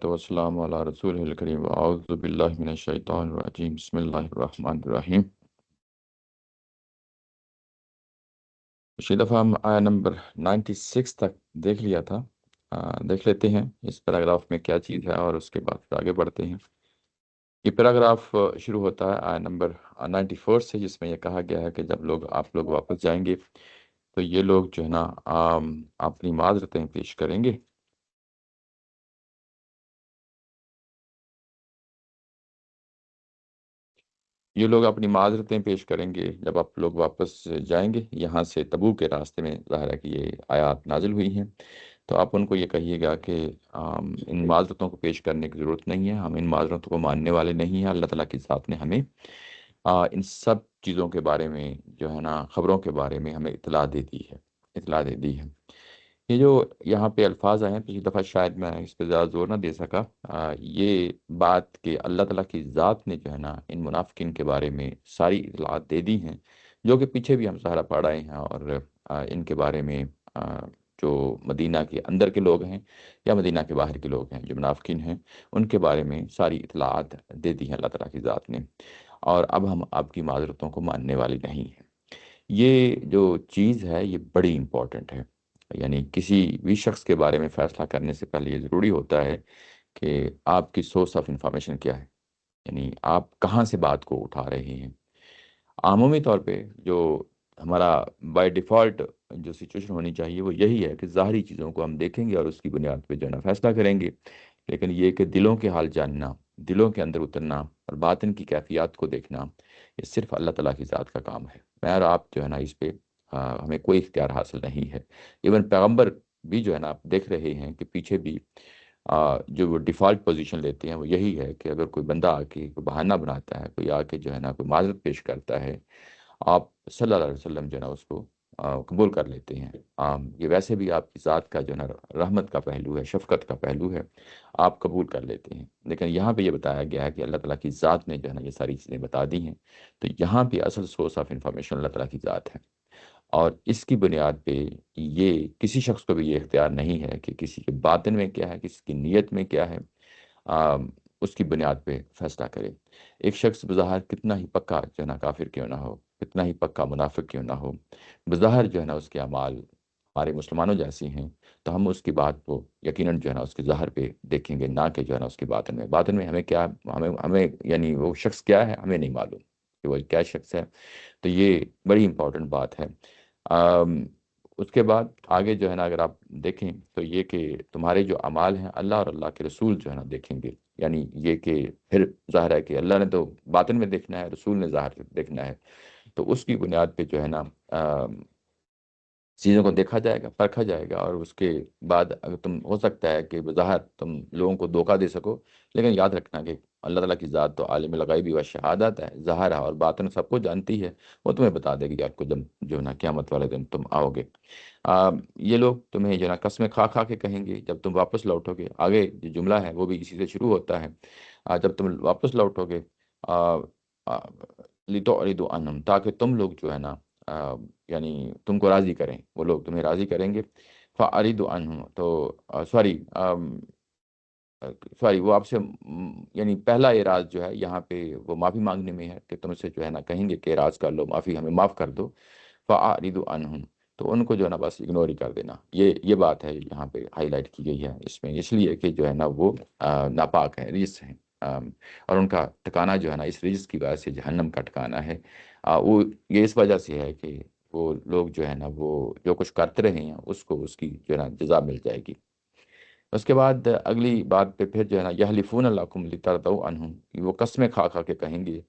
والسلام علی رسول الکریم اعوذ باللہ من الشیطان الرجیم بسم اللہ الرحمن الرحیم۔ پچھلی دفعہ ہم آیا نمبر 96 تک دیکھ لیا تھا۔ دیکھ لیتے ہیں اس پیراگراف میں کیا چیز ہے اور اس کے بعد پھر آگے بڑھتے ہیں۔ یہ پیراگراف شروع ہوتا ہے آیا نمبر 94 سے، جس میں یہ کہا گیا ہے کہ جب آپ لوگ واپس جائیں گے تو یہ لوگ جو ہے نا اپنی معذرتیں پیش کریں گے۔ یہ لوگ اپنی معذرتیں پیش کریں گے جب آپ لوگ واپس جائیں گے یہاں سے۔ تبوک کے راستے میں ظاہر ہے کہ یہ آیات نازل ہوئی ہیں، تو آپ ان کو یہ کہیے گا کہ ان معذرتوں کو پیش کرنے کی ضرورت نہیں ہے، ہم ان معذرتوں کو ماننے والے نہیں ہیں۔ اللہ تعالیٰ کی ذات نے ہمیں ان سب چیزوں کے بارے میں جو ہے نا، خبروں کے بارے میں ہمیں اطلاع دے دی ہے۔ یہ جو یہاں پہ الفاظ آئے ہیں، پچھلی دفعہ شاید میں اس پہ زیادہ زور نہ دے سکا۔ یہ بات کہ اللہ تعالیٰ کی ذات نے جو ہے نا ان منافقین کے بارے میں ساری اطلاعات دے دی ہیں، جو کہ پیچھے بھی ہم سہارا پڑھ آئے ہیں، اور ان کے بارے میں جو مدینہ کے اندر کے لوگ ہیں یا مدینہ کے باہر کے لوگ ہیں جو منافقین ہیں، ان کے بارے میں ساری اطلاعات دے دی ہیں اللہ تعالیٰ کی ذات نے، اور اب ہم آپ کی معذرتوں کو ماننے والے نہیں ہیں۔ یہ جو چیز ہے یہ بڑی امپورٹنٹ ہے، یعنی کسی بھی شخص کے بارے میں فیصلہ کرنے سے پہلے یہ ضروری ہوتا ہے کہ آپ کی سورس آف انفارمیشن کیا ہے، یعنی آپ کہاں سے بات کو اٹھا رہے ہیں۔ عمومی طور پہ جو ہمارا بائی ڈیفالٹ جو سچویشن ہونی چاہیے وہ یہی ہے کہ ظاہری چیزوں کو ہم دیکھیں گے اور اس کی بنیاد پہ جو ہے نا فیصلہ کریں گے، لیکن یہ کہ دلوں کے حال جاننا، دلوں کے اندر اترنا اور باطن کی کیفیات کو دیکھنا، یہ صرف اللہ تعالیٰ کی ذات کا کام ہے۔ میں اور آپ جو ہے نا اس پہ ہمیں کوئی اختیار حاصل نہیں ہے۔ ایون پیغمبر بھی جو ہے نا آپ دیکھ رہے ہیں کہ پیچھے بھی جو وہ ڈیفالٹ پوزیشن لیتے ہیں وہ یہی ہے کہ اگر کوئی بندہ آ کے کوئی بہانہ بناتا ہے، کوئی آ کے جو ہے نا کوئی معذرت پیش کرتا ہے، آپ صلی اللہ علیہ وسلم جو ہے نا اس کو قبول کر لیتے ہیں۔ یہ ویسے بھی آپ کی ذات کا جو ہے نا رحمت کا پہلو ہے، شفقت کا پہلو ہے، آپ قبول کر لیتے ہیں۔ لیکن یہاں پہ یہ بتایا گیا ہے کہ اللہ تعالیٰ کی ذات نے جو ہے نا یہ ساری چیزیں بتا دی ہیں، تو یہاں پہ اصل سورس آف انفارمیشن اللہ تعالیٰ کی ذات ہے، اور اس کی بنیاد پہ یہ کسی شخص کو بھی یہ اختیار نہیں ہے کہ کسی کے باطن میں کیا ہے، کسی کی نیت میں کیا ہے، اس کی بنیاد پہ فیصلہ کرے۔ ایک شخص بظاہر کتنا ہی پکا جو ہے نا کافر کیوں نہ ہو، کتنا ہی پکا منافق کیوں نہ ہو، بظاہر جو ہے نا اس کے اعمال ہمارے مسلمانوں جیسی ہیں، تو ہم اس کی بات کو یقیناً جو ہے نا اس کے ظاہر پہ دیکھیں گے، نہ کہ جو ہے نا اس کے باطن میں ہمیں کیا، ہمیں یعنی وہ شخص کیا ہے ہمیں نہیں معلوم کہ وہ کیا شخص ہے۔ تو یہ بڑی امپورٹنٹ بات ہے۔ آم، اس کے بعد آگے جو ہے نا اگر آپ دیکھیں تو یہ کہ تمہارے جو اعمال ہیں اللہ اور اللہ کے رسول جو ہے نا دیکھیں گے، یعنی یہ کہ پھر ظاہر ہے کہ اللہ نے تو باطن میں دیکھنا ہے، رسول نے ظاہر دیکھنا ہے، تو اس کی بنیاد پہ جو ہے نا چیزوں کو دیکھا جائے گا، پرکھا جائے گا، اور اس کے بعد اگر تم ہو سکتا ہے کہ بظاہر تم لوگوں کو دھوکہ دے سکو، لیکن یاد رکھنا کہ اللہ تعالیٰ کی ذات تو عالم الغیبی و شہادت ہے، ظاہر ہے اور باطن سب کو جانتی ہے، وہ تمہیں بتا دے گی آپ کو جب جو ہے نا قیامت والے دن تم آؤ گے۔ یہ لوگ تمہیں جو ہے نا قسمیں کھا کھا کے کہیں گے جب تم واپس لوٹو گے۔ آگے جو جملہ ہے وہ بھی اسی سے شروع ہوتا ہے، جب تم واپس لوٹو گے لِتُعْرِضُوا عَنْهُمْ، تاکہ تم لوگ جو ہے نا یعنی تم کو راضی کریں، وہ لوگ تمہیں راضی کریں گے۔ فَأَعْرِضُوا عَنْهُمْ، تو سوری وہ آپ سے یعنی پہلا اعراض جو ہے یہاں پہ وہ معافی مانگنے میں ہے کہ تم سے جو ہے نا کہیں گے کہ اعراض کر لو، معافی ہمیں معاف کر دو۔ فَأَعْرِضُوا عَنْهُمْ، تو ان کو جو ہے نا بس اگنور ہی کر دینا۔ یہ بات ہے یہاں پہ ہائی لائٹ کی گئی ہے اس میں، اس لیے کہ جو ہے نا وہ ناپاک ہیں، رجس ہیں، اور ان کا ٹھکانہ جو ہے نا اس رجس کی وجہ سے جہنم کا ٹھکانہ ہے۔ وہ یہ اس وجہ سے ہے کہ وہ لوگ جو ہے نا وہ جو کچھ کرتے رہے ہیں اس کی جو ہے نا جزا مل جائے گی۔ اس کے بعد اگلی بات پہ پھر جو ہے نا یحلفون لکم لترضوا عنہم، وہ قسمیں کھا کھا کے کہیں گے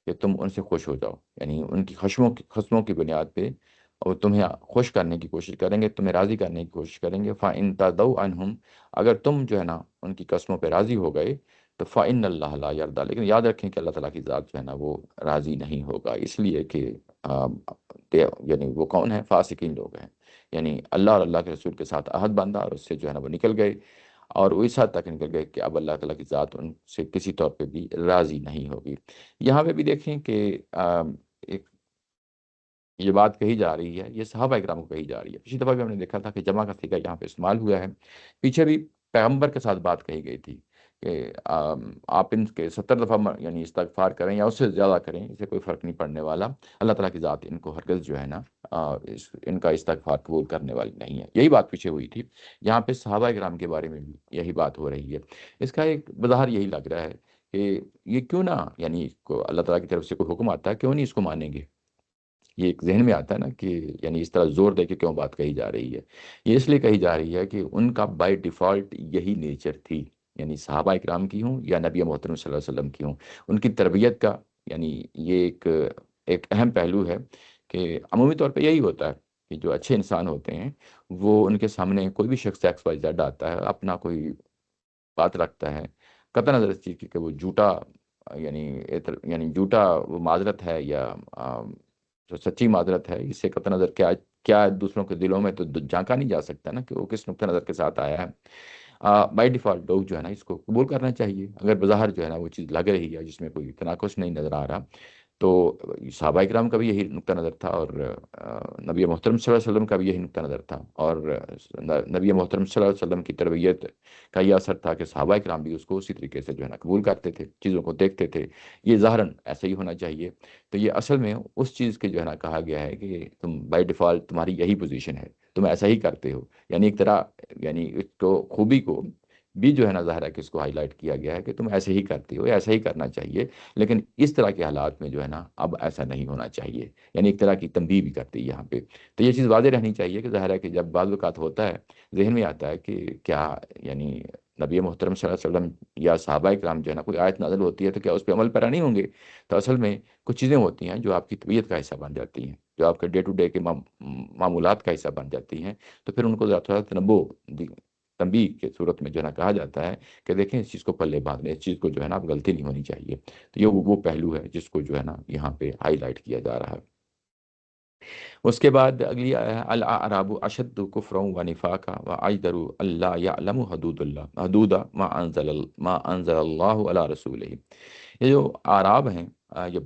کہ تم ان سے خوش ہو جاؤ، یعنی ان کی خصموں کی بنیاد پہ وہ تمہیں خوش کرنے کی کوشش کریں گے، تمہیں راضی کرنے کی کوشش کریں گے۔ فَإِن تَرْضَوْا عَنْهُمْ، اگر تم جو ہے نا ان کی قسموں پہ راضی ہو گئے تو فَإِنَّ اللَّهَ لَا يَرْضَىٰ، لیکن یاد رکھیں کہ اللہ تعالیٰ کی ذات جو ہے نا وہ راضی نہیں ہوگا، اس لیے کہ یعنی وہ کون ہے، فاسقین لوگ ہیں، یعنی اللہ اور اللہ کے رسول کے ساتھ عہد باندھا اور اس سے جو ہے نا وہ نکل گئے، اور وہ اس حد تک نکل گئے کہ اب اللہ تعالیٰ کی ذات ان سے کسی طور پہ بھی راضی نہیں ہوگی۔ یہاں پہ بھی دیکھیں کہ ایک یہ بات کہی جا رہی ہے، یہ صحابہ اکرام کو کہی جا رہی ہے۔ پچھلی دفعہ بھی ہم نے دیکھا تھا کہ جمع کا صیغہ یہاں پہ استعمال ہوا ہے، پیچھے بھی پیغمبر کے ساتھ بات کہی گئی تھی کہ آپ ان کے 70 دفعہ یعنی استغفار کریں یا اس سے زیادہ کریں، اسے کوئی فرق نہیں پڑنے والا، اللہ تعالیٰ کی ذات ان کو ہرگز جو ہے نا ان کا استغفار قبول کرنے والی نہیں ہے۔ یہی بات پیچھے ہوئی تھی، یہاں پہ صحابہ کرام کے بارے میں بھی یہی بات ہو رہی ہے۔ اس کا ایک بظاہر یہی لگ رہا ہے کہ یہ کیوں نہ، یعنی اس کو اللہ تعالیٰ کی طرف سے کوئی حکم آتا ہے، کیوں نہیں اس کو مانیں گے؟ یہ ایک ذہن میں آتا ہے نا کہ یعنی اس طرح زور دے کے کیوں بات کہی جا رہی ہے؟ یہ اس لیے کہی جا رہی ہے کہ ان کا بائی ڈیفالٹ یہی نیچر تھی، یعنی صحابہ اکرام کی ہوں یا نبی محترم صلی اللہ علیہ وسلم کی ہوں، ان کی تربیت کا یعنی یہ ایک اہم پہلو ہے کہ عمومی طور پہ یہی ہوتا ہے کہ جو اچھے انسان ہوتے ہیں وہ ان کے سامنے کوئی بھی شخص ایکس وائی زیڈ آتا ہے، اپنا کوئی بات رکھتا ہے، قطع نظر اس چیز کی کہ وہ جھوٹا یعنی یعنی جھوٹا وہ معذرت ہے یا جو سچی معذرت ہے، اس سے قطع نظر کیا کیا دوسروں کے دلوں میں تو جھانکا نہیں جا سکتا نا کہ وہ کس نقطہ نظر کے ساتھ آیا ہے۔ بائی ڈیفالٹ لوگ جو ہے نا اس کو قبول کرنا چاہیے، اگر بظاہر جو ہے نا وہ چیز لگ رہی ہے جس میں کوئی تناقض نہیں نظر آ رہا، تو صحابہ کرام کا بھی یہی نقطہ نظر تھا، اور نبی محترم صلی اللہ علیہ وسلم کا بھی یہی نقطہ نظر تھا، اور نبی محترم صلی اللہ علیہ وسلم کی تربیت کا یہ اثر تھا کہ صحابہ کرام بھی اس کو اسی طریقے سے جو ہے نا قبول کرتے تھے، چیزوں کو دیکھتے تھے، یہ ظاہراً ایسا ہی ہونا چاہیے۔ تو یہ اصل میں اس چیز کے جو ہے نا کہا گیا ہے کہ تم بائی ڈیفالٹ تمہاری یہی پوزیشن ہے، تم ایسا ہی کرتے ہو، یعنی ایک طرح یعنی اس کو خوبی کو بھی جو ہے نا ظاہر ہے کہ اس کو ہائی لائٹ کیا گیا ہے کہ تم ایسے ہی کرتے ہو، ایسا ہی کرنا چاہیے، لیکن اس طرح کے حالات میں جو ہے نا اب ایسا نہیں ہونا چاہیے، یعنی ایک طرح کی تنبیہ بھی کرتی ہے یہاں پہ۔ تو یہ چیز واضح رہنی چاہیے کہ ظاہر ہے کہ جب بعض اوقات ہوتا ہے ذہن میں آتا ہے کہ کیا یعنی نبی محترم صلی اللہ علیہ وسلم یا صحابہ کرام جو ہے نا کوئی آیت نازل ہوتی ہے تو کیا اس پہ عمل پیرا نہیں ہوں گے؟ تو اصل میں کچھ چیزیں ہوتی ہیں جو آپ کی طبیعت کا حصہ بن جاتی ہیں، جو آپ کے ڈے ٹو ڈے کے معمولات کا حصہ بن جاتی ہیں، تو پھر ان کو ذرا تھوڑا تنبیہ کے صورت میں جو ہے نا کہا جاتا ہے کہ دیکھیں اس چیز کو پلے باندھ لیں، اس چیز کو جو ہے نا اب غلطی نہیں ہونی چاہیے۔ تو یہ وہ پہلو ہے جس کو جو ہے نا یہاں پہ ہائی لائٹ کیا جا رہا ہے۔ اس کے بعد اگلی آیا ہے الاعراب اشد کفرا و نفاقا و اجدر اللہ یعلم حدود اللہ حدود ما انزل اللہ علی رسولہ۔ یہ جو اعراب ہیں، یہ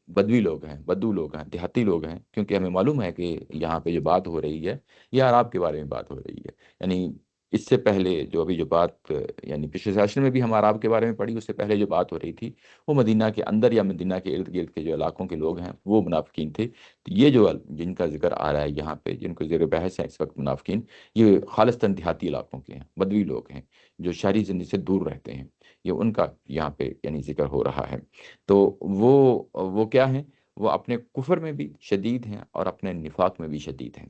بدوی لوگ ہیں، بدو لوگ ہیں، دیہاتی لوگ ہیں، کیونکہ ہمیں معلوم ہے کہ یہاں پہ جو بات ہو رہی ہے یہ اعراب کے بارے میں بات ہو رہی ہے، یعنی اس سے پہلے جو ابھی جو بات یعنی پچھلے سیشن میں بھی ہم اعراب کے بارے میں پڑھی، اس سے پہلے جو بات ہو رہی تھی وہ مدینہ کے اندر یا مدینہ کے ارد گرد کے جو علاقوں کے لوگ ہیں وہ منافقین تھے۔ تو یہ جو جن کا ذکر آ رہا ہے یہاں پہ، جن کو زیر بحث ہے اس وقت منافقین، یہ خالصتاً دیہاتی علاقوں کے ہیں، بدوی لوگ ہیں جو شہری زندگی سے دور رہتے ہیں، یہ ان کا یہاں پہ یعنی ذکر ہو رہا ہے۔ تو وہ کیا ہیں؟ وہ اپنے کفر میں بھی شدید ہیں اور اپنے نفاق میں بھی شدید ہیں۔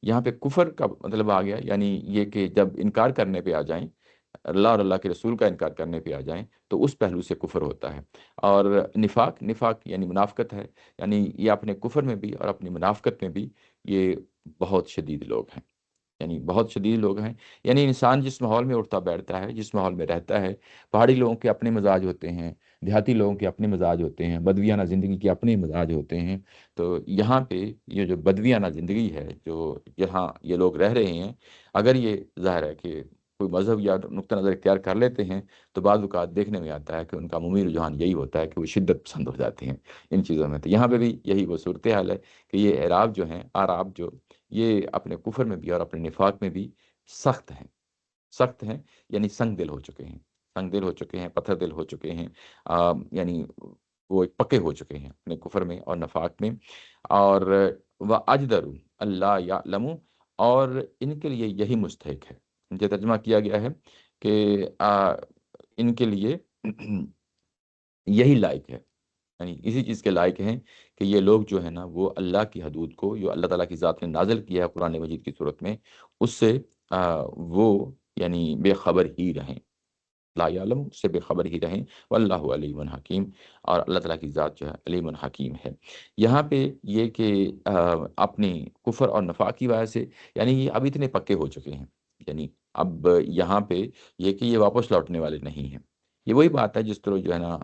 یہاں پہ کفر کا مطلب آ گیا یعنی یہ کہ جب انکار کرنے پہ آ جائیں، اللہ اور اللہ کے رسول کا انکار کرنے پہ آ جائیں تو اس پہلو سے کفر ہوتا ہے۔ اور نفاق یعنی منافقت ہے، یعنی یہ اپنے کفر میں بھی اور اپنی منافقت میں بھی یہ بہت شدید لوگ ہیں، یعنی بہت شدید لوگ ہیں۔ یعنی انسان جس ماحول میں اٹھتا بیٹھتا ہے، جس ماحول میں رہتا ہے، پہاڑی لوگوں کے اپنے مزاج ہوتے ہیں، دیہاتی لوگوں کے اپنے مزاج ہوتے ہیں، بدویانہ زندگی کے اپنے مزاج ہوتے ہیں۔ تو یہاں پہ یہ جو بدویانہ زندگی ہے جو یہاں یہ لوگ رہ رہے ہیں، اگر یہ ظاہر ہے کہ کوئی مذہب یا نقطہ نظر اختیار کر لیتے ہیں تو بعض اوقات دیکھنے میں آتا ہے کہ ان کا عمومی رجحان یہی ہوتا ہے کہ وہ شدت پسند ہو جاتے ہیں ان چیزوں میں۔ تو یہاں پہ بھی یہی وہ صورتحال ہے کہ یہ اعراب جو ہیں، آراب جو، یہ اپنے کفر میں بھی اور اپنے نفاق میں بھی سخت ہیں، سخت ہیں، یعنی سنگ دل ہو چکے ہیں، سنگ دل ہو چکے ہیں، پتھر دل ہو چکے ہیں، یعنی وہ ایک پکے ہو چکے ہیں اپنے کفر میں اور نفاق میں۔ اور وہ اجدر اللہ یعلم، اور ان کے لیے یہی مستحق ہے، ان سے ترجمہ کیا گیا ہے کہ ان کے لیے یہی لائق ہے، یعنی اسی چیز کے لائق ہیں کہ یہ لوگ جو ہے نا وہ اللہ کی حدود کو جو اللہ تعالیٰ کی ذات نے نازل کیا ہے قرآن مجید کی صورت میں، اس سے وہ یعنی بے خبر ہی رہیں، لا یعلم سے بے خبر ہی رہیں، واللہ علیم حکیم، اور اللہ تعالیٰ کی ذات جو ہے علیم حکیم ہے۔ یہاں پہ یہ کہ اپنی کفر اور نفاق کی وجہ سے یعنی یہ اب اتنے پکے ہو چکے ہیں، یعنی اب یہاں پہ یہ کہ یہ واپس لوٹنے والے نہیں ہیں۔ یہ وہی بات ہے جس طرح جو ہے نا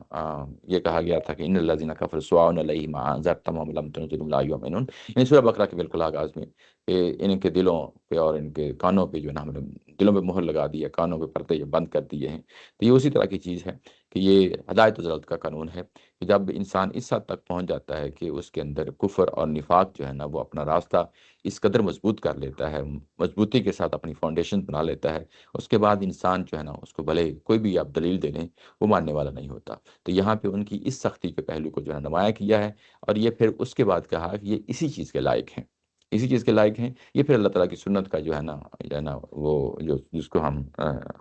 یہ کہا گیا تھا کہ ان الذین کفروا سواء علیہم اانذرتہم لم تنذرہم لا یؤمنون، یعنی سورہ بقرہ کے بالکل آغاز میں کہ ان کے دلوں پہ اور ان کے کانوں پہ جو ہے نا ہم نے دلوں پہ مہر لگا دی ہے، کانوں پہ پردے یہ بند کر دیے ہیں۔ تو یہ اسی طرح کی چیز ہے کہ یہ ہدایت و ضلالت کا قانون ہے کہ جب انسان اس حد تک پہنچ جاتا ہے کہ اس کے اندر کفر اور نفاق جو ہے نا وہ اپنا راستہ اس قدر مضبوط کر لیتا ہے، مضبوطی کے ساتھ اپنی فاؤنڈیشن بنا لیتا ہے، اس کے بعد انسان جو ہے نا اس کو بھلے کوئی بھی آپ دلیل دے لیں وہ ماننے والا نہیں ہوتا۔ تو یہاں پہ ان کی اس سختی کے پہلو کو جو ہے نمایاں کیا ہے، اور یہ پھر اس کے بعد کہا کہ یہ اسی چیز کے لائق ہیں، اسی چیز کے لائق ہیں۔ یہ پھر اللہ تعالیٰ کی سنت کا جو ہے نا وہ جو جس کو ہم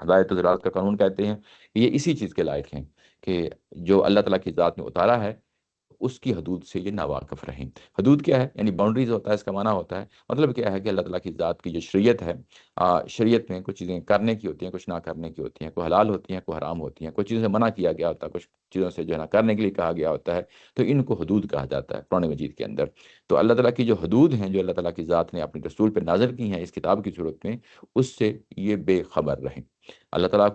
ہدایت و ضلالت کا قانون کہتے ہیں، یہ اسی چیز کے لائق ہیں کہ جو اللہ تعالیٰ کی ذات میں اتارا ہے اس کی حدود سے یہ ناواقف رہیں۔ حدود کیا ہے؟ یعنی باؤنڈریز ہوتا ہے، اس کا معنی ہوتا ہے، مطلب کیا ہے کہ اللہ تعالیٰ کی ذات کی جو شریعت ہے، شریعت میں کچھ چیزیں کرنے کی ہوتی ہیں، کچھ نہ کرنے کی ہوتی ہیں، کوئی حلال ہوتی ہیں، کوئی حرام ہوتی ہیں، کچھ چیزوں سے منع کیا گیا ہوتا ہے، کچھ چیزوں سے جو ہے نا کرنے کے لیے کہا گیا ہوتا ہے، تو ان کو حدود کہا جاتا ہے قرآن مجید کے اندر۔ تو اللہ تعالیٰ کی جو حدود ہیں، جو اللہ تعالیٰ کی ذات نے اپنے رسول پہ نازل کی ہیں اس کتاب کی صورت میں، اس سے یہ بے خبر رہیں۔ اللہ تعالیٰ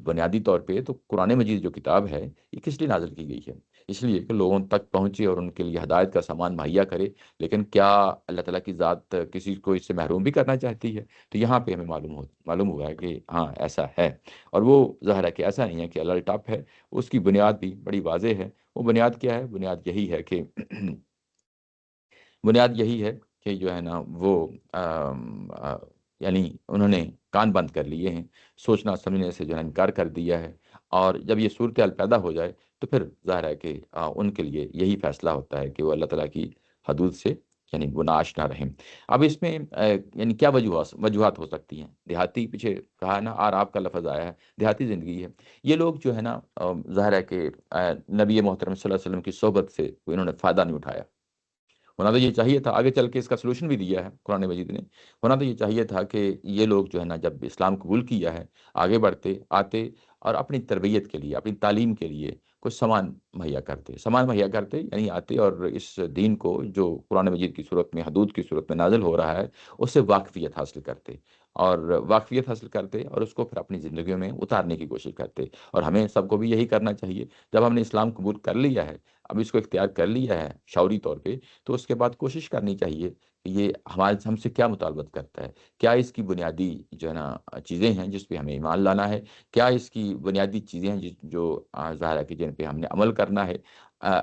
بنیادی طور پہ تو قرآن مجید جو کتاب ہے یہ کس لیے نازل کی گئی ہے؟ اس لیے کہ لوگوں تک پہنچے اور ان کے لیے ہدایت کا سامان مہیا کرے۔ لیکن کیا اللہ تعالیٰ کی ذات کسی کو اس سے محروم بھی کرنا چاہتی ہے؟ تو یہاں پہ ہمیں معلوم ہوا ہے کہ ہاں ایسا ہے، اور وہ ظاہر ہے کہ ایسا نہیں ہے کہ اللہ ٹاپ ہے، اس کی بنیاد بھی بڑی واضح ہے۔ وہ بنیاد کیا ہے؟ بنیاد یہی ہے کہ بنیاد یہی ہے کہ جو ہے نا وہ یعنی انہوں نے کان بند کر لیے ہیں، سوچنا سمجھنے سے جو ہے انکار کر دیا ہے، اور جب یہ صورتحال پیدا ہو جائے تو پھر ظاہر ہے کہ ان کے لیے یہی فیصلہ ہوتا ہے کہ وہ اللہ تعالیٰ کی حدود سے یعنی وہ ناآشنا رہیں۔ اب اس میں یعنی کیا وجوہات ہو سکتی ہیں؟ دیہاتی، پیچھے کہا نا آراب کا لفظ آیا ہے، دیہاتی زندگی ہے۔ یہ لوگ جو ہے نا ظاہر ہے کہ نبی محترم صلی اللہ علیہ وسلم کی صحبت سے انہوں نے فائدہ نہیں اٹھایا۔ ہونا تو یہ چاہیے تھا، آگے چل کے اس کا سلوشن بھی دیا ہے قرآن مجید نے۔ ہونا تو یہ چاہیے تھا کہ یہ لوگ جو ہے نا جب اسلام قبول کیا ہے، آگے بڑھتے آتے اور اپنی تربیت کے لیے، اپنی تعلیم کے لیے کچھ سامان مہیا کرتے، یعنی آتے اور اس دین کو جو قرآن مجید کی صورت میں، حدود کی صورت میں نازل ہو رہا ہے، اس سے واقفیت حاصل کرتے، اور واقفیت حاصل کرتے اور اس کو پھر اپنی زندگیوں میں اتارنے کی کوشش کرتے۔ اور ہمیں سب کو بھی یہی کرنا چاہیے۔ جب ہم نے اسلام قبول کر لیا ہے، اب اس کو اختیار کر لیا ہے شعوری طور پہ، تو اس کے بعد کوشش کرنی چاہیے کہ یہ ہم سے کیا مطالبت کرتا ہے، کیا اس کی بنیادی جو ہے نا چیزیں ہیں جس پہ ہمیں ایمان لانا ہے، کیا اس کی بنیادی چیزیں ہیں جو ظاہر ہے کہ جن پہ ہم نے عمل کرنا ہے،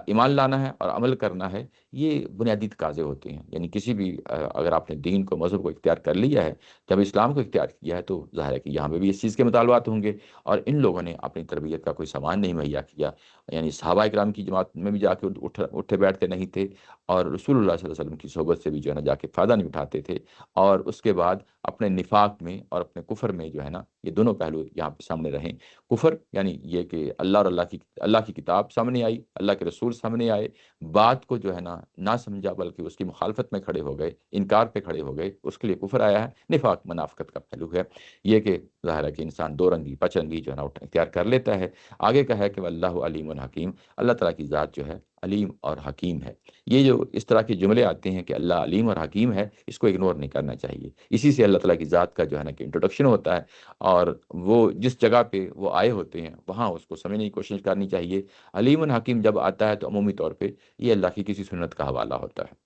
ایمان لانا ہے اور عمل کرنا ہے۔ یہ بنیادی تقاضے ہوتے ہیں، یعنی کسی بھی اگر آپ نے دین کو، مذہب کو اختیار کر لیا ہے، جب اسلام کو اختیار کیا ہے، تو ظاہر ہے کہ یہاں پہ بھی اس چیز کے مطالبات ہوں گے۔ اور ان لوگوں نے اپنی تربیت کا کوئی سامان نہیں مہیا کیا، یعنی صحابہ کرام کی جماعت میں بھی جا کے اٹھے بیٹھتے نہیں تھے، اور رسول اللہ صلی اللہ علیہ وسلم کی صحبت سے بھی جو ہے نا جا کے فائدہ نہیں اٹھاتے تھے، اور اس کے بعد اپنے نفاق میں اور اپنے کفر میں جو ہے نا یہ دونوں پہلو یہاں پہ سامنے رہیں۔ کفر یعنی یہ کہ اللہ اور اللہ کی کتاب سامنے آئی، اللہ کے رسول سامنے آئے، بات کو جو ہے نا نہ سمجھا بلکہ اس کی مخالفت میں کھڑے ہو گئے، انکار پہ کھڑے ہو گئے، اس کے لیے کفر آیا ہے۔ نفاق منافقت کا پہلو ہے، یہ کہ ظاہر ہے کہ انسان دو رنگی پچرنگی جو ہے نا اختیار کر لیتا ہے۔ آگے کا ہے کہ اللہ علیم الحکیم، اللہ تعالیٰ کی ذات جو ہے علیم اور حکیم ہے۔ یہ جو اس طرح کے جملے آتے ہیں کہ اللہ علیم اور حکیم ہے، اس کو اگنور نہیں کرنا چاہیے۔ اسی سے اللہ تعالیٰ کی ذات کا جو ہے نا کہ انٹروڈکشن ہوتا ہے، اور وہ جس جگہ پہ وہ آئے ہوتے ہیں وہاں اس کو سمجھنے کی کوشش کرنی چاہیے۔ علیم الحکیم جب آتا ہے تو عمومی طور پہ یہ اللہ کی کسی سنت کا حوالہ ہوتا ہے،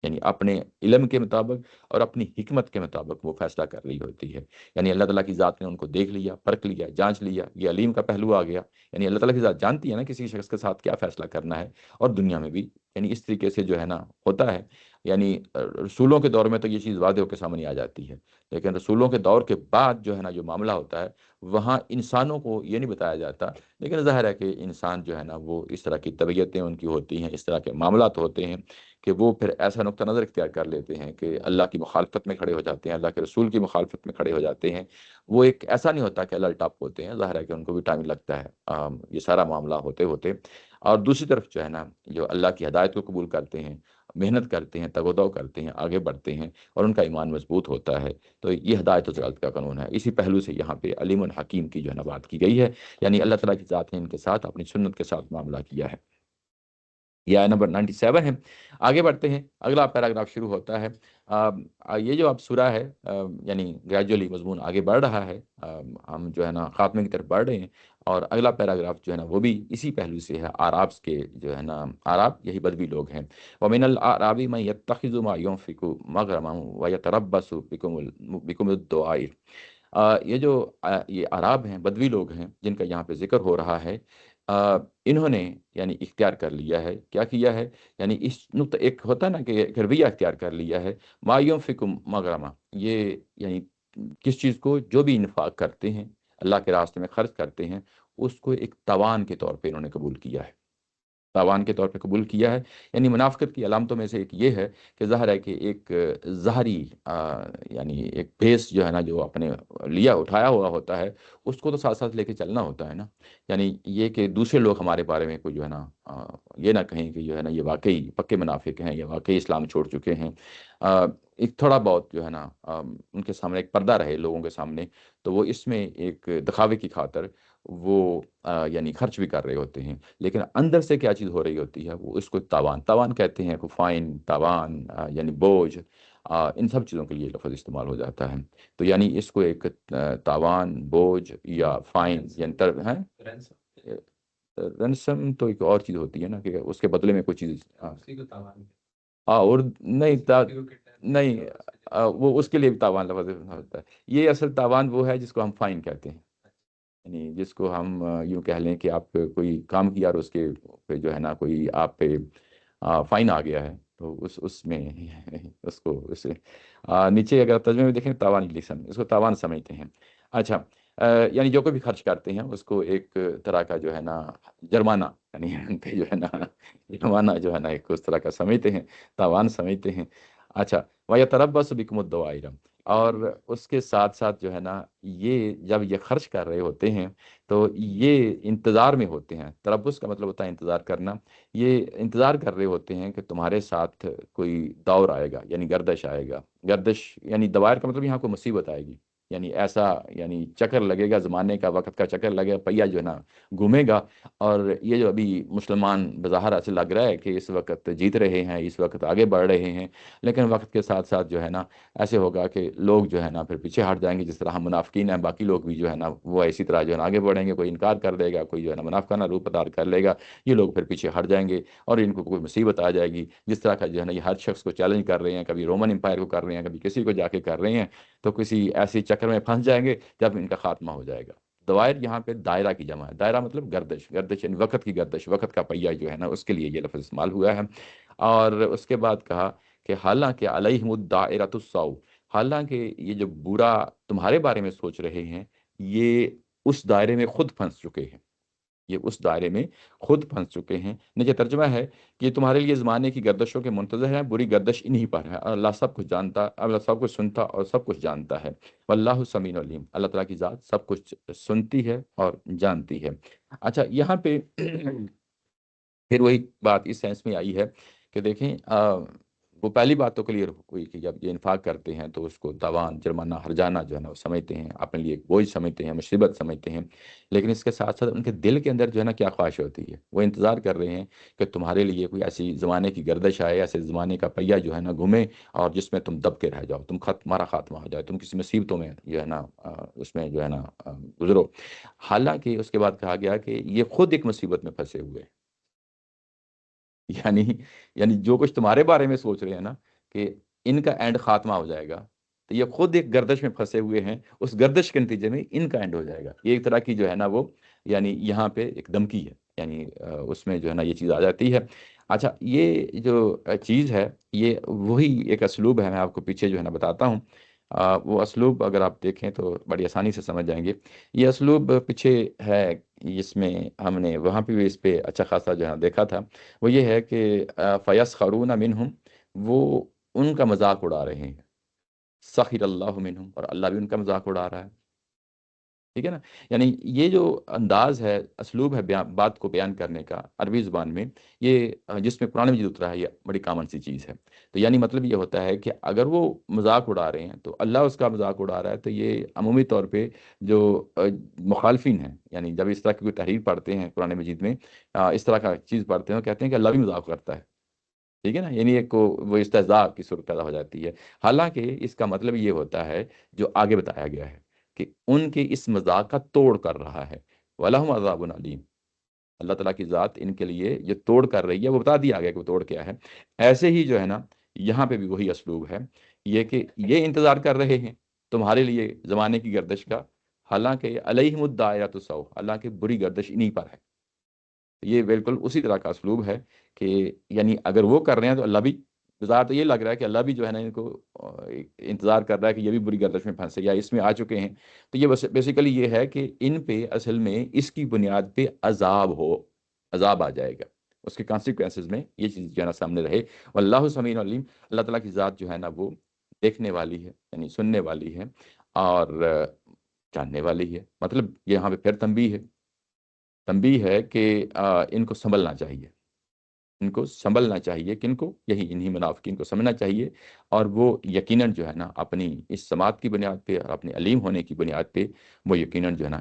یعنی اپنے علم کے مطابق اور اپنی حکمت کے مطابق وہ فیصلہ کر رہی ہوتی ہے۔ یعنی اللہ تعالیٰ کی ذات نے ان کو دیکھ لیا، پرکھ لیا، جانچ لیا، یہ علیم کا پہلو آ گیا۔ یعنی اللہ تعالیٰ کی ذات جانتی ہے نا کسی شخص کے ساتھ کیا فیصلہ کرنا ہے، اور دنیا میں بھی یعنی اس طریقے سے جو ہے نا ہوتا ہے۔ یعنی رسولوں کے دور میں تو یہ چیز واضح ہو کے سامنے آ جاتی ہے، لیکن رسولوں کے دور کے بعد جو ہے نا جو معاملہ ہوتا ہے وہاں انسانوں کو یہ نہیں بتایا جاتا، لیکن ظاہر ہے کہ انسان جو ہے نا وہ اس طرح کی طبیعتیں ان کی ہوتی ہیں، اس طرح کے معاملات ہوتے ہیں کہ وہ پھر ایسا نقطہ نظر اختیار کر لیتے ہیں کہ اللہ کی مخالفت میں کھڑے ہو جاتے ہیں، اللہ کے رسول کی مخالفت میں کھڑے ہو جاتے ہیں۔ وہ ایک ایسا نہیں ہوتا کہ اللہ ٹاپ ہوتے ہیں، ظاہر ہے کہ ان کو بھی ٹائم لگتا ہے یہ سارا معاملہ ہوتے ہوتے۔ اور دوسری طرف جو ہے نا جو اللہ کی ہدایت کو قبول کرتے ہیں، محنت کرتے ہیں، تگ و دو کرتے ہیں، آگے بڑھتے ہیں، اور ان کا ایمان مضبوط ہوتا ہے، تو یہ ہدایت و ضلالت کا قانون ہے۔ اسی پہلو سے یہاں پہ علیم الحکیم کی جو ہے نا بات کی گئی ہے، یعنی اللہ تعالیٰ کی ذات نے ان کے ساتھ اپنی سنت کے ساتھ معاملہ کیا ہے۔ یہ آیت نمبر 97 ہے۔ آگے بڑھتے ہیں، اگلا پیراگراف شروع ہوتا ہے۔ یہ جو اب سورہ ہے یعنی گریجولی مضمون آگے بڑھ رہا ہے، ہم جو ہے نا خاتمے کی طرف بڑھ رہے ہیں، اور اگلا پیراگراف جو ہے نا وہ بھی اسی پہلو سے ہے، آراب کے جو ہے نا، آراب یہی بدوی لوگ ہیں۔ وَمِنَ الْأَعْرَابِ مَن يَتَّخِذُ مَا يُنْفِقُ مَغْرَمًا وَيَتَرَبَّصُ بِكُمُ الدَّوَائِرَ۔ یہ عرب ہیں، بدوی لوگ ہیں جن کا یہاں پہ ذکر ہو رہا ہے، انہوں نے یعنی اختیار کر لیا ہے، کیا کیا ہے؟ یعنی اس نقطہ ایک ہوتا ہے نا کہ ایک رویہ اختیار کر لیا ہے، ما ينفقكم مغرمہ، یہ یعنی کس چیز کو جو بھی انفاق کرتے ہیں، اللہ کے راستے میں خرچ کرتے ہیں، اس کو ایک توان کے طور پہ انہوں نے قبول کیا ہے، تاوان کے طور پہ قبول کیا ہے۔ یعنی منافقت کی علامتوں میں سے ایک یہ ہے کہ ظاہر ہے کہ ایک ظاہری یعنی ایک بیس جو ہے نا، جو اپنے لیا اٹھایا ہوا ہوتا ہے، اس کو تو ساتھ ساتھ لے کے چلنا ہوتا ہے نا۔ یعنی یہ کہ دوسرے لوگ ہمارے بارے میں کوئی جو ہے نا یہ نہ کہیں کہ جو ہے نا یہ واقعی پکے منافق ہیں، یہ واقعی اسلام چھوڑ چکے ہیں۔ ایک تھوڑا بہت جو ہے نا ان کے سامنے ایک پردہ رہے لوگوں کے سامنے، تو وہ اس میں ایک دکھاوے کی خاطر وہ یعنی خرچ بھی کر رہے ہوتے ہیں، لیکن اندر سے کیا چیز ہو رہی ہوتی ہے، وہ اس کو تاوان تاوان کہتے ہیں، کو فائن تاوان یعنی بوجھ، ان سب چیزوں کے لیے لفظ استعمال ہو جاتا ہے۔ تو یعنی اس کو ایک تاوان، بوجھ یا فائن یعنی رنسم تو ایک اور چیز ہوتی ہے نا کہ اس کے بدلے میں کوئی چیز اور نہیں نہیں وہ اس کے لیے بھی تاوان لفظ ہوتا ہے۔ یہ اصل تاوان وہ ہے جس کو ہم فائن کہتے ہیں، یعنی جس کو ہم یوں کہہ لیں کہ آپ کوئی کام کیا اور اس کے پہ جو ہے نا کوئی آپ پہ فائن آ گیا ہے، تو اس میں اس کو نیچے اگر ترجمے میں دیکھیں تاوان لسن، اس کو تاوان سمجھتے ہیں۔ اچھا، یعنی جو کوئی بھی خرچ کرتے ہیں اس کو ایک طرح کا جو ہے نا جرمانہ، یعنی ان پہ جو ہے نا جرمانہ جو ہے نا ایک اس طرح کا سمجھتے ہیں، تاوان سمجھتے ہیں۔ اچھا، وَيَتَرَبَّصُ بِكُمُ الدَّوَائِرَ، اور اس کے ساتھ ساتھ جو ہے نا یہ جب یہ خرچ کر رہے ہوتے ہیں تو یہ انتظار میں ہوتے ہیں۔ تربص کا مطلب ہوتا ہے انتظار کرنا، یہ انتظار کر رہے ہوتے ہیں کہ تمہارے ساتھ کوئی دور آئے گا، یعنی گردش آئے گا۔ گردش یعنی دوائر کا مطلب یہاں کو مصیبت آئے گی، یعنی ایسا یعنی چکر لگے گا، زمانے کا وقت کا چکر لگے گا، پہیہ جو ہے نا گھومے گا۔ اور یہ جو ابھی مسلمان بظاہر ایسے لگ رہا ہے کہ اس وقت جیت رہے ہیں، اس وقت آگے بڑھ رہے ہیں، لیکن وقت کے ساتھ ساتھ جو ہے نا ایسے ہوگا کہ لوگ جو ہے نا پھر پیچھے ہٹ جائیں گے، جس طرح ہم منافقین ہیں، باقی لوگ بھی جو ہے نا وہ اسی طرح جو ہے نا آگے بڑھیں گے، کوئی انکار کر دے گا، کوئی جو ہے نا منافقانہ روپ اختیار کر لے گا، یہ لوگ پھر پیچھے ہٹ جائیں گے اور ان کو کوئی مصیبت آ جائے گی، جس طرح کا جو ہے نا یہ ہر شخص کو چیلنج کر رہے ہیں، کبھی رومن امپائر کو کر رہے ہیں، کبھی کسی کو جا کے کر رہے ہیں، تو کسی ایسی چکر میں پھنس جائیں گے جب ان کا خاتمہ ہو جائے گا۔ دوائر یہاں پہ دائرہ کی جمع ہے، دائرہ مطلب گردش، گردش یعنی وقت کی گردش، وقت کا پہیہ جو ہے نا اس کے لیے یہ لفظ استعمال ہوا ہے۔ اور اس کے بعد کہا کہ حالانکہ علیہم الدائرۃ السوء، حالانکہ یہ جو برا تمہارے بارے میں سوچ رہے ہیں، یہ اس دائرے میں خود پھنس چکے ہیں، یہ اس دائرے میں خود پھنس چکے ہیں۔ نیچے ترجمہ ہے کہ یہ تمہارے لیے زمانے کی گردشوں کے منتظر ہیں، بری گردش انہی پر ہے، اور اللہ سب کچھ جانتا، اللہ سب کچھ سنتا اور سب کچھ جانتا ہے۔ واللہ سمیع علیم، اللہ تعالیٰ کی ذات سب کچھ سنتی ہے اور جانتی ہے۔ اچھا، یہاں پہ پھر وہی بات اس سینس میں آئی ہے کہ دیکھیں وہ پہلی بات تو کلیئر ہوئی کہ جب یہ انفاق کرتے ہیں تو اس کو تاوان، جرمانہ، ہرجانہ جو ہے نا وہ سمجھتے ہیں، اپنے لیے ایک بوجھ سمجھتے ہیں، مصیبت سمجھتے ہیں، لیکن اس کے ساتھ ساتھ ان کے دل کے اندر جو ہے نا کیا خواہش ہوتی ہے، وہ انتظار کر رہے ہیں کہ تمہارے لیے کوئی ایسی زمانے کی گردش آئے، ایسے زمانے کا پہیہ جو ہے نا گھومے اور جس میں تم دب کے رہ جاؤ، تمہارا خاتمہ ہو جائے، تم کسی مصیبتوں میں جو ہے نا اس میں جو ہے نا گزرو۔ حالانکہ اس کے بعد کہا گیا کہ یہ خود ایک مصیبت میں پھنسے ہوئے ہیں، یعنی یعنی جو کچھ تمہارے بارے میں سوچ رہے ہیں نا کہ ان کا اینڈ خاتمہ ہو جائے گا، تو یہ خود ایک گردش میں پھنسے ہوئے ہیں، اس گردش کے نتیجے میں ان کا اینڈ ہو جائے گا۔ یہ ایک طرح کی جو ہے نا وہ یعنی یہاں پہ ایک دھمکی ہے، یعنی اس میں جو ہے نا یہ چیز آ جاتی ہے۔ اچھا، یہ جو چیز ہے یہ وہی ایک اسلوب ہے، میں آپ کو پیچھے جو ہے نا بتاتا ہوں۔ وہ اسلوب اگر آپ دیکھیں تو بڑی آسانی سے سمجھ جائیں گے۔ یہ اسلوب پیچھے ہے، اس میں ہم نے وہاں پہ بھی اس پہ اچھا خاصا جو ہے نا دیکھا تھا، وہ یہ ہے کہ فَيَسْخَرُونَ مِنْهُمْ، وہ ان کا مذاق اڑا رہے ہیں، سخر اللہ منہم، اور اللہ بھی ان کا مذاق اڑا رہا ہے، ٹھیک ہے نا۔ یعنی یہ جو انداز ہے، اسلوب ہے بات کو بیان کرنے کا عربی زبان میں، یہ جس میں قرآن مجید اترا ہے، یہ بڑی کامن سی چیز ہے۔ تو یعنی مطلب یہ ہوتا ہے کہ اگر وہ مذاق اڑا رہے ہیں تو اللہ اس کا مذاق اڑا رہا ہے، تو یہ عمومی طور پہ جو مخالفین ہیں، یعنی جب اس طرح کی کوئی تحریر پڑھتے ہیں قرآن مجید میں، اس طرح کا چیز پڑھتے ہیں، کہتے ہیں کہ اللہ بھی مذاق کرتا ہے، ٹھیک ہے نا، یعنی ایک کو وہ استہزاء کی صورت پیدا ہو جاتی ہے۔ حالانکہ اس کا مطلب یہ ہوتا ہے جو آگے بتایا گیا ہے کہ ان کے اس مذاق کا توڑ کر رہا ہے، وَلَهُمْ عَذَابٌ عَلِيمٌ، اللہ تعالیٰ کی ذات ان کے لیے یہ توڑ کر رہی ہے، وہ بتا دیا گیا کہ وہ توڑ کیا ہے۔ ایسے ہی جو ہے نا یہاں پہ بھی وہی اسلوب ہے، یہ کہ یہ انتظار کر رہے ہیں تمہارے لیے زمانے کی گردش کا، حالانکہ علیہم الدائرۃ السوء، اللہ کی بری گردش انہی پر ہے۔ یہ بالکل اسی طرح کا اسلوب ہے کہ یعنی اگر وہ کر رہے ہیں تو اللہ بھی، بظاہر تو یہ لگ رہا ہے کہ اللہ بھی جو ہے نا ان کو انتظار کر رہا ہے کہ یہ بھی بری گردش میں پھنسے یا اس میں آ چکے ہیں۔ تو یہ بس بیسیکلی یہ ہے کہ ان پہ اصل میں اس کی بنیاد پہ عذاب آ جائے گا، اس کے کانسیکوینسز میں یہ چیز جو ہے نا سامنے رہے۔ واللہ سمیع علیم، اللہ تعالیٰ کی ذات جو ہے نا وہ دیکھنے والی ہے، یعنی سننے والی ہے اور جاننے والی ہے۔ مطلب یہاں پہ پھر تنبیہ ہے کہ ان کو سنبھلنا چاہیے، ان کو سنبھلنا چاہیے، کن کو؟ انہی منافقین کو سمجھنا چاہیے، اور وہ یقیناً جو ہے نا اپنی اس سماعت کی بنیاد پہ اور اپنے علیم ہونے کی بنیاد پہ وہ یقیناً جو ہے نا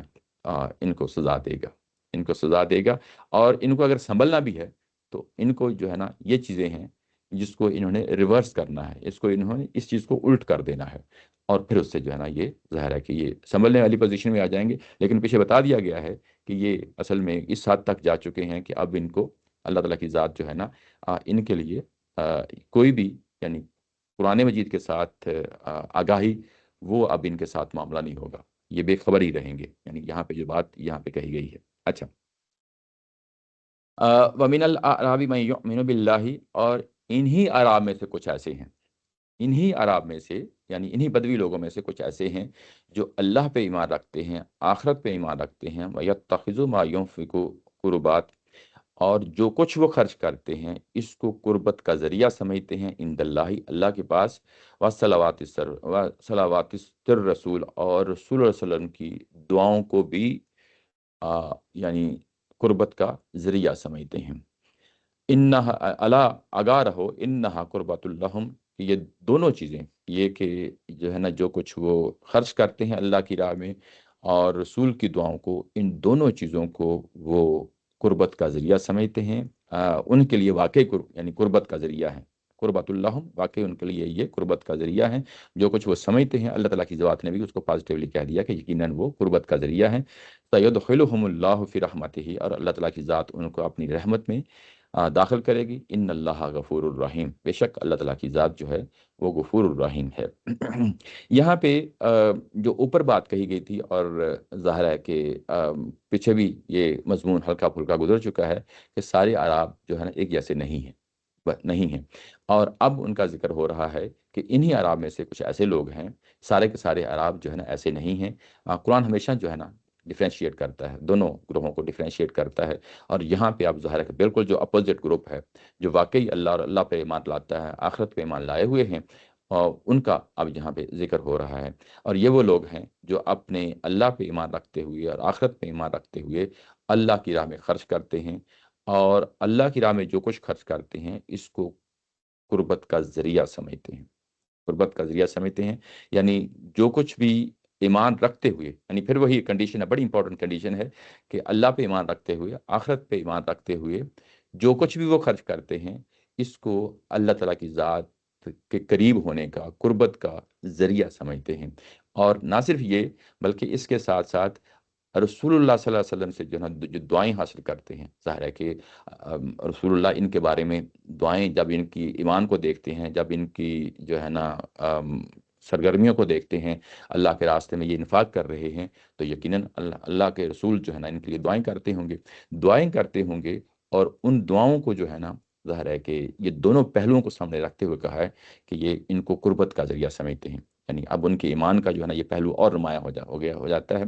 ان کو سزا دے گا، ان کو سزا دے گا۔ اور ان کو اگر سنبھلنا بھی ہے تو ان کو جو ہے نا یہ چیزیں ہیں جس کو انہوں نے ریورس کرنا ہے، اس کو انہوں نے اس چیز کو الٹ کر دینا ہے، اور پھر اس سے جو ہے نا یہ ظاہر ہے کہ یہ سنبھلنے والی پوزیشن میں آ جائیں گے۔ لیکن پیچھے بتا دیا گیا ہے کہ یہ اصل میں اس حد تک جا چکے ہیں کہ اب ان کو اللہ تعالیٰ کی ذات جو ہے نا ان کے لیے کوئی بھی یعنی قرآن مجید کے ساتھ آگاہی، وہ اب ان کے ساتھ معاملہ نہیں ہوگا، یہ بے خبر ہی رہیں گے، یعنی یہاں پہ جو بات یہاں پہ کہی گئی ہے۔ اچھا، وَمِنَ الْأَعْرَابِ مَن يُؤْمِنُ بِاللَّهِ، اور انہی اعراب میں سے کچھ ایسے ہیں، انہی عرب میں سے یعنی انہی بدوی لوگوں میں سے کچھ ایسے ہیں جو اللہ پہ ایمان رکھتے ہیں، آخرت پہ ایمان رکھتے ہیں، وَيَتَّخِذُ مَا يُنْفِقُ قُرُبَاتٍ، اور جو کچھ وہ خرچ کرتے ہیں اس کو قربت کا ذریعہ سمجھتے ہیں، عند اللہ، اللہ کے پاس، وصلوات الرسول، اور رسول اللہ علیہ وسلم کی دعاؤں کو بھی یعنی قربت کا ذریعہ سمجھتے ہیں۔ انہا الا، آگاہ رہو، انہا قربت اللہم، یہ دونوں چیزیں، یہ کہ جو ہے نا جو کچھ وہ خرچ کرتے ہیں اللہ کی راہ میں اور رسول کی دعاؤں کو، ان دونوں چیزوں کو وہ قربت کا ذریعہ سمجھتے ہیں، ان کے لیے واقعی یعنی قربت کا ذریعہ ہے، قربت اللہم، واقعی ان کے لیے یہ قربت کا ذریعہ ہے۔ جو کچھ وہ سمجھتے ہیں، اللہ تعالیٰ کی ذات نے بھی اس کو پازیٹیولی کہہ دیا کہ یقیناً وہ قربت کا ذریعہ ہیں۔ سَيُدْخِلُهُمُ اللَّهُ فِي رَحْمَتِهِ، اور اللہ تعالیٰ کی ذات ان کو اپنی رحمت میں داخل کرے گی۔ ان اللہ غفور الرحیم، بے شک اللہ تعالیٰ کی ذات جو ہے وہ غفور الرحیم ہے۔ یہاں پہ جو اوپر بات کہی گئی تھی، اور ظاہر ہے کہ پیچھے بھی یہ مضمون ہلکا پھلکا گزر چکا ہے کہ سارے اعراب جو ہے نا ایک جیسے نہیں ہیں، اور اب ان کا ذکر ہو رہا ہے کہ انہی اعراب میں سے کچھ ایسے لوگ ہیں، سارے کے سارے اعراب جو ہے نا ایسے نہیں ہیں۔ قرآن ہمیشہ جو ہے نا ڈیفرینشیٹ کرتا ہے، دونوں گروہوں کو ڈیفرینشیٹ کرتا ہے، اور یہاں پہ آپ ظاہر ہے کہ بالکل جو اپوزٹ گروپ ہے، جو واقعی اللہ اور اللہ پہ ایمان لاتا ہے، آخرت پہ ایمان لائے ہوئے ہیں، اور ان کا اب یہاں پہ ذکر ہو رہا ہے۔ اور یہ وہ لوگ ہیں جو اپنے اللہ پہ ایمان رکھتے ہوئے اور آخرت پہ ایمان رکھتے ہوئے اللہ کی راہ میں خرچ کرتے ہیں، اور اللہ کی راہ میں جو کچھ خرچ کرتے ہیں اس کو قربت کا ذریعہ سمجھتے ہیں، قربت کا ذریعہ سمجھتے ہیں، یعنی جو کچھ بھی ایمان رکھتے ہوئے، یعنی پھر وہی کنڈیشن ہے، بڑی امپورٹنٹ کنڈیشن ہے کہ اللہ پہ ایمان رکھتے ہوئے، آخرت پہ ایمان رکھتے ہوئے جو کچھ بھی وہ خرچ کرتے ہیں اس کو اللہ تعالیٰ کی ذات کے قریب ہونے کا، قربت کا ذریعہ سمجھتے ہیں۔ اور نہ صرف یہ بلکہ اس کے ساتھ ساتھ رسول اللہ صلی اللہ علیہ وسلم سے جو ہے نا جو دعائیں حاصل کرتے ہیں، ظاہر ہے کہ رسول اللہ ان کے بارے میں دعائیں، جب ان کی ایمان کو دیکھتے ہیں، جب ان کی جو ہے نا سرگرمیوں کو دیکھتے ہیں، اللہ کے راستے میں یہ انفاق کر رہے ہیں، تو یقیناً اللہ کے رسول جو ہے نا ان کے لیے دعائیں کرتے ہوں گے، اور ان دعاؤں کو جو ہے نا ظاہر ہے کہ یہ دونوں پہلوؤں کو سامنے رکھتے ہوئے کہا ہے کہ یہ ان کو قربت کا ذریعہ سمجھتے ہیں، یعنی اب ان کے ایمان کا جو ہے نا یہ پہلو اور نمایاں ہو جاتا ہے۔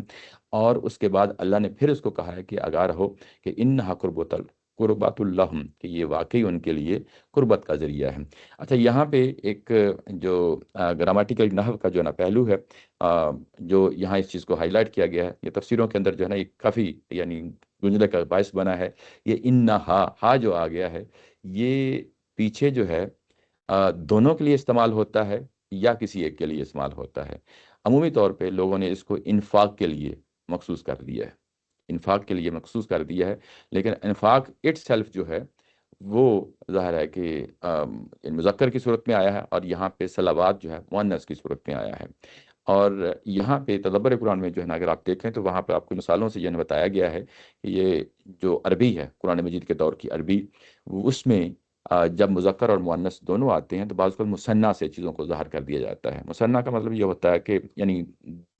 اور اس کے بعد اللہ نے پھر اس کو کہا ہے کہ آگاہ رہو کہ انہا قربات اللہم، کہ یہ واقعی ان کے لیے قربت کا ذریعہ ہے۔ اچھا، یہاں پہ ایک جو گرامیٹیکل نحو کا جو ہے نا پہلو ہے، جو یہاں اس چیز کو ہائی لائٹ کیا گیا ہے، یہ تفسیروں کے اندر جو ہے نا یہ کافی یعنی گنجلے کا باعث بنا ہے۔ یہ انہا جو آ گیا ہے، یہ پیچھے جو ہے دونوں کے لیے استعمال ہوتا ہے یا کسی ایک کے لیے استعمال ہوتا ہے؟ عمومی طور پہ لوگوں نے اس کو انفاق کے لیے مخصوص کر دیا ہے، انفاق کے لیے مخصوص کر دیا ہے، لیکن انفاق اٹ سیلف جو ہے وہ ظاہر ہے کہ مذکر کی صورت میں آیا ہے، اور یہاں پہ صلوات جو ہے مؤنث کی صورت میں آیا ہے۔ اور یہاں پہ تدبر قرآن میں جو ہے نا اگر آپ دیکھیں تو وہاں پہ آپ کو مثالوں سے یہ بتایا گیا ہے کہ یہ جو عربی ہے، قرآن مجید کے دور کی عربی، اس میں جب مذکر اور مؤنث دونوں آتے ہیں تو بعض اوقات مثنیٰ سے چیزوں کو ظاہر کر دیا جاتا ہے. مثنیٰ کا مطلب یہ ہوتا ہے کہ یعنی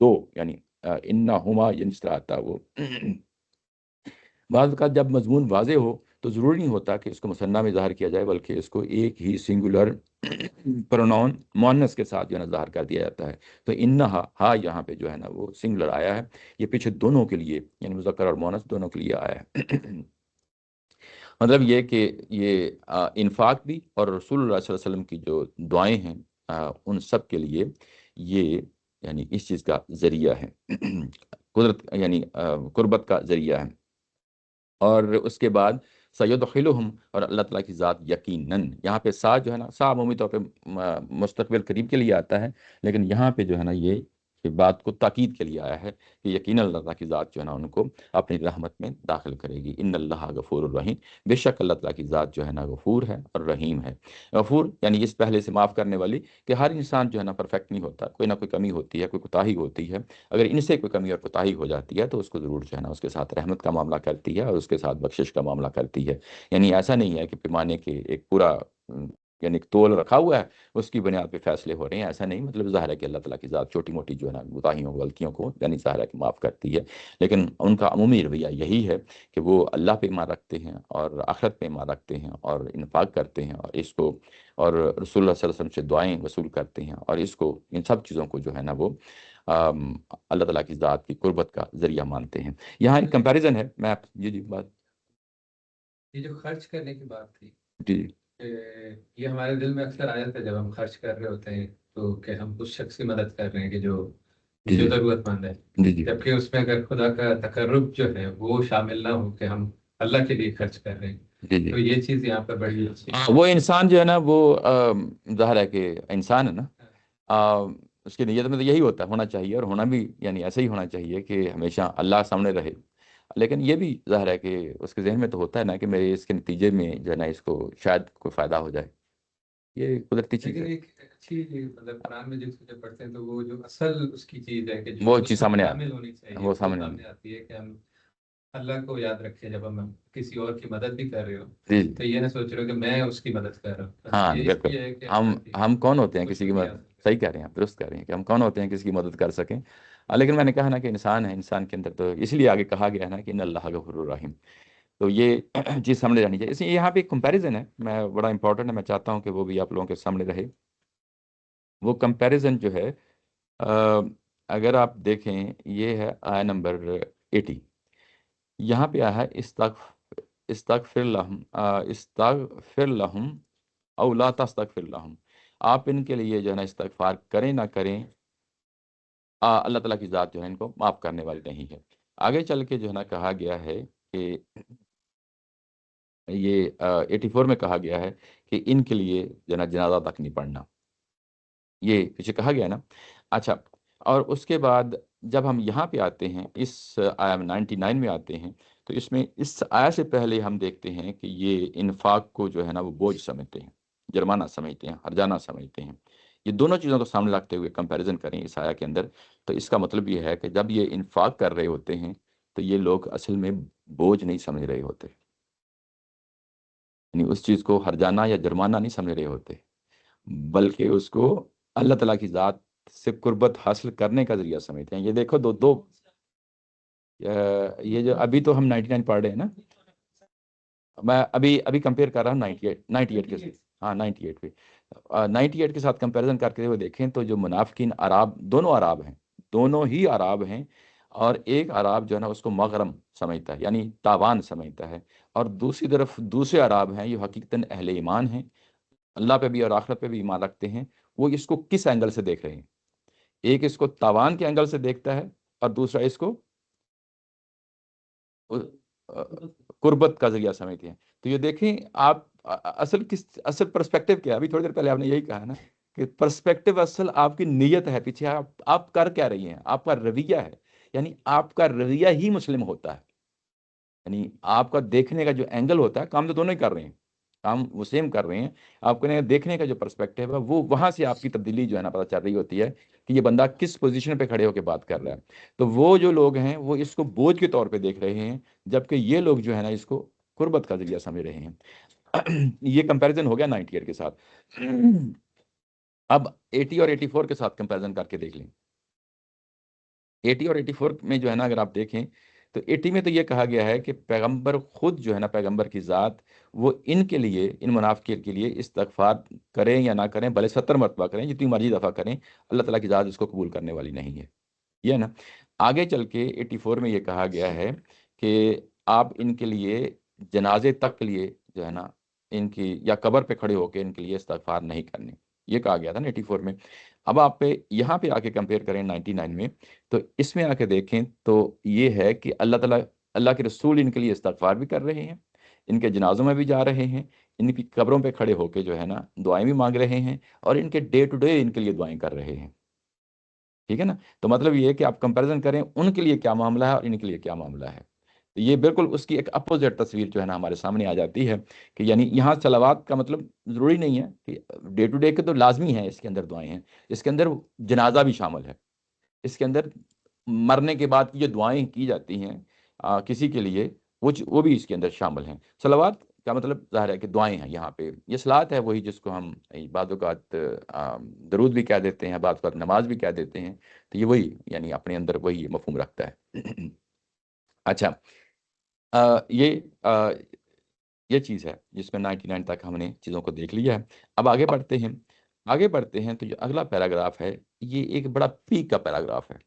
دو، یعنی انہما، یعنی اس طرح آتا ہے وہ. بعض اوقات جب مضمون واضح ہو تو ضروری نہیں ہوتا کہ اس کو مثنیٰ میں ظاہر کیا جائے، بلکہ اس کو ایک ہی سنگولر پروناؤن مؤنث کے ساتھ جو ہے نا ظاہر کر دیا جاتا ہے. تو انہا، ہا یہاں پہ جو ہے نا وہ سنگولر آیا ہے، یہ پیچھے دونوں کے لیے یعنی مذکر اور مؤنث دونوں کے لیے آیا ہے. مطلب یہ کہ یہ انفاق بھی اور رسول اللہ صلی اللہ علیہ وسلم کی جو دعائیں ہیں ان سب کے لیے یہ یعنی اس چیز کا ذریعہ ہے، قدرت یعنی قربت کا ذریعہ ہے. اور اس کے بعد سیدخلہم، اور اللہ تعالیٰ کی ذات یقیناً، یہاں پہ سا جو ہے نا، سا عمومی طور پہ مستقبل قریب کے لیے آتا ہے، لیکن یہاں پہ جو ہے نا یہ بات کو تاکید کے لیے آیا ہے کہ یقیناً اللہ تعالیٰ کی ذات جو ہے نا ان کو اپنی رحمت میں داخل کرے گی. ان اللہ غفور الرحیم، بے شک اللہ تعالیٰ کی ذات جو ہے نا غفور ہے اور رحیم ہے. غفور یعنی اس پہلے سے معاف کرنے والی، کہ ہر انسان جو ہے نا پرفیکٹ نہیں ہوتا، کوئی نہ کوئی کمی ہوتی ہے، کوئی کوتاہی ہوتی ہے. اگر ان سے کوئی کمی اور کوتاہی ہو جاتی ہے تو اس کو ضرور جو ہے نا اس کے ساتھ رحمت کا معاملہ کرتی ہے اور اس کے ساتھ بخشش کا معاملہ کرتی ہے. یعنی ایسا نہیں ہے کہ پیمانے کے ایک پورا یعنی ایک تول رکھا ہوا ہے، اس کی بنیاد پہ فیصلے ہو رہے ہیں، ایسا نہیں. مطلب ظاہر ہے کہ اللہ تعالیٰ کی ذات چھوٹی موٹی جو ہے نا کوتاہیوں غلطیوں کو یعنی ظاہر ہے کہ معاف کرتی ہے، لیکن ان کا عمومی رویہ یہی ہے کہ وہ اللہ پہ ایمان رکھتے ہیں اور آخرت پہ ایمان رکھتے ہیں اور انفاق کرتے ہیں، اور اس کو اور رسول اللہ صلی اللہ علیہ وسلم سے دعائیں وصول کرتے ہیں، اور اس کو ان سب چیزوں کو جو ہے نا وہ اللہ تعالیٰ کی ذات کی قربت کا ذریعہ مانتے ہیں. یہاں ایک کمپیریزن ہے. میں جی بات، یہ جو خرچ کرنے کی بات تھی، جی یہ ہمارے دل میں اکثر آیا تھا جب ہم خرچ کر رہے ہوتے ہیں تو کہ ہم اس شخص کی مدد کر رہے ہیں کہ جو جی ضرورت مند ہے، جی جی جبکہ اس میں اگر خدا کا تقرب جو ہے وہ شامل نہ ہو کہ ہم اللہ کے لیے خرچ کر رہے ہیں، جی جی تو یہ چیز یہاں پر بڑی اچھی ہے. وہ انسان جو ہے نا وہ ظاہر ہے کہ انسان ہے نا، اس کی نیت میں تو یہی ہونا چاہیے اور ہونا بھی یعنی ایسا ہی ہونا چاہیے کہ ہمیشہ اللہ سامنے رہے. لیکن یہ بھی ظاہر ہے کہ اس کے ذہن میں تو ہوتا ہے نا کہ میرے اس کے نتیجے میں جو ہے نا اس کو شاید کوئی فائدہ ہو جائے. یہ قدرتی چیز لیکن ہے، ایک اچھی مطلب قرآن میں جس کو جب پڑھتے ہیں تو وہ جو اصل اس کی چیز ہے کہ جو وہ اس چیز میں سامنے شامل ہونی چاہیے وہ وہ سامنے سامنے آتی ہے کہ ہم اللہ کو یاد رکھیں جب ہم کسی اور کی مدد بھی کر رہے ہو، جی تو یہ نہ سوچ رہے ہو کہ میں اس کی مدد کر رہا ہوں، بس ہاں یہ اس بالکل. لیے ہے کہ ہم اللہ کی ہم کون ہوتے ہیں اس کسی کی میں کیا مدد، صحیح کہہ رہے ہیں آپ، درست کہہ رہے ہیں کہ ہم کون ہوتے ہیں کسی کی مدد کر سکیں. لیکن میں نے کہا نا کہ انسان ہے، انسان کے اندر تو اس لیے آگے کہا گیا ہے نا کہ ان اللہ غفور الرحیم. تو یہ چیز سامنے رہنی چاہیے. اس لیے یہاں پہ ایک کمپیریزن ہے، میں بڑا امپورٹنٹ ہے، میں چاہتا ہوں کہ وہ بھی آپ لوگوں کے سامنے رہے. وہ کمپیریزن جو ہے اگر آپ دیکھیں، یہ ہے آیا نمبر 80. یہاں پہ آیا ہے استغفر لہم، استغفر لہم او لا تستغفر لہم. آپ ان کے لیے جو ہے نا استغفار کریں نہ کریں، اللہ تعالیٰ کی ذات جو ہے ان کو معاف کرنے والی نہیں ہے. آگے چل کے جو ہے نا کہا گیا ہے کہ یہ 84 میں کہا گیا ہے کہ ان کے لیے جو ہے نا جنازہ تک نہیں پڑھنا، یہ پیچھے کہا گیا نا. اچھا، اور اس کے بعد جب ہم یہاں پہ آتے ہیں اس آیا 99 میں آتے ہیں، تو اس میں اس آیا سے پہلے ہم دیکھتے ہیں کہ یہ انفاق کو جو ہے نا وہ بوجھ سمجھتے ہیں، جرمانہ سمجھتے ہیں، ہرجانہ سمجھتے ہیں. یہ دونوں چیزوں کو سامنے رکھتے ہوئے کمپیریزن کریں اس آیا کے اندر، تو اس کا مطلب یہ ہے کہ جب یہ انفاق کر رہے ہوتے ہیں تو یہ لوگ اصل میں بوجھ نہیں سمجھ رہے ہوتے، یعنی اس چیز کو ہرجانہ یا جرمانہ نہیں سمجھ رہے ہوتے، بلکہ اس کو اللہ تعالیٰ کی ذات سے قربت حاصل کرنے کا ذریعہ سمجھتے ہیں. یہ دیکھو دو یہ جو ابھی تو ہم 99 پڑھ رہے ہیں نا، میں ابھی کمپیئر کر رہا ہوں 98 کے ساتھ. ہاں 98 پہ 98 کے ساتھ کمپیریزن کر کے وہ دیکھیں تو جو منافقین عراب، دونوں عراب ہیں، دونوں ہی عراب ہیں، اور ایک عراب جو ہے نا اس کو مغرم سمجھتا ہے یعنی تاوان سمجھتا ہے، اور دوسری طرف دوسرے عراب ہیں یہ حقیقتاً اہل ایمان ہیں، اللہ پہ بھی اور آخرت پہ بھی ایمان رکھتے ہیں. وہ اس کو کس اینگل سے دیکھ رہے ہیں؟ ایک اس کو تاوان کے اینگل سے دیکھتا ہے اور دوسرا اس کو قربت کا ذریعہ سمجھتے ہیں. تو یہ دیکھیں آپ اصل پرسپیکٹیو کیا ہے. ابھی تھوڑی دیر پہلے آپ نے یہی کہا نا کہ پرسپیکٹیو اصل آپ کی نیت ہے، پیچھے آپ کر کیا رہی ہیں، آپ کا رویہ ہے، یعنی آپ کا رویہ ہی مسلم ہوتا ہے. یعنی آپ کا دیکھنے کا جو اینگل ہوتا ہے، کام تو دونوں ہی کر رہے ہیں، کام وہ سیم کر رہے ہیں، آپ کو دیکھنے کا جو پرسپیکٹیو ہے وہ وہاں سے آپ کی تبدیلی جو ہے نا پتہ چل رہی ہوتی ہے کہ یہ بندہ کس پوزیشن پہ کھڑے ہو کے بات کر رہا ہے. تو وہ جو لوگ ہیں وہ اس کو بوجھ کے طور پہ دیکھ رہے ہیں، جبکہ یہ لوگ جو ہے نا اس کو قربت کا ذریعہ سمجھ رہے ہیں. یہ کمپیریزن ہو گیا 90 ایئر کے ساتھ. اب 80 اور 84 کے ساتھ کمپیریزن کر کے دیکھ لیں. 80 اور 84 میں جو ہے نا اگر آپ دیکھیں تو 80 میں تو یہ کہا گیا ہے کہ پیغمبر خود جو ہے نا، پیغمبر کی ذات، وہ ان کے لیے، ان منافقین کے لیے استغفار کریں یا نہ کریں، بھلے 70 مرتبہ کریں، جتنی مرضی دفعہ کریں، اللہ تعالیٰ کی ذات اس کو قبول کرنے والی نہیں ہے. یہ ہے نا. آگے چل کے 84 میں یہ کہا گیا ہے کہ آپ ان کے لیے جنازے تک کے لیے جو ہے نا، ان کی یا قبر پہ کھڑے ہو کے ان کے لیے استغفار نہیں کرنے. یہ کہا گیا تھا نا 84 میں. اب آپ پہ یہاں پہ آ کے کمپیئر کریں 99 میں، تو اس میں آ کے دیکھیں تو یہ ہے کہ اللہ تعالیٰ، اللہ کے رسول ان کے لیے استغفار بھی کر رہے ہیں، ان کے جنازوں میں بھی جا رہے ہیں، ان کی قبروں پہ کھڑے ہو کے جو ہے نا دعائیں بھی مانگ رہے ہیں، اور ان کے ڈے ٹو ڈے ان کے لیے دعائیں کر رہے ہیں. ٹھیک ہے نا. تو مطلب یہ ہے کہ آپ کمپیریزن کریں ان کے لیے کیا معاملہ ہے اور ان کے لیے کیا معاملہ ہے. تو یہ بالکل اس کی ایک اپوزٹ تصویر جو ہے نا ہمارے سامنے آ جاتی ہے کہ یعنی یہاں صلوات کا مطلب ضروری نہیں ہے کہ ڈے ٹو ڈے کے تو لازمی ہیں، اس کے اندر دعائیں ہیں، اس کے اندر جنازہ بھی شامل ہے، اس کے اندر مرنے کے بعد کی جو دعائیں کی جاتی ہیں کسی کے لیے، وہ بھی اس کے اندر شامل ہیں. صلوات کا مطلب ظاہر ہے کہ دعائیں ہیں. یہاں پہ یہ صلات ہے وہی جس کو ہم بعض اوقات درود بھی کہہ دیتے ہیں، بعض اوقات نماز بھی کہہ دیتے ہیں. تو یہ وہی یعنی اپنے اندر وہی مفہوم رکھتا ہے. اچھا، یہ یہ چیز ہے جس میں 99 تک ہم نے چیزوں کو دیکھ لیا ہے. اب آگے بڑھتے ہیں. آگے بڑھتے ہیں تو جو اگلا پیراگراف ہے یہ ایک بڑا پیک کا پیراگراف ہے.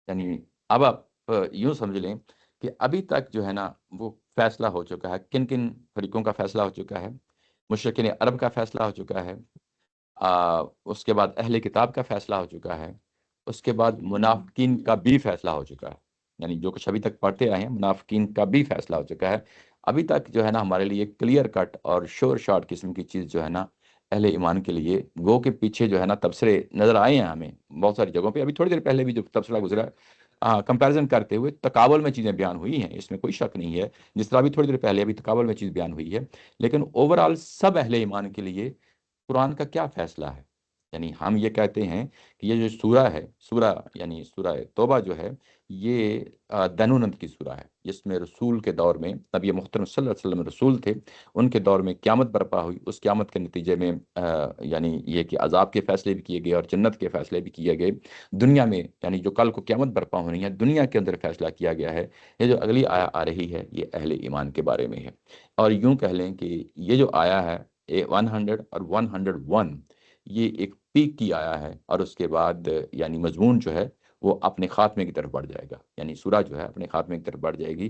یعنی اب آپ یوں سمجھ لیں کہ ابھی تک جو ہے نا وہ فیصلہ ہو چکا ہے، کن کن فریقوں کا فیصلہ ہو چکا ہے. مشرکین عرب کا فیصلہ ہو چکا ہے، اس کے بعد اہل کتاب کا فیصلہ ہو چکا ہے، اس کے بعد منافقین کا بھی فیصلہ ہو چکا ہے. یعنی جو کچھ ابھی تک پڑھتے آئے ہیں منافقین کا بھی فیصلہ ہو چکا ہے. ابھی تک جو ہے نا ہمارے لیے کلیئر کٹ اور شور شارٹ قسم کی چیز جو ہے نا اہل ایمان کے لیے، گو کے پیچھے جو ہے نا تبصرے نظر آئے ہیں ہمیں بہت ساری جگہوں پہ. ابھی تھوڑی دیر پہلے بھی جو تبصرہ گزرا، کمپیریزن کرتے ہوئے تقابل میں چیزیں بیان ہوئی ہیں، اس میں کوئی شک نہیں ہے. جس طرح ابھی تھوڑی دیر پہلے ابھی تقابل میں چیز بیان ہوئی ہے، لیکن اوورآل سب اہل ایمان کے لیے قرآن کا کیا فیصلہ ہے. یعنی ہم یہ کہتے ہیں کہ یہ جو سورہ ہے، سورہ یعنی سورہ توبہ جو ہے، یہ دنونت کی سورہ ہے، جس میں رسول کے دور میں نبی محترم صلی اللہ علیہ وسلم رسول تھے، ان کے دور میں قیامت برپا ہوئی. اس قیامت کے نتیجے میں یعنی یہ کہ عذاب کے فیصلے بھی کیے گئے اور جنت کے فیصلے بھی کیے گئے. دنیا میں یعنی جو کل کو قیامت برپا ہونی ہے، دنیا کے اندر فیصلہ کیا گیا ہے. یہ جو اگلی آیا آ رہی ہے یہ اہل ایمان کے بارے میں ہے. اور یوں کہہ لیں کہ یہ جو آیا ہے 100 اور 101، یہ ایک پیک کی آیا ہے، اور اس کے بعد یعنی مضمون جو ہے وہ اپنے خاتمے کی طرف بڑھ جائے گا. یعنی سورہ جو ہے اپنے خاتمے کی طرف بڑھ جائے گی.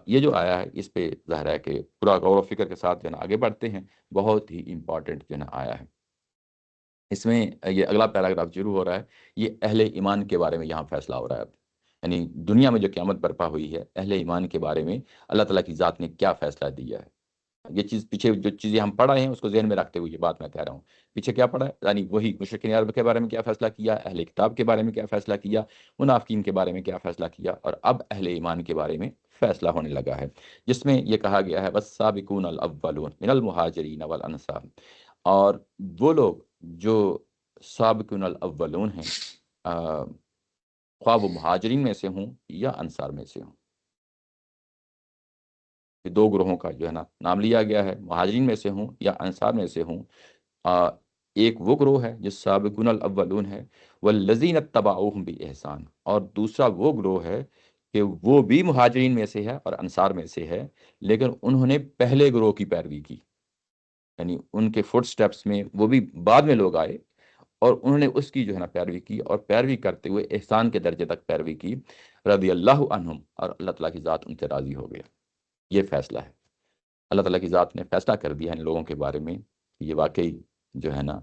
یہ جو آیا ہے اس پہ ظاہر ہے کہ پورا غور و فکر کے ساتھ جو ہے نا آگے بڑھتے ہیں. بہت ہی امپورٹنٹ جو ہے نا آیا ہے. اس میں یہ اگلا پیراگراف شروع ہو رہا ہے، یہ اہل ایمان کے بارے میں یہاں فیصلہ ہو رہا ہے. اب یعنی دنیا میں جو قیامت برپا ہوئی ہے، اہل ایمان کے بارے میں اللہ تعالیٰ کی ذات نے کیا فیصلہ دیا ہے. یہ چیز پیچھے جو چیزیں ہم پڑھ رہے ہیں اس کو ذہن میں رکھتے ہوئے یہ بات میں کہہ رہا ہوں. پیچھے کیا پڑھا ہے، یعنی وہی مشرکین عرب کے بارے میں کیا فیصلہ کیا، اہل کتاب کے بارے میں کیا فیصلہ کیا، منافقین کے بارے میں کیا فیصلہ کیا، اور اب اہل ایمان کے بارے میں فیصلہ ہونے لگا ہے، جس میں یہ کہا گیا ہے والسابقون الاولون من المہاجرین والانصار. اور وہ لوگ جو سابقون الاولون ہیں، خواہ وہ مہاجرین میں سے ہوں یا انصار میں سے ہوں. دو گروہوں کا جو ہے نا نام لیا گیا ہے، مہاجرین میں سے ہوں یا انصار میں سے ہوں. ایک وہ گروہ ہے جو سابقون الاولون ہے، والذین اتبعوہم بإحسان، اور دوسرا وہ گروہ ہے کہ وہ بھی مہاجرین میں سے ہے اور انصار میں سے ہے، لیکن انہوں نے پہلے گروہ کی پیروی کی. یعنی ان کے فٹ سٹیپس میں وہ بھی بعد میں لوگ آئے اور انہوں نے اس کی جو ہے نا پیروی کی، اور پیروی کرتے ہوئے احسان کے درجے تک پیروی کی. رضی اللہ عنہم، اور اللہ تعالیٰ کی ذات ان سے راضی ہو گیا. یہ فیصلہ ہے، اللہ تعالیٰ کی ذات نے فیصلہ کر دیا ہے ان لوگوں کے بارے میں کہ یہ واقعی جو ہے نا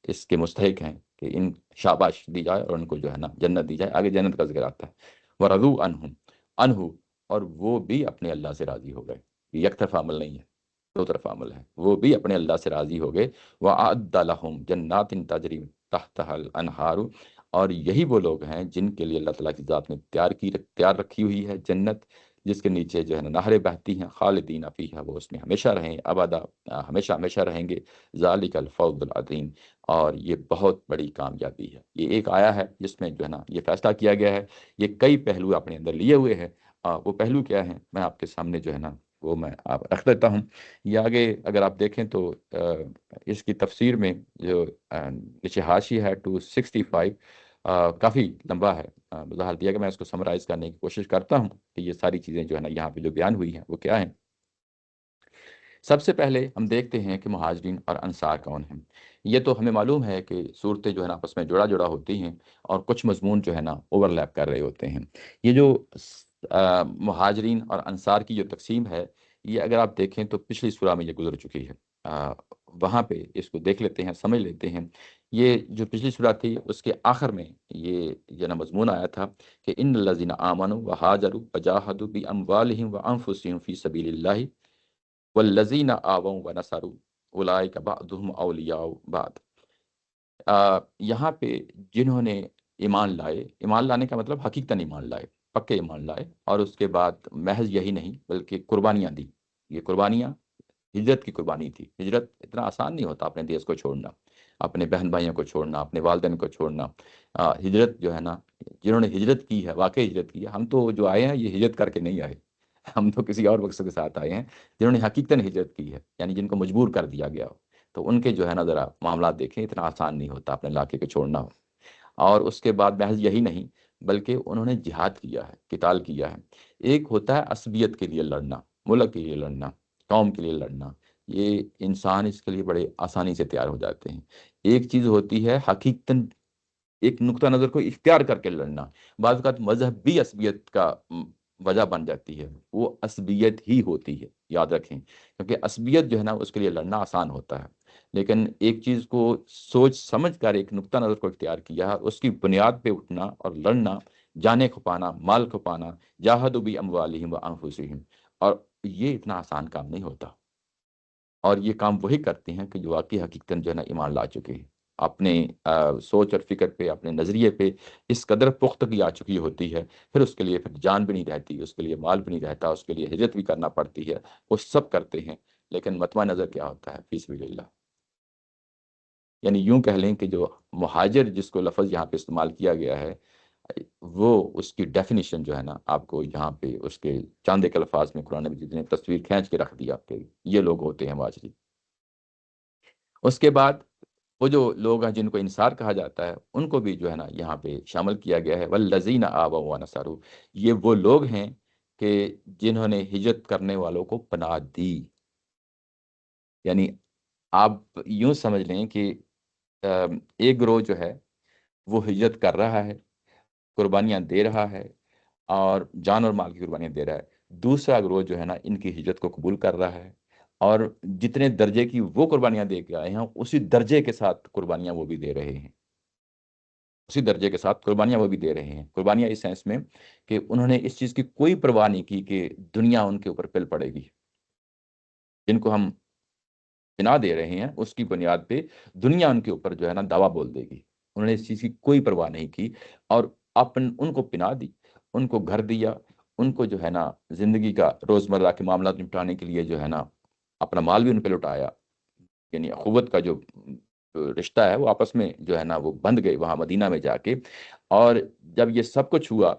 اس کے مستحق ہیں کہ ان شاباش دی جائے اور ان کو جو ہے نا جنت دی جائے. آگے جنت کا ذکر آتا ہے. وَرَضُوا عنہ، اور وہ بھی اپنے اللہ سے راضی ہو گئے. یہ یک طرفہ عمل نہیں ہے، دو طرفہ عمل ہے. وہ بھی اپنے اللہ سے راضی ہو گئے. وَأَعَدَّ لَهُمْ جَنَّاتٍ تَجْرِي تَحْتَهَا الْأَنْهَارُ، اور یہی وہ لوگ ہیں جن کے لیے اللہ تعالیٰ کی ذات نے تیار رکھی ہوئی ہے جنت، جس کے نیچے جو ہے نا نہریں بہتی ہیں. خالدین فیہا، وہ اس میں ہمیشہ رہیں، ابدا ہمیشہ ہمیشہ رہیں گے. ذالک الفوز العظیم، اور یہ بہت بڑی کامیابی ہے. یہ ایک آیا ہے جس میں جو ہے نا یہ فیصلہ کیا گیا ہے. یہ کئی پہلو اپنے اندر لیے ہوئے ہیں. وہ پہلو کیا ہیں میں آپ کے سامنے جو ہے نا وہ میں آپ رکھ دیتا ہوں. یہ آگے اگر آپ دیکھیں تو اس کی تفسیر میں جو نیچے حاشیہ ہے 265 کافی لمبا ہے. بظاہر دیا کہ میں اس کو سمرائز کرنے کی کوشش کرتا ہوں کہ یہ ساری چیزیں جو ہے نا یہاں پہ جو بیان ہوئی ہیں وہ کیا ہیں. سب سے پہلے ہم دیکھتے ہیں کہ مہاجرین اور انصار کون ہیں. یہ تو ہمیں معلوم ہے کہ صورتیں جو ہے نا آپس میں جڑا جڑا ہوتی ہیں اور کچھ مضمون جو ہے نا اوور لیپ کر رہے ہوتے ہیں. یہ جو مہاجرین اور انصار کی جو تقسیم ہے یہ اگر آپ دیکھیں تو پچھلی سورہ میں یہ گزر چکی ہے. وہاں پہ اس کو دیکھ لیتے ہیں، سمجھ لیتے ہیں. یہ جو پچھلی سورہ تھی اس کے آخر میں یہ جو نا مضمون آیا تھا کہ ان الذین آمنوا وہاجروا وجاہدوا باموالہم وانفسہم فی سبیل اللہ والذین آووا ونصروا اولئک بعضهم اولیاء بعض. یہاں پہ جنہوں نے ایمان لائے، ایمان لانے کا مطلب حقیقتاً ایمان لائے، پکے ایمان لائے، اور اس کے بعد محض یہی نہیں بلکہ قربانیاں دی. یہ قربانیاں ہجرت کی قربانی تھی. ہجرت اتنا آسان نہیں ہوتا، اپنے دیس کو چھوڑنا، اپنے بہن بھائیوں کو چھوڑنا، اپنے والدین کو چھوڑنا. ہجرت جو ہے نا، جنہوں نے ہجرت کی ہے، واقعی ہجرت کی ہے. ہم تو جو آئے ہیں یہ ہجرت کر کے نہیں آئے، ہم تو کسی اور مقصد کے ساتھ آئے ہیں. جنہوں نے حقیقتاً ہجرت کی ہے یعنی جن کو مجبور کر دیا گیا ہو، تو ان کے جو ہے نا ذرا معاملات دیکھیں، اتنا آسان نہیں ہوتا اپنے علاقے کو چھوڑنا ہو. اور اس کے بعد محض یہی نہیں بلکہ انہوں نے جہاد کیا ہے، قتال کیا ہے. ایک ہوتا ہے عصبیت کے لیے لڑنا، ملک کے لیے لڑنا، قوم کے لیے لڑنا. یہ انسان اس کے لیے بڑے آسانی سے تیار ہو جاتے ہیں. ایک چیز ہوتی ہے حقیقتاً ایک نقطہ نظر کو اختیار کر کے لڑنا. بعض اوقات مذہب بھی عصبیت کا وجہ بن جاتی ہے، وہ عصبیت ہی ہوتی ہے، یاد رکھیں. کیونکہ عصبیت جو ہے نا اس کے لیے لڑنا آسان ہوتا ہے، لیکن ایک چیز کو سوچ سمجھ کر ایک نقطہ نظر کو اختیار کیا، اس کی بنیاد پہ اٹھنا اور لڑنا، جانے کھپانا، مال کھپانا، جاہدوا باموالہم وانفسہم، اور یہ اتنا آسان کام نہیں ہوتا. اور یہ کام وہی کرتے ہیں کہ جو واقعی حقیقتاً جو ہے نا ایمان لا چکے ہیں، اپنے سوچ اور فکر پہ، اپنے نظریے پہ اس قدر پختگی آ چکی ہوتی ہے. پھر اس کے لیے پھر جان بھی نہیں رہتی، اس کے لیے مال بھی نہیں رہتا، اس کے لیے ہجرت بھی کرنا پڑتی ہے. وہ سب کرتے ہیں، لیکن مطمع نظر کیا ہوتا ہے؟ فی سبیل اللہ. یعنی یوں کہہ لیں کہ جو مہاجر جس کو لفظ یہاں پہ استعمال کیا گیا ہے، وہ اس کی ڈیفینیشن جو ہے نا آپ کو یہاں پہ اس کے چاندے کے الفاظ میں قرآن مجید نے تصویر کھینچ کے رکھ دیا کہ یہ لوگ ہوتے ہیں مہاجرین. اس کے بعد وہ جو لوگ ہیں جن کو انصار کہا جاتا ہے ان کو بھی جو ہے نا یہاں پہ شامل کیا گیا ہے. والذین آووا ونصروا، یہ وہ لوگ ہیں کہ جنہوں نے ہجرت کرنے والوں کو پناہ دی. یعنی آپ یوں سمجھ لیں کہ ایک گروہ جو ہے وہ ہجرت کر رہا ہے، قربانیاں دے رہا ہے، اور جان اور مال کی قربانیاں دے رہا ہے. دوسرا گروہ جو ہے نا ان کی ہجرت کو قبول کر رہا ہے، اور جتنے درجے کی وہ قربانیاں دے کے آئے ہیں اسی درجے کے ساتھ قربانیاں وہ بھی دے رہے ہیں. اسی درجے کے ساتھ قربانیاں وہ بھی دے رہے ہیں. قربانیاں اس سینس میں کہ انہوں نے اس چیز کی کوئی پرواہ نہیں کی کہ دنیا ان کے اوپر پل پڑے گی. جن کو ہم بنا دے رہے ہیں اس کی بنیاد پہ دنیا ان کے اوپر جو ہے نا دعویٰ بول دے گی. انہوں نے اس چیز کی کوئی پرواہ نہیں کی، اور ان کو پناہ دی، ان کو گھر دیا، ان کو جو ہے نا زندگی کا روزمرہ کے معاملات نپٹانے کے لیے جو ہے نا اپنا مال بھی ان پہ لٹایا. یعنی اخوت کا جو رشتہ ہے وہ آپس میں جو ہے نا وہ بند گئے وہاں مدینہ میں جا کے. اور جب یہ سب کچھ ہوا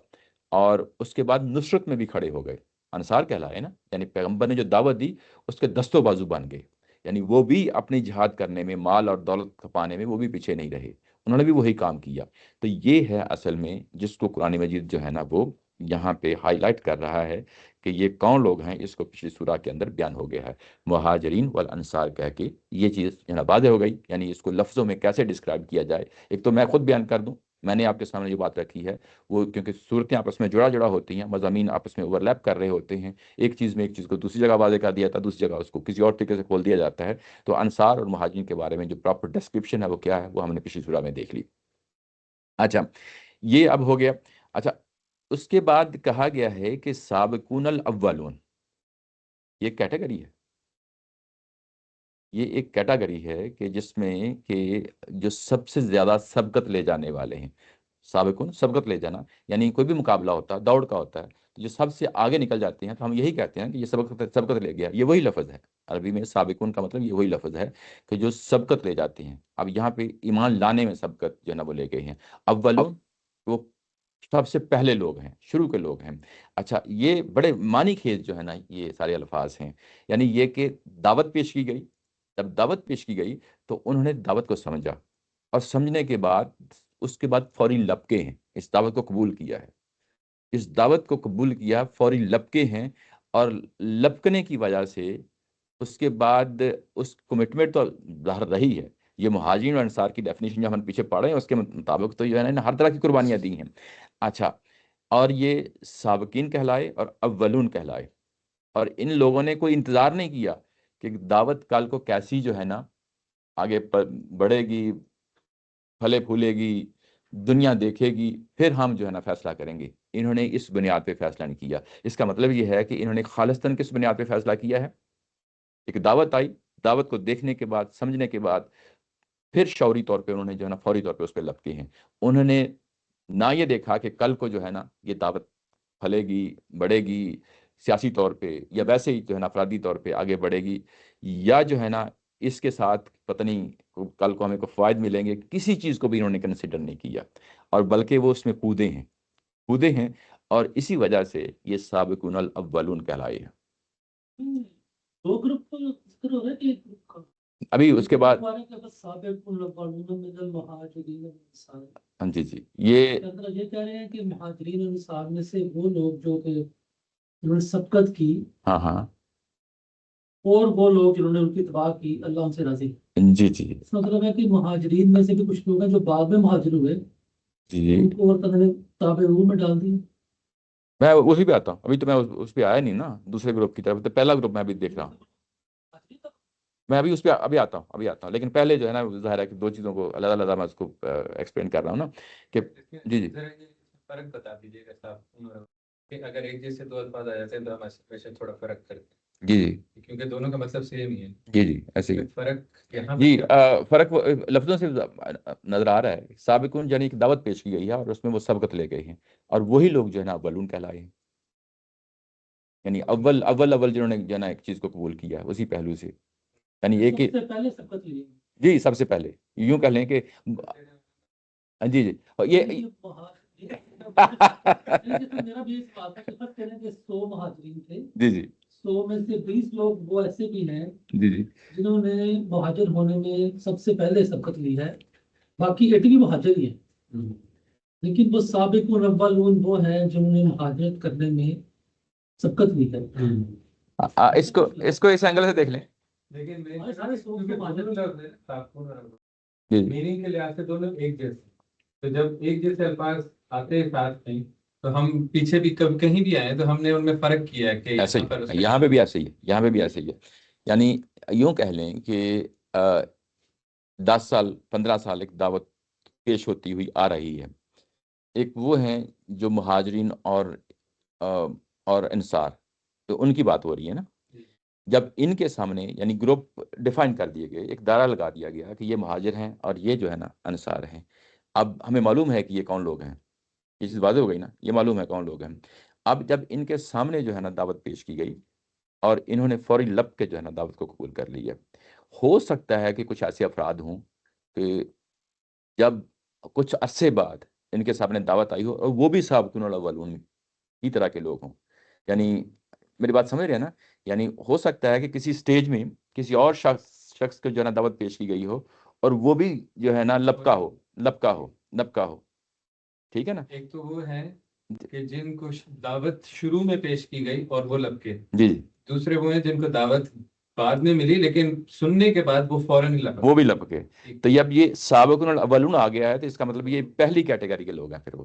اور اس کے بعد نصرت میں بھی کھڑے ہو گئے، انصار کہلائے نا، یعنی پیغمبر نے جو دعوت دی اس کے دستوں بازو بن گئے. یعنی وہ بھی اپنی جہاد کرنے میں، مال اور دولت کھپانے میں وہ بھی پیچھے نہیں رہے، انہوں نے بھی وہی کام کیا. تو یہ ہے اصل میں جس کو قرآن مجید جو ہے نا وہ یہاں پہ ہائی لائٹ کر رہا ہے کہ یہ کون لوگ ہیں. اس کو پچھلی سورہ کے اندر بیان ہو گیا ہے، مہاجرین والانصار کہہ کے یہ چیز واضح ہو گئی. یعنی اس کو لفظوں میں کیسے ڈسکرائب کیا جائے. ایک تو میں خود بیان کر دوں، میں نے آپ کے سامنے یہ بات رکھی ہے، وہ کیونکہ صورتیں آپس میں جڑا جڑا ہوتی ہیں، مضامین آپس میں اوور لیپ کر رہے ہوتے ہیں. ایک چیز میں ایک چیز کو دوسری جگہ واضح کر دیا تھا، دوسری جگہ اس کو کسی اور طریقے سے کھول دیا جاتا ہے. تو انصار اور مہاجرین کے بارے میں جو پراپر ڈسکرپشن ہے وہ کیا ہے وہ ہم نے پچھلی سورہ میں دیکھ لی. اچھا، یہ اب ہو گیا. اچھا، اس کے بعد کہا گیا ہے کہ سابقون الاولون، یہ کیٹیگری ہے. یہ ایک کیٹیگری ہے کہ جس میں کہ جو سب سے زیادہ سبقت لے جانے والے ہیں. سابقون، سبقت لے جانا، یعنی کوئی بھی مقابلہ ہوتا ہے، دوڑ کا ہوتا ہے، تو جو سب سے آگے نکل جاتے ہیں تو ہم یہی کہتے ہیں کہ یہ سبقت لے گیا. یہ وہی لفظ ہے عربی میں، سابقون کا مطلب یہ وہی لفظ ہے کہ جو سبقت لے جاتے ہیں. اب یہاں پہ ایمان لانے میں سبقت جو ہے نا وہ لے گئے ہیں. اولون وہ سب سے پہلے لوگ ہیں، شروع کے لوگ ہیں۔ اچھا، یہ بڑے معنی خیز جو ہے نا یہ سارے الفاظ ہیں، یعنی یہ کہ دعوت پیش کی گئی، جب دعوت پیش کی گئی تو انہوں نے دعوت کو سمجھا، اور سمجھنے کے بعد اس کے بعد فوری لبکے ہیں، اس دعوت کو قبول کیا ہے، اس دعوت کو قبول کیا، فوری لبکے ہیں، اور لبکنے کی وجہ سے اس کے بعد اس کمٹمنٹ تو ظاہر رہی ہے۔ یہ مہاجرین اور انصار کی ڈیفینیشن جو ہم پیچھے پڑھ رہے ہیں اس کے مطابق تو جو ہے نا ہر طرح کی قربانیاں دی ہیں۔ اچھا، اور یہ سابقین کہلائے اور اولون کہلائے، اور ان لوگوں نے کوئی انتظار نہیں کیا کہ دعوت کل کو کیسی جو ہے نا آگے بڑھے گی، پھلے پھولے گی، دنیا دیکھے گی، پھر ہم جو ہے نا فیصلہ کریں گے۔ انہوں نے اس بنیاد پہ فیصلہ نہیں کیا۔ اس کا مطلب یہ ہے کہ انہوں نے خالصتاً کس بنیاد پہ فیصلہ کیا ہے؟ ایک دعوت آئی، دعوت کو دیکھنے کے بعد، سمجھنے کے بعد، پھر شعوری طور پہ انہوں نے جو ہے نا فوری طور پہ اس پہ لپکے ہیں۔ انہوں نے نہ یہ دیکھا کہ کل کو جو ہے نا یہ دعوت پھلے گی، بڑھے گی سیاسی طور پہ، یا ویسے ہی جو ہے نا افرادی طور پہ آگے بڑھے گی، یا جو ہے نا اس کے ساتھ پتہ نہیں کل کو ہمیں کو فوائد ملیں گے، کسی چیز کو بھی انہوں نے کنسیڈر نہیں کیا، اور بلکہ وہ اس میں کودے ہیں، اور اسی وجہ سے یہ سابقون الاولون کہلائے ہیں۔ دو گروپ کا ذکر ہو رہا ہے، ایک گروپ کا ابھی اس کے بعد ہاں جی یہ یہ کہہ رہے ہیں کہ مہاجرین اور انصار میں سے وہ لوگ جو کہ انہوں نے سبقت کی، ہاں اور وہ لوگ جنہوں نے ان کی اتباع کی، اللہ ان سے راضی۔ جی اس مطلب ہے کہ مہاجرین میں سے بھی کچھ لوگ ہیں جو بعد میں مہاجر ہوئے، جی ان کو اور تعالیٰ نے تابعون میں ڈال دی۔ میں اسی پہ آتا ہوں، ابھی تو میں اس پہ آیا نہیں نا، دوسرے گروپ کی طرف، تو پہلا گروپ میں ابھی دیکھ رہا ہوں، میں ابھی اس پہ ابھی آتا ہوں، لیکن پہلے جو ہے نا ظاہر ہے کہ دو چیزوں کو علیحدہ میں اس کو ایکسپلین کر رہا ہوں نا کہ جی فرق بتا دیجیے گا صاحب، کہ اگر ایک جیسے دو الفاظ آ جاتے ہیں تو ہم ہمیشہ تھوڑا فرق کرتے ہیں، جی کیونکہ دونوں کا مطلب سیم ہی ہے۔ جی ایسے ہی فرق یہاں جی فرق لفظوں سے نظر آ رہا ہے۔ سابقون یعنی ایک دعوت پیش کی گئی ہے اور اس میں وہ سبقت لے گئے ہیں، اور وہی لوگ جو ہے نا اولون کہلائے ہیں، یعنی اول جنہوں نے جو ہے نا ایک چیز کو قبول کیا ہے اسی پہلو سے، یعنی ایک ہی پہلے سبقت لی، جی سب سے پہلے یوں کہہ لیں کہ جی یہ میرا بھی اس بات ہے کہ فرض کریں کہ 100 مہاجرین تھے، جی 100 میں سے 20 لوگ وہ ایسے بھی ہیں جی جنہوں نے مہاجر ہونے میں سب سے پہلے سبقت لی ہے، باقی 80 بھی مہاجر ہی ہیں، لیکن وہ سابقون الاولون وہ ہیں جنہوں نے مہاجرت کرنے میں سبقت لی ہے۔ اس کو اس اینگل سے دیکھ لیں، لیکن جی میننگ کے لحاظ سے دونوں ایک جیسے، تو جب ایک جیسے الفاظ آتے ہیں ساتھ میں تو ہم پیچھے بھی کہیں بھی آئے تو ہم نے ان میں فرق کیا ہے کہ ایسے ہی یہاں پہ بھی ایسے ہی ہے، یعنی یوں کہہ لیں کہ 10 سال 15 سال ایک دعوت پیش ہوتی ہوئی آ رہی ہے، ایک وہ ہیں جو مہاجرین اور انصار، تو ان کی بات ہو رہی ہے نا، جب ان کے سامنے یعنی گروپ ڈیفائن کر دیے گئے، ایک دائرہ لگا دیا گیا کہ یہ مہاجر ہیں اور یہ جو ہے نا انصار ہیں، اب ہمیں معلوم ہے کہ یہ کون لوگ ہیں، یہ چیز واضح ہو گئی نا، یہ معلوم ہے کون لوگ ہیں۔ اب جب ان کے سامنے جو ہے نا دعوت پیش کی گئی اور انہوں نے فوری لب کے جو ہے نا دعوت کو قبول کر لیا، ہو سکتا ہے کہ کچھ ایسے افراد ہوں کہ جب کچھ عرصے بعد ان کے سامنے دعوت آئی ہو اور وہ بھی سابقون الاولون کی طرح کے لوگ ہوں، یعنی میری بات سمجھ رہے ہیں نا، یعنی ہو سکتا ہے کہ کسی سٹیج میں کسی اور شخص کو جو ہے نا دعوت پیش کی گئی ہو اور وہ بھی جو ہے نا لبکا ہو، ٹھیک ہے نا۔ ایک تو وہ ہے کہ جن کو دعوت شروع میں پیش کی گئی اور وہ لبکے، جی دوسرے وہ ہیں جن کو دعوت بعد میں ملی لیکن سننے کے بعد وہ فوراً لبکے، وہ بھی لبکے، تو اب یہ سابقون الاولون آ گیا ہے، تو اس کا مطلب یہ پہلی کیٹیگری کے لوگ ہیں، پھر وہ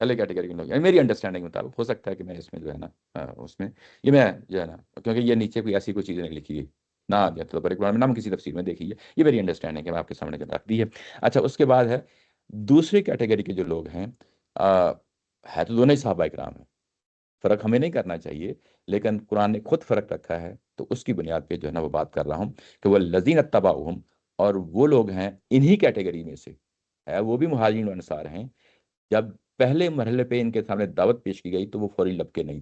پہلے کیٹیگری کے لوگ، یعنی میری انڈرسٹینڈنگ مطابق ہو سکتا ہے کہ میں اس میں جو ہے نا اس میں یہ میں جو ہے نا، کیونکہ یہ نیچے کوئی ایسی کوئی چیز نہیں لکھی گئی نہ تو قرآن میں نہ کسی تفسیر میں دیکھی ہے، یہ میری انڈرسٹینڈنگ ہے، میں آپ کے سامنے رکھ دی ہے۔ اچھا، اس کے بعد ہے دوسری کیٹیگری کے جو لوگ ہیں، ہے تو دونوں ہی صحابہ کرام ہیں، فرق ہمیں نہیں کرنا چاہیے، لیکن قرآن نے خود فرق رکھا ہے، تو اس کی بنیاد پہ جو ہے نا وہ بات کر رہا ہوں کہ وہ الذین اتبعوہم، اور وہ لوگ ہیں انہی کیٹیگری میں سے ہے، وہ بھی مہاجرین و انصار ہیں، جب پہلے مرحلے پہ ان کے سامنے دعوت پیش کی گئی تو وہ فوری لبکے نہیں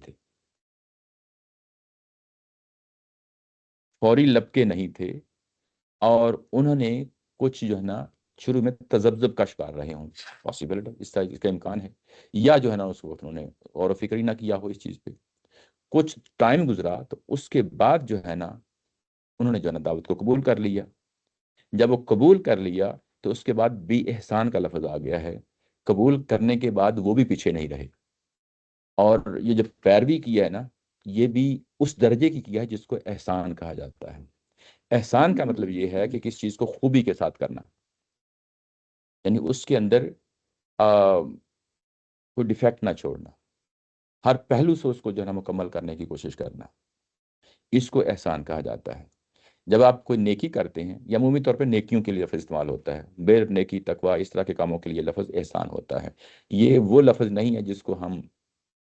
تھے، اور انہوں نے کچھ جو ہے نا شروع میں تذبذب کا شکار رہے ہوں، پاسبل اس طرح اس کا امکان ہے، یا جو ہے نا اس وقت انہوں نے غور و فکر ہی نہ کیا ہو اس چیز پہ. کچھ ٹائم گزرا تو اس کے بعد جو ہے نا انہوں نے جو ہے نا دعوت کو قبول کر لیا. جب وہ قبول کر لیا تو اس کے بعد بھی احسان کا لفظ آ گیا ہے. قبول کرنے کے بعد وہ بھی پیچھے نہیں رہے، اور یہ جو پیروی کیا ہے نا یہ بھی اس درجے کی کیا ہے جس کو احسان کہا جاتا ہے. احسان کا مطلب یہ ہے کہ کس چیز کو خوبی کے ساتھ کرنا، یعنی اس کے اندر کوئی ڈیفیکٹ نہ چھوڑنا، ہر پہلو سے اس کو جو ہے نا مکمل کرنے کی کوشش کرنا، اس کو احسان کہا جاتا ہے. جب آپ کوئی نیکی کرتے ہیں، یا عمومی طور پہ نیکیوں کے لیے لفظ استعمال ہوتا ہے، بیر نیکی تقوی اس طرح کے کاموں کے لیے لفظ احسان ہوتا ہے. یہ وہ لفظ نہیں ہے جس کو ہم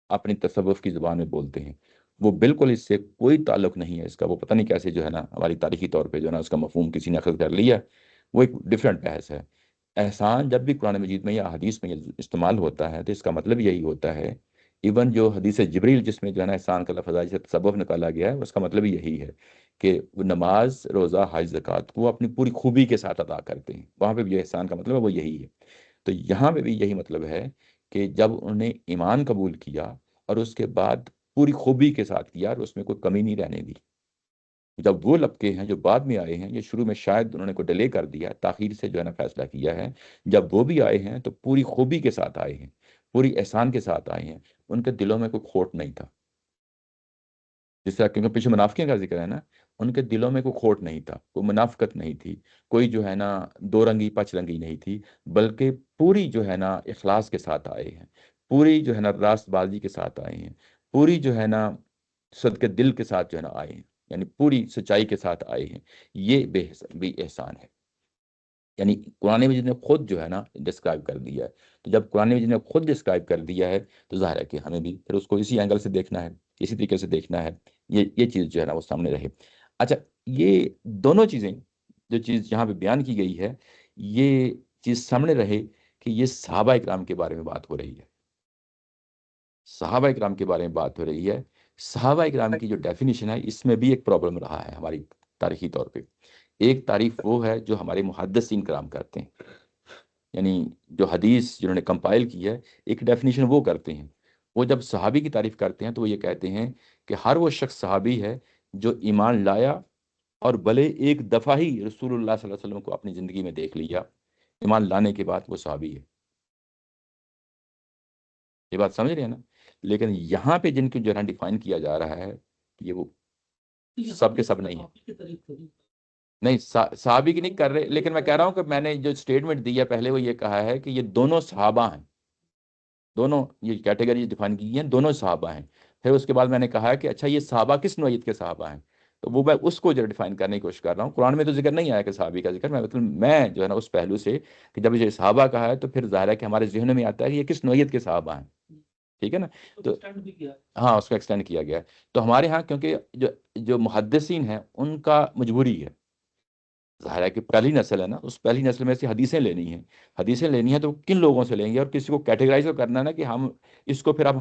اپنی تصوف کی زبان میں بولتے ہیں، وہ بالکل اس سے کوئی تعلق نہیں ہے اس کا. وہ پتہ نہیں کیسے جو ہے نا ہماری تاریخی طور پہ جو ہے نا اس کا مفہوم کسی نے اخذ کر لیا، وہ ایک ڈفرینٹ بحث ہے. احسان جب بھی قرآن مجید میں یا حدیث میں استعمال ہوتا ہے تو اس کا مطلب یہی ہوتا ہے. ایون جو حدیث جبریل جس میں جو ہے نا احسان کا لفظ جسے تصوف نکالا گیا ہے، اس کا مطلب یہی ہے کہ وہ نماز، روزہ، حج، زکوٰۃ کو اپنی پوری خوبی کے ساتھ ادا کرتے ہیں. وہاں پہ بھی یہ احسان کا مطلب ہے وہ یہی ہے. تو یہاں پہ بھی یہی مطلب ہے کہ جب انہوں نے ایمان قبول کیا اور اس کے بعد پوری خوبی کے ساتھ کیا اور اس میں کوئی کمی نہیں رہنے دی. جب وہ لبکے ہیں جو بعد میں آئے ہیں، یہ شروع میں شاید انہوں نے کوئی ڈیلے کر دیا، تاخیر سے جو ہے نا فیصلہ کیا ہے، جب وہ بھی آئے ہیں تو پوری خوبی کے ساتھ آئے ہیں، پوری احسان کے ساتھ آئے ہیں. ان کے دلوں میں کوئی کھوٹ نہیں تھا. جس طرح کیونکہ پیچھے منافقین کا ذکر ہے نا، ان کے دلوں میں کوئی کھوٹ نہیں تھا، کوئی منافقت نہیں تھی، کوئی جو ہے نا دو رنگی پچ رنگی نہیں تھی، بلکہ پوری جو ہے نا اخلاص کے ساتھ آئے ہیں، پوری جو ہے نا راست بازی کے ساتھ آئے ہیں، پوری جو ہے نا صدقے دل کے ساتھ جو ہے نا آئے ہیں، یعنی پوری سچائی کے ساتھ آئے ہیں. یہ بے احسان ہے. یعنی قرآن مجید نے خود جو ہے نا ڈسکرائب کر دیا ہے. تو جب قرآن مجید نے خود ڈسکرائب کر دیا ہے تو ظاہر ہے کہ ہمیں بھی پھر اس کو اسی اینگل سے دیکھنا ہے، اسی طریقے سے دیکھنا ہے. یہ چیز جو ہے نا وہ سامنے رہے. اچھا، یہ دونوں چیزیں جو چیز یہاں پہ بیان کی گئی ہے، یہ چیز سامنے رہے کہ یہ صحابہ اکرام کے بارے میں بات ہو رہی ہے. صحابہ اکرام کے بارے میں بات ہو رہی ہے. صحابہ اکرام کی جو ڈیفینیشن ہے اس میں بھی ایک پرابلم رہا ہے ہماری تاریخی طور پہ. ایک تعریف وہ ہے جو ہمارے محدثین کرام کرتے ہیں، یعنی جو حدیث جنہوں نے کمپائل کی ہے، ایک ڈیفینیشن وہ کرتے ہیں. وہ جب صحابی کی تعریف کرتے ہیں تو وہ یہ کہتے ہیں کہ ہر وہ شخص صحابی ہے جو ایمان لایا اور بھلے ایک دفعہ ہی رسول اللہ صلی اللہ علیہ وسلم کو اپنی زندگی میں دیکھ لیا، ایمان لانے کے بعد وہ صحابی ہے. یہ بات سمجھ رہے ہیں نا؟ لیکن یہاں پہ جن کو جو ہے ڈیفائن کیا جا رہا ہے، یہ وہ سب کے سب نہیں ہے. نہیں، صحابی کی نہیں کر رہے، لیکن میں کہہ رہا ہوں کہ میں نے جو اسٹیٹمنٹ دی ہے پہلے وہ یہ کہا ہے کہ یہ دونوں صحابہ ہیں، دونوں یہ کیٹیگری ڈیفائن کی ہیں، دونوں صحابہ ہیں. پھر اس کے بعد میں نے کہا کہ اچھا یہ صحابہ کس نوعیت کے صحابہ ہیں، تو وہ میں اس کو جو ڈیفائن کرنے کی کوشش کر رہا ہوں. قرآن میں تو ذکر نہیں آیا کہ صحابی کا ذکر، میں جو ہے نا اس پہلو سے کہ جب یہ صحابہ کہا ہے تو پھر ظاہر ہے کہ ہمارے ذہن میں آتا ہے کہ یہ کس نوعیت کے صحابہ ہیں. ٹھیک ہے نا؟ تو ہاں، اس کو ایکسٹینڈ کیا گیا ہے. تو ہمارے ہاں کیونکہ جو محدثین ہیں ان کا مجبوری ہے، ظاہر ہے کہ پہلی نسل ہے نا، اس پہلی نسل میں سے حدیثیں لینی ہیں. حدیثیں لینی ہیں تو کن لوگوں سے لیں گے، اور کسی کو کیٹیگرائز تو کرنا ہے نا کہ ہم اس کو پھر اب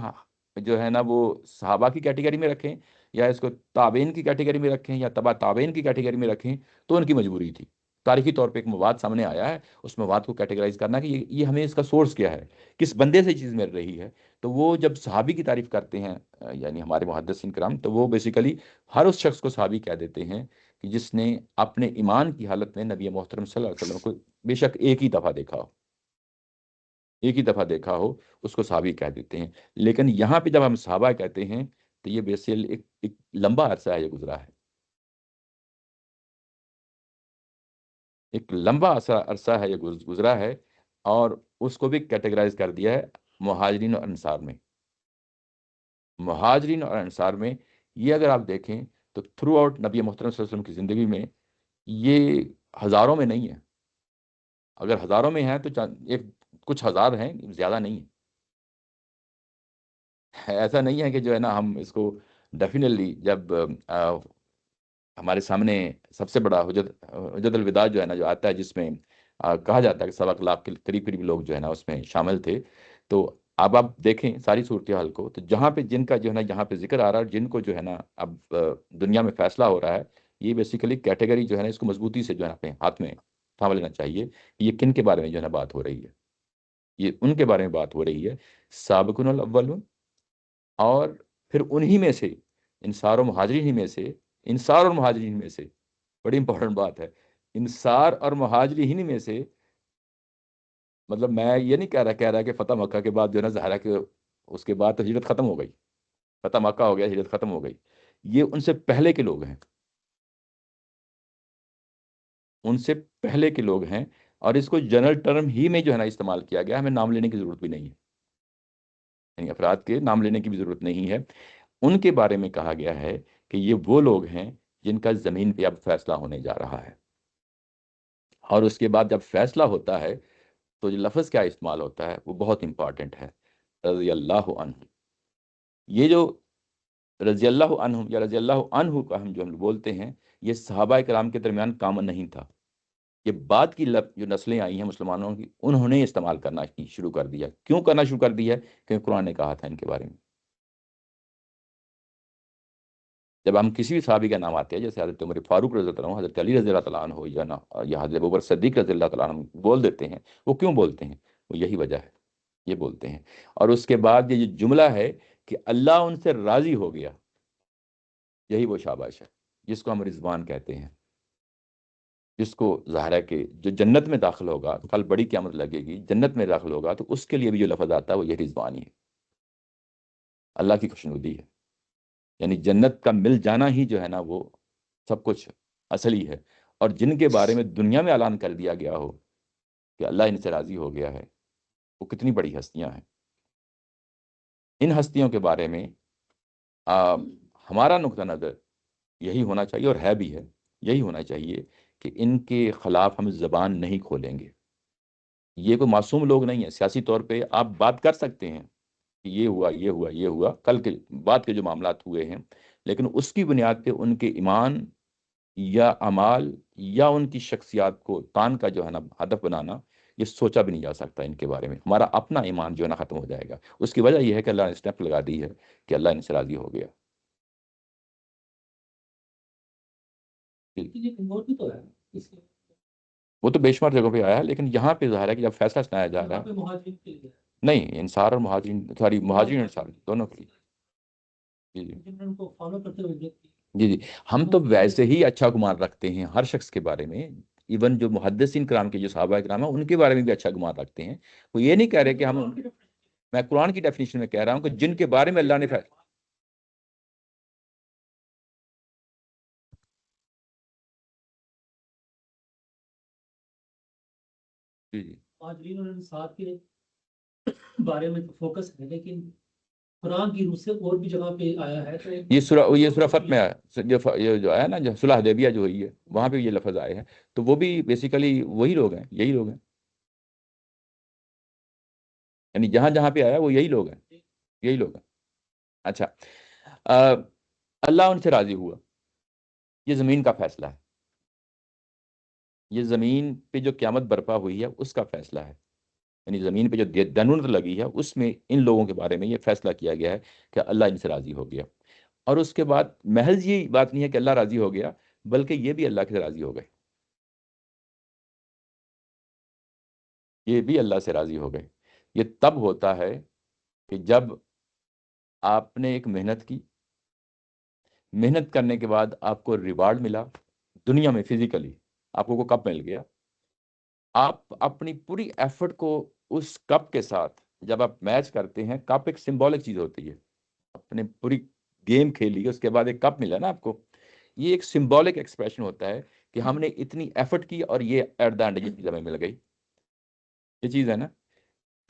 جو ہے نا وہ صحابہ کی کیٹیگری میں رکھیں، یا اس کو تابعین کی کیٹیگری میں رکھیں، یا تبع تابعین کی کیٹیگری میں رکھیں. تو ان کی مجبوری تھی. تاریخی طور پہ ایک مواد سامنے آیا ہے، اس مواد کو کیٹیگرائز کرنا کہ یہ ہمیں اس کا سورس کیا ہے، کس بندے سے چیز مل رہی ہے. تو وہ جب صحابی کی تعریف کرتے ہیں یعنی ہمارے محدثین کرام، تو وہ بیسیکلی ہر اس شخص کو صحابی کہہ دیتے ہیں کہ جس نے اپنے ایمان کی حالت میں نبی محترم صلی اللہ علیہ وسلم کو بے شک ایک ہی دفعہ دیکھا ہو، ایک ہی دفعہ دیکھا ہو، اس کو صحابی کہہ دیتے ہیں. لیکن یہاں پہ جب ہم صحابہ کہتے ہیں تو یہ بیسیکلی ایک لمبا عرصہ ہے، یہ گزرا ہے، ایک لمبا عرصہ ہے یہ گزرا ہے. اور اس کو بھی کیٹیگرائز کر دیا ہے مہاجرین اور انصار میں. مہاجرین اور انصار میں یہ اگر آپ دیکھیں تو تھرو آؤٹ نبی محترم صلی اللہ علیہ وسلم کی زندگی میں یہ ہزاروں میں نہیں ہے. اگر ہزاروں میں ہیں تو کچھ ہزار ہیں، زیادہ نہیں ہے. ایسا نہیں ہے کہ جو ہے نا ہم اس کو ڈیفینیٹلی جب ہمارے سامنے سب سے بڑا حجت الوداع جو ہے نا جو آتا ہے، جس میں کہا جاتا ہے کہ 1.25 لاکھ کے قریب لوگ جو ہے نا اس میں شامل تھے. تو اب آپ دیکھیں ساری صورتحال کو، تو جہاں پہ جن کا جو ہے نا یہاں پہ ذکر آ رہا ہے، جن کو جو ہے نا اب دنیا میں فیصلہ ہو رہا ہے، یہ بیسیکلی کیٹیگری جو ہے نا اس کو مضبوطی سے جو ہے نا اپنے ہاتھ میں سمجھ لینا چاہیے کہ یہ کن کے بارے میں جو ہے نا بات ہو رہی ہے. یہ ان کے بارے میں بات ہو رہی ہے سابقون الاولون، اور پھر انہی میں سے انصار و مہاجرین ہی میں سے، انصار اور مہاجرین میں سے بڑی امپورٹنٹ بات ہے، انصار اور مہاجرین میں سے، مطلب میں یہ نہیں کہہ رہا کہ فتح مکہ کے بعد جو ہے نا ظاہر ہے کہ اس کے بعد تو ہجرت ختم ہو گئی، فتح مکہ ہو گیا ہجرت ختم ہو گئی. یہ ان سے پہلے کے لوگ ہیں، ان سے پہلے کے لوگ ہیں، اور اس کو جنرل ٹرم ہی میں جو ہے نا استعمال کیا گیا، ہمیں نام لینے کی ضرورت بھی نہیں ہے، یعنی افراد کے نام لینے کی بھی ضرورت نہیں ہے. ان کے بارے میں کہا گیا ہے کہ یہ وہ لوگ ہیں جن کا زمین پہ اب فیصلہ ہونے جا رہا ہے. اور اس کے بعد جب فیصلہ ہوتا ہے تو جو لفظ کیا استعمال ہوتا ہے وہ بہت امپارٹنٹ ہے، رضی اللہ عنہ. یہ جو رضی اللہ عنہ یا رضی اللہ عنہ کا ہم جو بولتے ہیں، یہ صحابہ کرام کے درمیان کامن نہیں تھا. یہ بعد کی جو نسلیں آئی ہیں مسلمانوں کی، انہوں نے استعمال کرنا شروع کر دیا. کیوں کرنا شروع کر دیا؟ کیونکہ قرآن نے کہا تھا ان کے بارے میں. جب ہم کسی بھی صحابی کا نام آتے ہیں، جیسے حضرت عمر فاروق رضی اللہ عنہ، حضرت علی رضی اللہ تعالیٰ عنہ ہو یا حضرت ابوبکر صدیق رضی اللہ تعالیٰ عنہ بول دیتے ہیں، وہ کیوں بولتے ہیں؟ وہ یہی وجہ ہے، یہ بولتے ہیں. اور اس کے بعد یہ جو جملہ ہے کہ اللہ ان سے راضی ہو گیا، یہی وہ شاباش ہے جس کو ہم رضوان کہتے ہیں، جس کو ظاہر ہے کہ جو جنت میں داخل ہوگا، کل بڑی قیامت لگے گی، جنت میں داخل ہوگا تو اس کے لیے بھی جو لفظ آتا ہے وہ یہ رضوان ہی ہے، اللہ کی خوشنودی ہے. یعنی جنت کا مل جانا ہی جو ہے نا وہ سب کچھ اصلی ہے. اور جن کے بارے میں دنیا میں اعلان کر دیا گیا ہو کہ اللہ ان سے راضی ہو گیا ہے، وہ کتنی بڑی ہستیاں ہیں. ان ہستیوں کے بارے میں ہمارا نقطہ نظر یہی ہونا چاہیے، اور ہے بھی ہے، یہی ہونا چاہیے کہ ان کے خلاف ہم زبان نہیں کھولیں گے. یہ کوئی معصوم لوگ نہیں ہیں. سیاسی طور پہ آپ بات کر سکتے ہیں کہ یہ ہوا یہ ہوا یہ ہوا، کل کے بعد کے جو معاملات ہوئے ہیں، لیکن اس کی بنیاد پہ ان کے ایمان یا اعمال یا ان کی شخصیات کو تان کا جو ہے نا ہدف بنانا، یہ سوچا بھی نہیں جا سکتا. ان کے بارے میں ہمارا اپنا ایمان جو ہے نا ختم ہو جائے گا. اس کی وجہ یہ ہے کہ اللہ نے اسٹیپ لگا دی ہے کہ اللہ ان سے راضی ہو گیا. وہ تو بے شمار جگہوں پہ آیا ہے، لیکن یہاں پہ ظاہر ہے کہ جب فیصلہ سنایا جا رہا ہے، نہیں انصار اور مہاجرین، ساری مہاجرین انصار دونوں کے لیے. جی جی ہم تو ویسے ہی اچھا گمان رکھتے ہیں ہر شخص کے بارے میں. ایون جو محدثین کرام کے جو صحابہ کرام ہیں ان کے بارے میں بھی اچھا گمان رکھتے ہیں. وہ یہ نہیں کہہ رہے کہ ہم، میں قرآن کی ڈیفینیشن میں کہہ رہا ہوں کہ جن کے بارے میں اللہ نے فیصلہ. جی جی مہاجرین اور انصار کے بارے میں فوکس ہے، لیکن قرآن کی روح سے اور بھی جگہ پہ آیا ہے. یہ سورہ فتح میں آیا، یہ جو آیا نا جو صلح حدیبیہ جو ہوئی ہے وہاں پہ یہ لفظ آئے ہیں. تو وہ بھی بیسیکلی وہی لوگ ہیں، یہی لوگ ہیں. یعنی جہاں جہاں پہ آیا وہ یہی لوگ ہیں، یہی لوگ ہیں. اچھا اللہ ان سے راضی ہوا، یہ زمین کا فیصلہ ہے. یہ زمین پہ جو قیامت برپا ہوئی ہے اس کا فیصلہ ہے. یعنی زمین پہ جو دنونت لگی ہے اس میں ان لوگوں کے بارے میں یہ فیصلہ کیا گیا ہے کہ اللہ ان سے راضی ہو گیا. اور اس کے بعد محض یہ بات نہیں ہے کہ اللہ راضی ہو گیا، بلکہ یہ بھی اللہ سے راضی ہو گئے، یہ بھی اللہ سے راضی ہو گئے. یہ تب ہوتا ہے کہ جب آپ نے ایک محنت کی، محنت کرنے کے بعد آپ کو ریوارڈ ملا دنیا میں، فزیکلی آپ کو کپ مل گیا. آپ اپنی پوری ایفرٹ کو اس کپ کے ساتھ جب آپ میچ کرتے ہیں، کپ ایک سمبولک چیز ہوتی ہے. اپنے پوری گیم کھیلی اس کے بعد ایک کپ ملا نا آپ کو، یہ ایک سمبولک ایکسپریشن ہوتا ہے کہ ہم نے اتنی ایفرٹ کی اور یہ ایٹ دا اینڈ یہ چیز ہمیں مل گئی. یہ چیز ہے نا.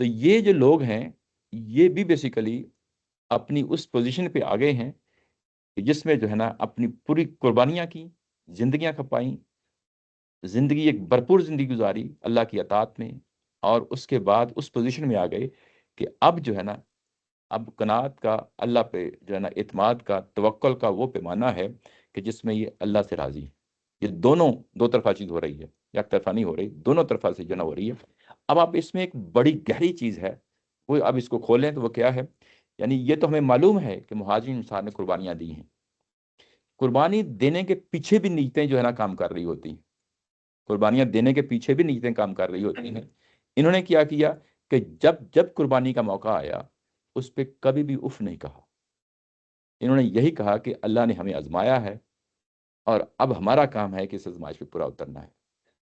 تو یہ جو لوگ ہیں یہ بھی بیسیکلی اپنی اس پوزیشن پہ آ گئے ہیں جس میں جو ہے نا اپنی پوری قربانیاں کی، زندگیاں کھپائیں، زندگی ایک بھرپور زندگی گزاری اللہ کی اطاعت میں، اور اس کے بعد اس پوزیشن میں آ گئے کہ اب جو ہے نا اب قناعت کا، اللہ پہ جو ہے نا اعتماد کا، توکل کا وہ پیمانہ ہے کہ جس میں یہ اللہ سے راضی. یہ دونوں دو طرفہ چیز ہو رہی ہے، یک طرفہ نہیں ہو رہی، دونوں طرفہ سے جو ہے نا ہو رہی ہے. اب آپ اس میں ایک بڑی گہری چیز ہے وہ اب اس کو کھولیں تو وہ کیا ہے؟ یعنی یہ تو ہمیں معلوم ہے کہ مہاجرین انصار نے قربانیاں دی ہیں. قربانی دینے کے پیچھے بھی نیتیں جو ہے نا کام کر رہی ہوتی ہیں. قربانیاں دینے کے پیچھے بھی نیتیں کام کر رہی ہوتی ہیں. انہوں نے کیا کہ جب قربانی کا موقع آیا اس پہ کبھی بھی اف نہیں کہا. انہوں نے یہی کہا کہ اللہ نے ہمیں آزمایا ہے اور اب ہمارا کام ہے کہ اس آزمائش پہ پورا اترنا ہے،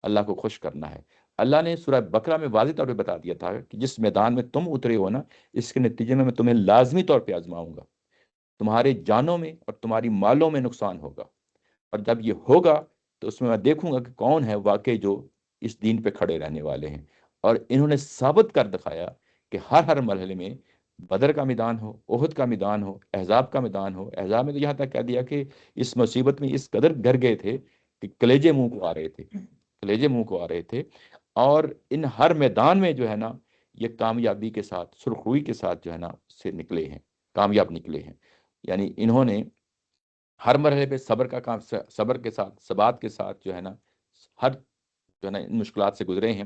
اللہ کو خوش کرنا ہے. اللہ نے سورہ بقرہ میں واضح طور پہ بتا دیا تھا کہ جس میدان میں تم اترے ہو نا، اس کے نتیجے میں تمہیں لازمی طور پہ آزماؤں گا. تمہارے جانوں میں اور تمہاری مالوں میں نقصان ہوگا، اور جب یہ ہوگا تو اس میں دیکھوں گا کہ کون ہے واقعی جو اس دین پہ کھڑے رہنے والے ہیں. اور انہوں نے ثابت کر دکھایا کہ ہر مرحلے میں، بدر کا میدان ہو، احد کا میدان ہو، احزاب کا میدان ہو. احزاب میں تو یہاں تک کہہ دیا کہ اس مصیبت میں اس قدر گر گئے تھے کہ کلیجے منہ کو آ رہے تھے. اور ان ہر میدان میں جو ہے نا یہ کامیابی کے ساتھ، سرخروئی کے ساتھ جو ہے نا سے نکلے ہیں، کامیاب نکلے ہیں. یعنی انہوں نے ہر مرحلے پہ صبر کے ساتھ، ثبات کے ساتھ جو ہے نا ہر جو ہے نا ان مشکلات سے گزرے ہیں.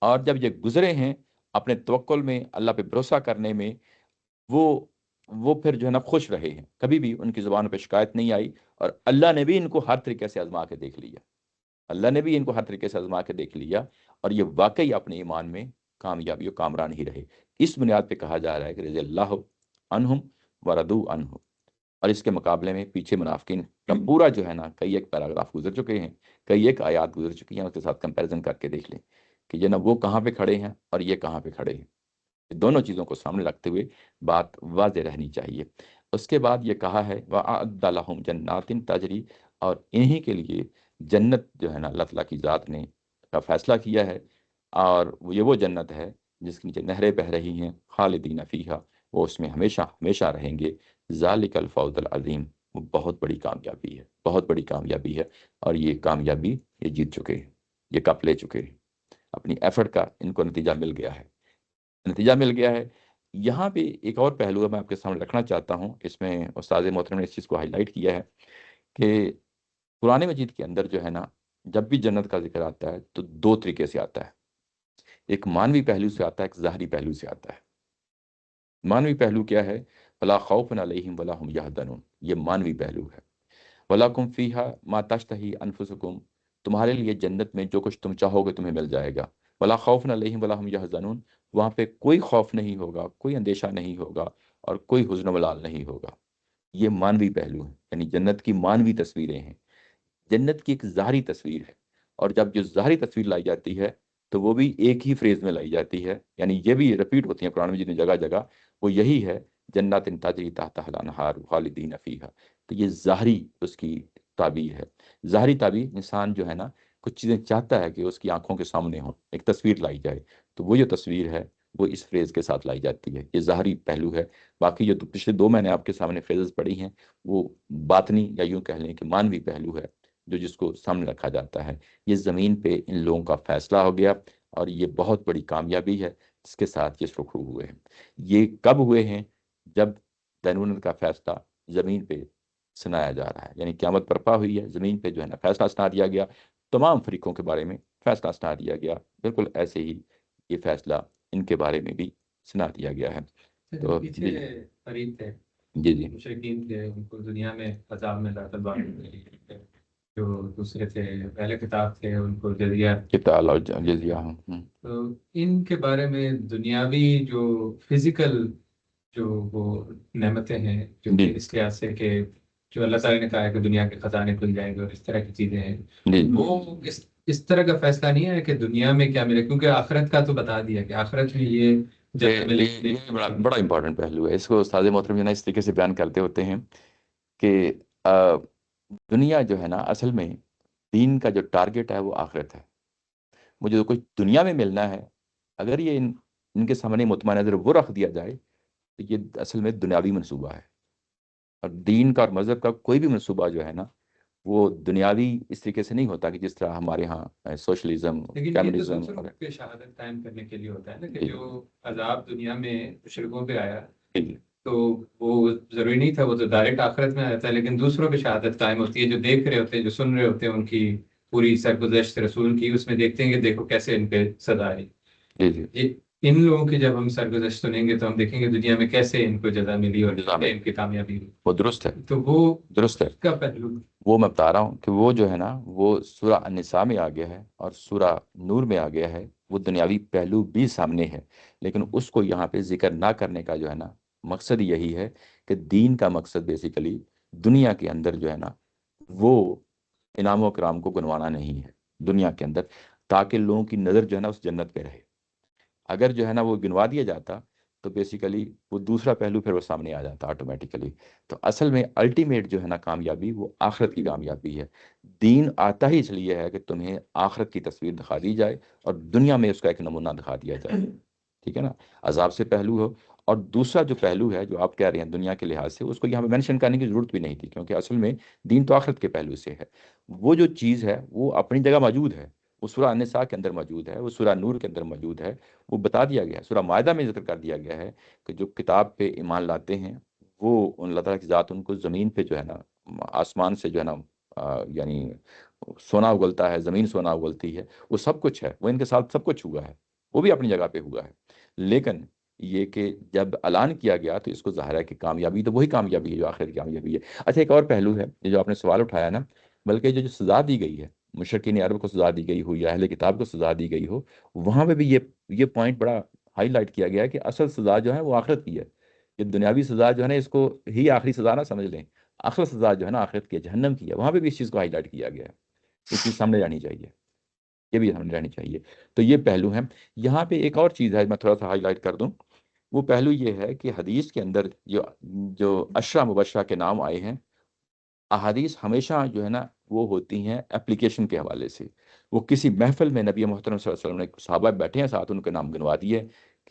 اور جب یہ گزرے ہیں اپنے توکل میں، اللہ پہ بھروسہ کرنے میں، وہ پھر جو ہے نا خوش رہے ہیں. کبھی بھی ان کی زبانوں پہ شکایت نہیں آئی، اور اللہ نے بھی ان کو ہر طریقے سے آزما کے دیکھ لیا. اور یہ واقعی اپنے ایمان میں کامیابی و کامران ہی رہے. اس بنیاد پہ کہا جا رہا ہے کہ رضی اللہ عنہم ورضوا عنہ. اور اس کے مقابلے میں پیچھے منافقین کا پورا جو ہے نا کئی ایک پیراگراف گزر چکے ہیں، کئی ایک آیات گزر چکی ہیں. اس کے ساتھ کمپیریزن کر کے دیکھ لیں کہ جو نا وہ کہاں پہ کھڑے ہیں اور یہ کہاں پہ کھڑے ہیں. دونوں چیزوں کو سامنے رکھتے ہوئے بات واضح رہنی چاہیے. اس کے بعد یہ کہا ہے وَأَعَدَّ لَهُمْ جَنَّاتٍ تَجْرِي، اور انہی کے لیے جنت جو ہے نا اللہ تعالیٰ کی ذات نے کا فیصلہ کیا ہے، اور وہ جنت ہے جس کے نیچے نہریں بہہ رہی ہیں، خالدین فیہا، وہ اس میں ہمیشہ ہمیشہ رہیں گے. ذالک الفوز العظیم، وہ بہت بڑی کامیابی ہے. اور یہ کامیابی یہ جیت چکے ہیں، یہ کپ لے چکے ہیں. اپنی ایفرٹ کا ان کو نتیجہ مل گیا ہے. یہاں پہ ایک اور پہلو میں آپ کے سامنے رکھنا چاہتا ہوں. اس میں استاد محترم نے اس چیز کو ہائی لائٹ کیا ہے کہ قرآن مجید کے اندر جو ہے نا جب بھی جنت کا ذکر آتا ہے تو دو طریقے سے آتا ہے. ایک مانوی پہلو سے آتا ہے، ایک ظاہری پہلو سے آتا ہے. مانوی پہلو کیا ہے؟ فلا خوف علیہم ولا هم یحزنون، یہ مانوی پہلو ہے. وَلَکُمْ فِیہا مَا تَشْتَہِی أَنفُسُکُمْ، تمہارے لیے جنت میں جو کچھ تم چاہو گے تمہیں مل جائے گا. ولا خوف علیہم ولا هم یحزنون، وہاں پہ کوئی خوف نہیں ہوگا، کوئی اندیشہ نہیں ہوگا، اور کوئی حزن و ملال نہیں ہوگا. یہ مانوی پہلو ہے، یعنی جنت کی مانوی تصویریں ہیں. جنت کی ایک ظاہری تصویر ہے، اور جب جو ظاہری تصویر لائی جاتی ہے تو وہ بھی ایک ہی فریز میں لائی جاتی ہے. یعنی یہ بھی رپیٹ ہوتی ہیں قرآن مجید میں جگہ جگہ. وہ یہی ہے جنات تجری تحتہا الانہار خالدین فیہا. تو یہ ظاہری اس کی تعبیر ہے. ظاہری تعبیر، انسان جو ہے نا کچھ چیزیں چاہتا ہے کہ اس کی آنکھوں کے سامنے ہوں، ایک تصویر لائی جائے، تو وہ جو تصویر ہے وہ اس فریز کے ساتھ لائی جاتی ہے. یہ ظاہری پہلو ہے. باقی جو پچھلے دو میں نے آپ کے سامنے فریزز پڑھی ہیں وہ باطنی یا یوں کہہ لیں کہ مانوی پہلو ہے، جو جس کو سامنے رکھا جاتا ہے. یہ زمین پہ ان لوگوں کا فیصلہ ہو گیا، اور یہ بہت بڑی کامیابی ہے جس کے ساتھ یہ سرخرو ہوئے ہیں. یہ کب ہوئے ہیں؟ جب دینونت کا فیصلہ زمین پہ سنایا جا رہا ہے، یعنی قیامت برپا ہوئی ہے، زمین پہ جو ہے نا فیصلہ سنا دیا گیا، تمام فریقوں کے بارے میں فیصلہ سنا دیا گیا. بالکل ایسے ہی یہ فیصلہ ان کے بارے میں بھی سنا دیا گیا ہے. تو پیچھے فریق تھے، جی مشرکین تھے، ان کو دنیا میں عذاب میں داخل تھے. جو دوسرے تھے پہلے کتاب تھے، ان کو جزیہ کتاب اور جزیہ. تو ان کے بارے میں دنیاوی جو فزیکل جو وہ نعمتیں ہیں، جو کہ اس لحاظ سے کہ جو اللہ تعالیٰ نے کہا ہے کہ دنیا کے خزانے کھل جائیں گے اور اس طرح کی چیزیں ہیں، وہ اس طرح کا فیصلہ نہیں ہے کہ دنیا میں کیا ملے، کیونکہ آخرت کا تو بتا دیا کہ آخرت میں یہ بڑا امپورٹنٹ پہلو ہے. اس کو استاد محترم جو ہے اس طریقے سے بیان کرتے ہوتے ہیں کہ دنیا جو ہے نا اصل میں دین کا جو ٹارگٹ ہے وہ آخرت ہے. مجھے جو کچھ دنیا میں ملنا ہے، اگر یہ ان کے سامنے مطمئن نظر وہ رکھ دیا جائے تو یہ اصل میں دنیاوی منصوبہ ہے. اور دین کا اور مذہب کا کوئی بھی منصوبہ جو ہے نا وہ دنیاوی اس طریقے سے نہیں ہوتا کہ جس طرح ہمارے ہاں سوشلزم، کمیونزم پہ شہادت قائم کرنے کے لیے ہوتا ہے نا، کہ جو عذاب دنیا میں مشرکوں پہ آیا تو وہ ضروری نہیں تھا، وہ تو ڈائریکٹ آخرت میں آتا ہے، لیکن دوسروں پہ شہادت قائم ہوتی ہے، جو دیکھ رہے ہوتے ہیں، جو سن رہے ہوتے ہیں ان کی پوری سرگزشت رسول کی، اس میں دیکھتے ہیں کہ دیکھو کیسے ان پہ سزا آئی. ان لوگوں کی جب ہم سرگزشت سنیں گے تو ہم دیکھیں گے دنیا میں کیسے ان کو جزا ملی اور ان کی کامیابی ہوئی. وہ درست ہے، تو وہ درست ہے. کا پہلو وہ میں بتا رہا ہوں کہ وہ جو ہے نا وہ سورہ النساء میں آ گیا ہے اور سورہ نور میں آ گیا ہے، وہ دنیاوی پہلو بھی سامنے ہے، لیکن اس کو یہاں پہ ذکر نہ کرنے کا جو ہے نا مقصد یہی ہے کہ دین کا مقصد بیسیکلی دنیا کے اندر جو ہے نا وہ انعام و کرام کو گنوانا نہیں ہے دنیا کے اندر، تاکہ لوگوں کی نظر جو ہے نا اس جنت پہ رہے۔ اگر جو ہے نا وہ گنوا دیا جاتا تو بیسیکلی وہ دوسرا پہلو پھر وہ سامنے آ جاتا آٹومیٹیکلی۔ تو اصل میں الٹیمیٹ جو ہے نا کامیابی وہ آخرت کی کامیابی ہے۔ دین آتا ہی اس لیے ہے کہ تمہیں آخرت کی تصویر دکھا دی جائے اور دنیا میں اس کا ایک نمونہ دکھا دیا جائے، ٹھیک ہے نا، عذاب سے پہلو ہو۔ اور دوسرا جو پہلو ہے جو آپ کہہ رہے ہیں دنیا کے لحاظ سے، اس کو یہاں پہ مینشن کرنے کی ضرورت بھی نہیں تھی، کیونکہ اصل میں دین تو آخرت کے پہلو سے ہے۔ وہ جو چیز ہے وہ اپنی جگہ موجود ہے، وہ سورہ النساء کے اندر موجود ہے، وہ سورہ نور کے اندر موجود ہے، وہ بتا دیا گیا ہے، سورہ مائدہ میں ذکر کر دیا گیا ہے کہ جو کتاب پہ ایمان لاتے ہیں وہ اللہ تعالیٰ کی ذات ان کو زمین پہ جو ہے نا آسمان سے جو ہے نا یعنی سونا اگلتا ہے، زمین سونا اگلتی ہے، وہ سب کچھ ہے، وہ ان کے ساتھ سب کچھ ہوا ہے، وہ بھی اپنی جگہ پہ ہوا ہے۔ لیکن یہ کہ جب اعلان کیا گیا تو اس کو ظاہر ہے کہ کامیابی تو وہی کامیابی ہے جو آخر کی کامیابی ہے۔ اچھا ایک اور پہلو ہے یہ جو آپ نے سوال اٹھایا نا، بلکہ جو سزا دی گئی ہے مشرکین عرب کو سزا دی گئی ہو یا اہل کتاب کو سزا دی گئی ہو، وہاں پہ بھی یہ پوائنٹ بڑا ہائی لائٹ کیا گیا ہے کہ اصل سزا جو ہے وہ آخرت کی ہے۔ یہ دنیاوی سزا جو ہے نا اس کو ہی آخری سزا نہ سمجھ لیں، آخر سزا جو ہے نا آخرت کی ہے، جہنم کی ہے، وہاں پہ بھی اس چیز کو ہائی لائٹ کیا گیا ہے۔ یہ چیز سامنے جانی چاہیے، یہ بھی سامنے جانی چاہیے۔ تو یہ پہلو ہیں۔ یہاں پہ ایک اور چیز ہے میں تھوڑا سا ہائی لائٹ کر دوں، وہ پہلو یہ ہے کہ حدیث کے اندر جو عشرہ مبشرہ کے نام آئے ہیں، احادیث ہمیشہ جو ہے نا وہ ہوتی ہیں اپلیکیشن کے حوالے سے۔ وہ کسی محفل میں نبی محترم صلی اللہ علیہ وسلم نے صحابہ بیٹھے ہیں ساتھ، ان کے نام گنوا دیے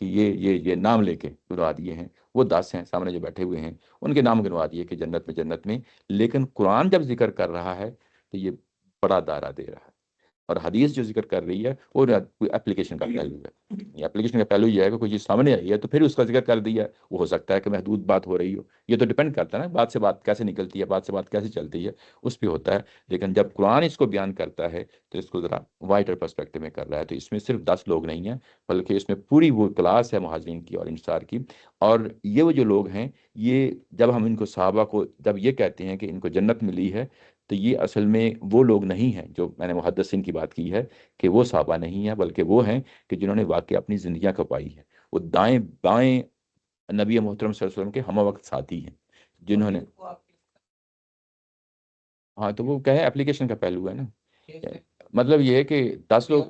کہ یہ نام لے کے گنوا دیے ہیں، وہ 10 ہیں سامنے جو بیٹھے ہوئے ہیں ان کے نام گنوا دیے کہ جنت میں جنت میں۔ لیکن قرآن جب ذکر کر رہا ہے تو یہ بڑا دائرہ دے رہا ہے، اور حدیث جو ذکر کر رہی ہے وہ اپلیکیشن کا پہلو ہے۔ یہ اپلیکیشن کا پہلو یہ ہے کہ کوئی چیز سامنے آئی ہے تو پھر اس کا ذکر کر دیا ہے، وہ ہو سکتا ہے کہ محدود بات ہو رہی ہو، یہ تو ڈپینڈ کرتا ہے نا بات سے بات کیسے نکلتی ہے، بات سے بات کیسے چلتی ہے، اس پہ ہوتا ہے۔ لیکن جب قرآن اس کو بیان کرتا ہے تو اس کو ذرا وائڈر پرسپیکٹو میں کر رہا ہے، تو اس میں صرف 10 لوگ نہیں ہیں بلکہ اس میں پوری وہ کلاس ہے مہاجرین کی اور انصار کی۔ اور یہ وہ جو لوگ ہیں، یہ جب ہم ان کو صحابہ کو جب یہ کہتے ہیں کہ ان کو جنت ملی ہے، تو یہ اصل میں وہ لوگ نہیں ہیں جو میں نے محدثین کی بات کی ہے کہ وہ صحابہ نہیں ہیں، بلکہ وہ ہیں کہ جنہوں نے واقع اپنی زندگیاں کھپائی ہیں، وہ دائیں بائیں نبی محترم صلی اللہ علیہ وسلم کے ہم وقت ساتھی ہیں جنہوں نے، ہاں تو وہ کہے اپلیکیشن کا پہلو ہے نا۔ مطلب یہ ہے کہ 10 لوگ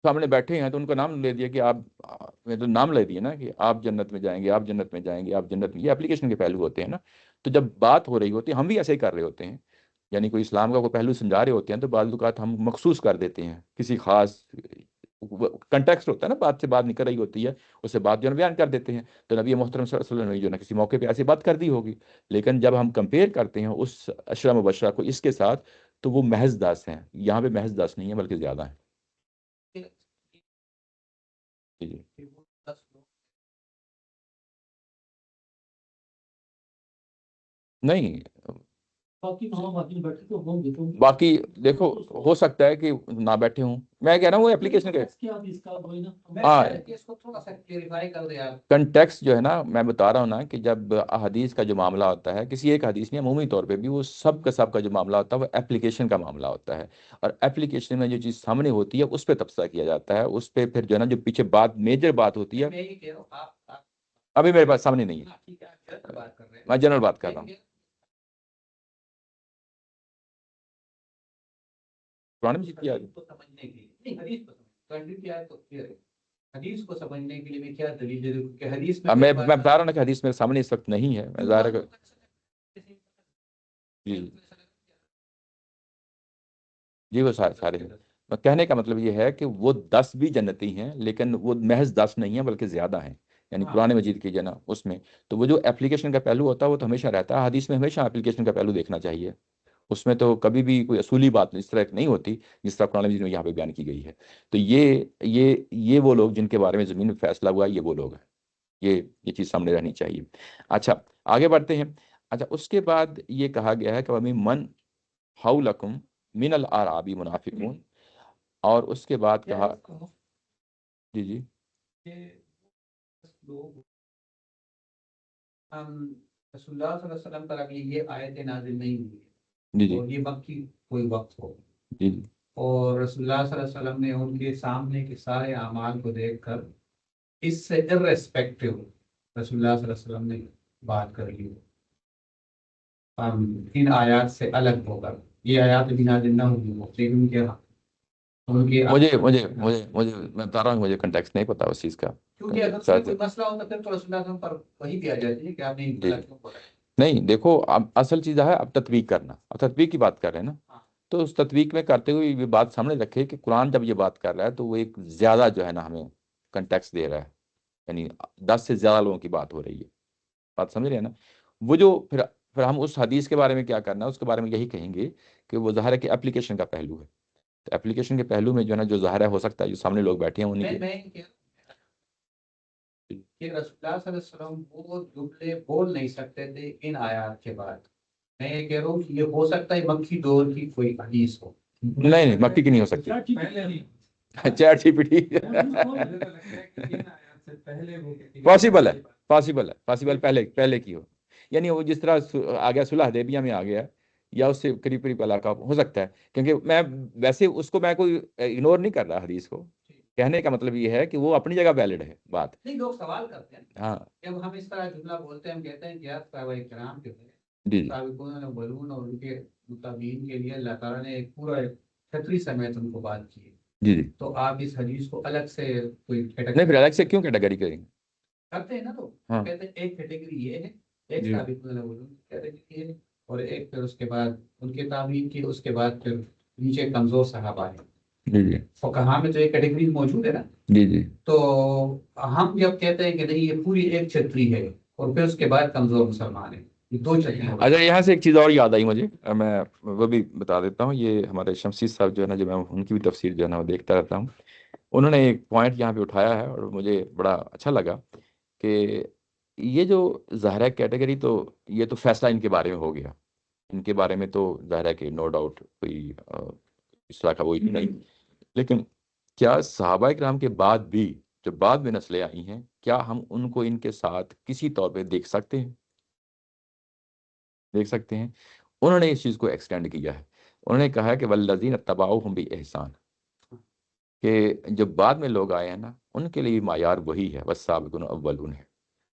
سامنے بیٹھے ہیں تو ان کا نام لے دیا کہ آپ تو نام لے دیا نا کہ آپ جنت میں جائیں گے، آپ جنت میں جائیں گے، آپ جنت میں، یہ اپلیکیشن کے پہلو ہوتے ہیں نا۔ تو جب بات ہو رہی ہوتی ہے ہم بھی ایسے ہی کر رہے ہوتے ہیں، یعنی کوئی اسلام کا کوئی پہلو سمجھا رہے ہوتے ہیں تو بعض اوقات ہم مخصوص کر دیتے ہیں کسی خاص کنٹیکسٹ ہوتا ہے نا، بات سے بات نکل رہی ہوتی ہے، اس سے بات جو ہے بیان کر دیتے ہیں۔ تو نبی محترم صلی اللہ علیہ وسلم نے جو ہے کسی موقع پہ ایسی بات کر دی ہوگی، لیکن جب ہم کمپیئر کرتے ہیں اس عشرہ مبشرہ کو اس کے ساتھ تو وہ محض 10 ہیں، یہاں پہ محض 10 نہیں ہیں بلکہ زیادہ ہیں۔ جی جی نہیں، باقی وہاں باقی بیٹھے تو ہوں گے تو باقی دیکھو ہو سکتا ہے کہ نہ بیٹھے ہوں، میں کہہ رہا ہوں وہ اپلیکیشن کا کیا اس کا وہی نا ہاں اس کو تھوڑا سا کلیریفائی کر دیں آپ۔ کنٹیکس جو ہے نا میں بتا رہا ہوں نا کہ جب احادیث کا جو معاملہ ہوتا ہے، کسی ایک حدیث نہیں عمومی طور پہ بھی، وہ سب کا جو معاملہ ہوتا ہے وہ اپلیکیشن کا معاملہ ہوتا ہے، اور اپلیکیشن میں جو چیز سامنے ہوتی ہے اس پہ تبصرہ کیا جاتا ہے، اس پہ پھر جو ہے نا جو پیچھے بات میجر بات ہوتی ہے میں یہ کہہ رہا ہوں آپ ابھی میرے پاس سامنے نہیں ہے، ٹھیک ہے، آپ جنرل بات کر رہے ہیں، میں جنرل بات کر رہا ہوں۔ قرآن مجید کی حدیث کو سمجھنے کے لیے نہیں، حدیث کو سمجھنے کی آیت تو کلیئر ہے، حدیث کو سمجھنے کے لیے میں کیا دلیل دے دوں کہ حدیث میں میں بتا رہا ہوں نا کہ حدیث میرے سامنے اس وقت نہیں ہے، میں ظاہر ہے جی جی وہ سارے ہیں۔ کہنے کا مطلب یہ ہے کہ وہ 10 بھی جنتی ہیں لیکن وہ محض 10 نہیں ہیں بلکہ زیادہ ہیں، یعنی قرآن مجید کی جو ہے نا اس میں تو وہ جو اپلیکیشن کا پہلو ہوتا ہے وہ تو ہمیشہ رہتا ہے، حدیث میں ہمیشہ اپلیکیشن کا پہلو دیکھنا چاہیے، اس میں تو کبھی بھی کوئی اصولی بات اس طرح نہیں ہوتی جس طرح قرآن مجید میں یہاں پہ بیان کی گئی ہے۔ تو یہ وہ لوگ جن کے بارے میں زمین میں فیصلہ ہوا ہے، یہ وہ لوگ ہیں، یہ چیز سامنے رہنی چاہیے۔ اچھا آگے بڑھتے ہیں۔ اچھا اس کے بعد یہ کہا گیا ہے کہ وَمِن من حولکم من الاعراب منافقون، اور اس کے بعد کہا جی جی لوگ ہم رسول اللہ صلی اللہ علیہ وسلم پر ابھی یہ آیت نازل نہیں ہوئی جی جی اور یہ وقت کی کوئی وقت ہو، جی جی اور رسول اللہ صلی اللہ علیہ وسلم نے ان کے سامنے کے سارے اعمال کو دیکھ کر اس سے ارریسپیکٹو رسول اللہ صلی اللہ علیہ وسلم نے بات کر لی ان آیات سے الگ ہو کر، یہ آیات ابھی نازل نہ ہوئی ہوں، لیکن ان کے میں بتا رہا ہوں مجھے کنٹیکسٹ نہیں پتا اس چیز کا. کیونکہ اگر اس میں کوئی مسئلہ ہوتا پھر تو رسول اللہ صلی اللہ علیہ وسلم پر وہی بھی آ جاتی ہے کہ آپ نے جی غلط کیوں بولا. نہیں دیکھو اب اصل چیز ہے اب تطبیق کرنا. اب تطبیق کی بات کر رہے ہیں نا، تو اس تطبیق میں کرتے ہوئے یہ بات سامنے رکھے کہ قرآن جب یہ بات کر رہا ہے تو وہ ایک زیادہ جو ہے نا ہمیں کنٹیکسٹ دے رہا ہے، یعنی 10 سے زیادہ لوگوں کی بات ہو رہی ہے. بات سمجھ رہے ہیں نا؟ وہ جو پھر ہم اس حدیث کے بارے میں کیا کرنا ہے، اس کے بارے میں یہی کہیں گے کہ وہ ظاہر ہے کہ اپلیکیشن کا پہلو ہے. تو اپلیکیشن کے پہلو میں جو ہے نا جو ظاہر ہے ہو سکتا ہے جو سامنے لوگ بیٹھے ہیں انہیں کہ رسول اللہ صلی اللہ علیہ وسلم وہ جملے بول نہیں سکتے تھے ان آیات کے بعد. میں یہ کہہ رہا ہوں کہ یہ ہو سکتا ہے مکی دور کی کوئی حدیث ہو. نہیں مکی کی نہیں ہو سکتی. ChatGPT possible پہلے کی ہو، یعنی وہ جس طرح آ گیا صلح حدیبیہ میں آ گیا یا اس سے قریب قریب علاقہ ہو سکتا ہے. کیونکہ میں ویسے اس کو میں کوئی اگنور نہیں کر رہا حدیث کو، کہنے کا مطلب یہ ہے کہ وہ اپنی جگہ ویلڈ ہے بات. نہیں لوگ سوال کرتے ہیں ہاں جب ہم اس طرح جملہ بولتے ہیں، ہم کہتے ہیں کہ یار صحابہ کرام جو ہے جی سابقون الاولون اور ان کے متابعین کے لیے اللہ تعالیٰ نے ایک پورا چھتری سمیت ان کو بات کی ہے. جی جی. تو آپ اس حدیث کو الگ سے کوئی نہیں پھر الگ سے کیوں کیٹیگری کریں گے؟ کرتے ہیں نا، تو ہاں کہتے ہیں ایک کیٹیگری یہ ہے، ایک جی سابقون الاولون کیٹیگری ہے، اور ایک پھر اس کے بعد ان کے تابعین کی، اس کے بعد پھر نیچے کمزور صحابہ ہیں. جی جی فقہاء میں تو ایک کیٹیگری موجود ہے نا. جی جی. تو ہم جب کہتے ہیں کہ نہیں یہ پوری ایک چھتری ہے اور پھر اس کے بعد کمزور مسلمان ہیں، یہ دو چھتری. اچھا یہاں سے ایک چیز اور یاد آئی مجھے، میں وہ بھی بتا دیتا ہوں. یہ ہمارے شمسی صاحب جو ہے نا، جو میں ان کی بھی تفسیر جو ہے نا وہ دیکھتا رہتا ہوں، انہوں نے ایک پوائنٹ یہاں پہ اٹھایا ہے اور مجھے بڑا اچھا لگا کہ یہ جو ظاہر ہے کیٹیگری، تو یہ تو فیصلہ ان کے بارے میں ہو گیا، ان کے بارے میں تو ظاہر ہے کہ نو ڈاؤٹ کوئی اس طرح کا وہی نہیں. لیکن کیا صحابہ کرام کے بعد بھی جو بعد میں نسلیں آئی ہیں، کیا ہم ان کو ان کے ساتھ کسی طور پہ دیکھ سکتے ہیں؟ دیکھ سکتے ہیں. انہوں نے اس چیز کو ایکسٹینڈ کیا ہے. انہوں نے کہا کہ والذین اتبعوہم بإحسان، کہ جو بعد میں لوگ آئے ہیں نا ان کے لیے معیار وہی ہے، والسابقون الاولون ہے.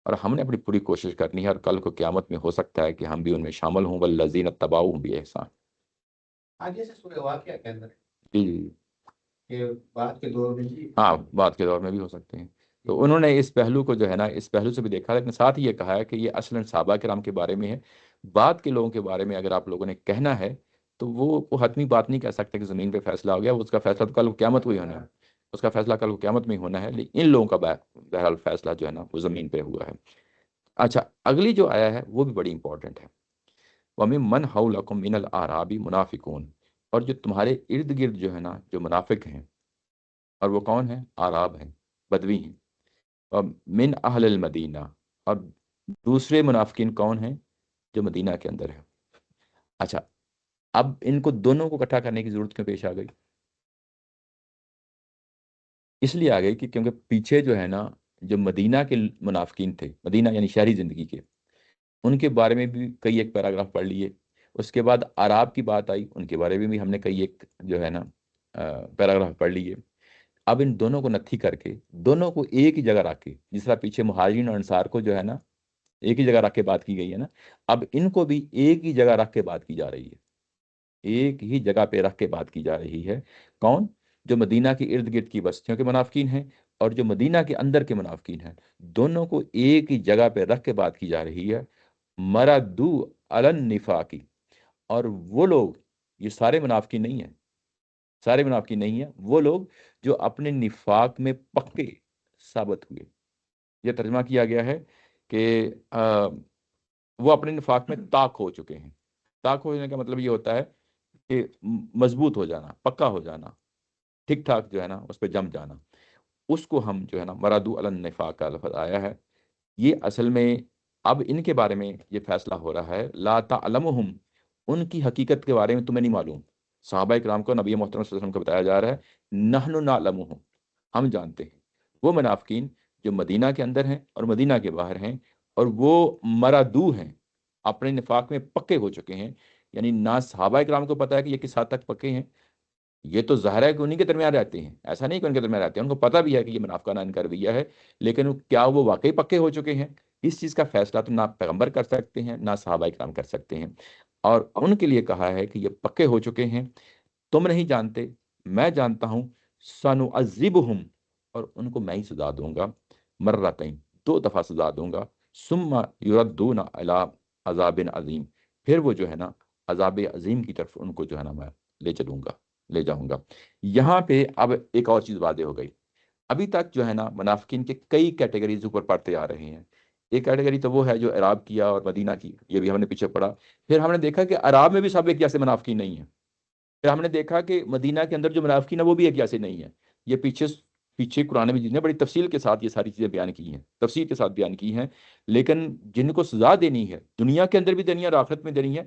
اور ہم نے اپنی پوری کوشش کرنی ہے، اور کل کو قیامت میں ہو سکتا ہے کہ ہم بھی ان میں شامل ہوں. والذین اتبعوہم بإحسان. آگے سے سورہ واقعہ کے اندر جی جی کہ بعد کے دور میں بھی، ہاں بعد کے دور میں بھی ہو سکتے ہیں. تو انہوں نے اس پہلو کو جو ہے نا اس پہلو سے بھی دیکھا، لیکن ساتھ ہی یہ کہا ہے کہ یہ اصلاً صحابہ کرام کے بارے میں ہے. بعد کے لوگوں کے بارے میں اگر آپ لوگوں نے کہنا ہے تو وہ حتمی بات نہیں کہہ سکتے کہ زمین پہ فیصلہ ہو گیا. اس کا فیصلہ تو کل قیامت میں ہی ہونا ہے، اس کا فیصلہ کل قیامت میں ہی ہونا ہے. لیکن ان لوگوں کا بہرحال فیصلہ جو ہے نا وہ زمین پہ ہوا ہے. اچھا اگلی جو آیا ہے وہ بھی بڑی امپورٹنٹ ہے. وَمِمَّنْ حَوْلَكُمْ مِنَ الْأَعْرَابِ مُنَافِقُونَ، اور جو تمہارے ارد گرد جو ہے نا جو منافق ہیں، اور وہ کون ہیں؟ اعراب ہیں، بدوی ہیں. اور من اہل المدینہ، اور دوسرے منافقین کون ہیں؟ جو مدینہ کے اندر ہے. اچھا اب ان کو دونوں کو اکٹھا کرنے کی ضرورت کیوں پیش آ گئی؟ اس لیے آ گئی کہ کیونکہ پیچھے جو ہے نا جو مدینہ کے منافقین تھے، مدینہ یعنی شہری زندگی کے، ان کے بارے میں بھی کئی ایک پیراگراف پڑھ لیے. اس کے بعد اعراب کی بات آئی، ان کے بارے میں بھی ہم نے کئی ایک جو ہے نا پیراگراف پڑھ لیے. اب ان دونوں کو نتھی کر کے دونوں کو ایک ہی جگہ رکھ کے، جس طرح پیچھے مہاجرین اور انصار کو جو ہے نا ایک ہی جگہ رکھ کے بات کی گئی ہے نا، اب ان کو بھی ایک ہی جگہ رکھ کے بات کی جا رہی ہے. ایک ہی جگہ پہ رکھ کے بات کی جا رہی ہے. کون؟ جو مدینہ کے ارد گرد کی بستیوں کے منافقین ہیں اور جو مدینہ کے اندر کے منافقین ہیں، دونوں کو ایک ہی جگہ پہ رکھ کے بات کی جا رہی ہے. مردو علی النفاق، اور وہ لوگ، یہ سارے منافقین نہیں ہیں، سارے منافقین نہیں ہیں، وہ لوگ جو اپنے نفاق میں پکے ثابت ہوئے. یہ ترجمہ کیا گیا ہے کہ وہ اپنے نفاق میں طاق ہو چکے ہیں. طاق ہونے کا مطلب یہ ہوتا ہے کہ مضبوط ہو جانا، پکا ہو جانا، ٹھیک ٹھاک جو ہے نا اس پہ جم جانا. اس کو ہم جو ہے نا مردو علی النفاق کا لفظ آیا ہے. یہ اصل میں اب ان کے بارے میں یہ فیصلہ ہو رہا ہے. لا تعلمہم، ان کی حقیقت کے بارے میں تمہیں نہیں معلوم. صحابہ کرام کو نبی محترم صلی اللہ علیہ وسلم کو بتایا جا رہا ہے نحن نعلمہم، ہم جانتے ہیں. وہ منافقین جو مدینہ کے اندر ہیں اور مدینہ کے باہر ہیں، اور وہ مردو ہیں، اپنے نفاق میں پکے ہو چکے ہیں. یعنی نہ صحابہ کرام کو پتہ ہے کہ یہ کس حد تک پکے ہیں. یہ تو ظاہر ہے کہ انہی کے درمیان رہتے ہیں، ایسا نہیں کہ ان کے درمیان رہتے ہیں، ان کو پتہ بھی ہے کہ یہ منافقانہ ان کا رویہ ہے، لیکن کیا وہ واقعی پکے ہو چکے ہیں؟ اس چیز کا فیصلہ تو نہ پیغمبر کر سکتے ہیں نہ صحابہ کرام کر سکتے ہیں. اور ان کے لیے کہا ہے کہ یہ پکے ہو چکے ہیں، تم نہیں جانتے، میں جانتا ہوں. سنعذبہم، اور ان کو میں ہی سزا دوں گا، مرتین، 2 دفعہ سزا دوں گا، ثم یردون الی عذاب عظیم، پھر وہ جو ہے نا عذاب عظیم کی طرف ان کو جو ہے نا میں لے جاؤں گا. یہاں پہ اب ایک اور چیز واضح ہو گئی. ابھی تک جو ہے نا منافقین کے کئی کیٹیگریز اوپر پڑھتے آ رہے ہیں. ایک کیٹیگری تو وہ ہے جو عراب کیا اور مدینہ کی، یہ بھی ہم نے پیچھے پڑھا. پھر ہم نے دیکھا کہ عراب میں بھی سب ایک جیسے منافقین نہیں ہیں. پھر ہم نے دیکھا کہ مدینہ کے اندر جو منافقین ہیں وہ بھی ایک جیسے نہیں ہیں. یہ پیچھے قرآن میں جن نے بڑی تفصیل کے ساتھ یہ ساری چیزیں بیان کی ہیں، تفصیل کے ساتھ بیان کی ہیں، لیکن جن کو سزا دینی ہے دنیا کے اندر بھی دینی ہے اور آخرت میں دینی ہے،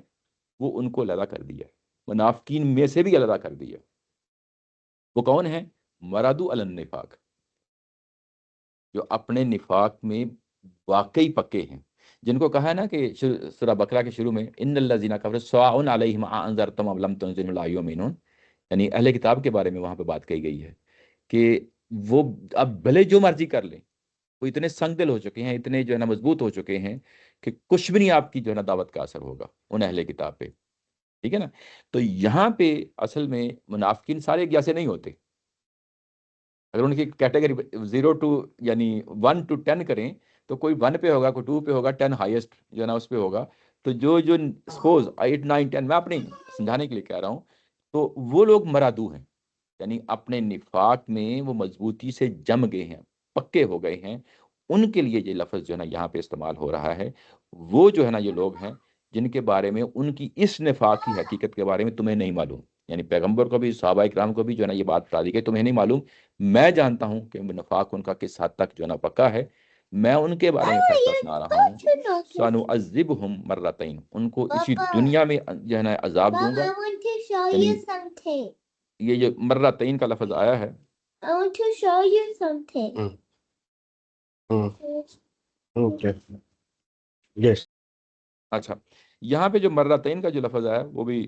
وہ ان کو علیحدہ کر دیا ہے. منافقین میں سے بھی علیحدہ کر دیا. وہ کون ہیں؟ مرادو علی النفاق، جو اپنے نفاق میں واقعی پکے ہیں، جن کو کہا ہے نا کہ سورہ بقرہ کے شروع میں ان الذین کفروا سواء علیہم انذرتم ام لم تنذرہم لا یؤمنون، یعنی اہل کتاب کے بارے میں وہاں پہ بات کہی گئی ہے کہ وہ اب بھلے جو مرضی کر لیں، وہ اتنے سنگ دل ہو چکے ہیں، اتنے جو ہے نا مضبوط ہو چکے ہیں کہ کچھ بھی نہیں آپ کی جو ہے نا دعوت کا اثر ہوگا ان اہل کتاب پہ. ٹھیک ہے نا. تو یہاں پہ اصل میں منافقین سارے ایک جیسے نہیں ہوتے. اگر ان کی کیٹیگری 0 ٹو یعنی 1 to 10 کریں تو کوئی 1 پہ ہوگا، کوئی 2 پہ ہوگا، 10 ہائیسٹ جو ہے نا اس پہ ہوگا. تو جو سپوز 8 9 10 میں اپنے سمجھانے کے لیے کہہ رہا ہوں، تو وہ لوگ مرادو ہیں، یعنی اپنے نفاق میں وہ مضبوطی سے جم گئے ہیں، پکے ہو گئے ہیں. ان کے لیے یہ لفظ جو ہے نا یہاں پہ استعمال ہو رہا ہے. وہ جو ہے نا یہ لوگ ہیں جن کے بارے میں ان کی اس نفاق کی حقیقت کے بارے میں تمہیں نہیں معلوم. یعنی پیغمبر کو بھی صحابہ اکرام کو بھی جو ہے نا یہ بات بتا دی کہ تمہیں نہیں معلوم، میں جانتا ہوں کہ نفاق ان کا کس حد تک جو ہے نا پکا ہے. میں ان کے بارے میں فیصلہ سنا رہا ہوں. سنعذبہم مرتین، ان کو اسی دنیا میں جو ہے نا عذاب دوں گا. یعنی یہ جو مرتین کا لفظ آیا ہے، اچھا یہاں پہ جو مرتین کا جو لفظ آیا وہ بھی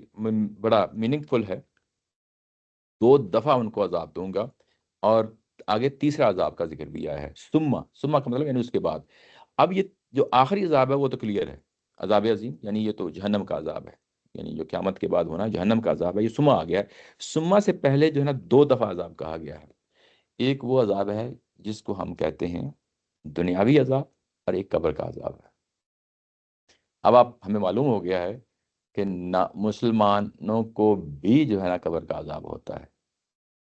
بڑا میننگ فل ہے. 2 دفعہ ان کو عذاب دوں گا، اور آگے تیسرا عذاب کا ذکر بھی آیا ہے. ثم کا مطلب یعنی اس کے بعد. اب یہ جو آخری عذاب ہے وہ تو کلیئر ہے، عذاب عظیم، یعنی یہ تو جہنم کا عذاب ہے، یعنی جو قیامت کے بعد ہونا جہنم کا عذاب ہے. یہ ثم آ گیا ہے. ثم سے پہلے جو ہے نا 2 دفعہ عذاب کہا گیا ہے. ایک وہ عذاب ہے جس کو ہم کہتے ہیں دنیاوی عذاب، اور ایک قبر کا عذاب ہے. اب ہمیں معلوم ہو گیا ہے کہ مسلمانوں کو بھی جو ہے نا قبر کا عذاب ہوتا ہے.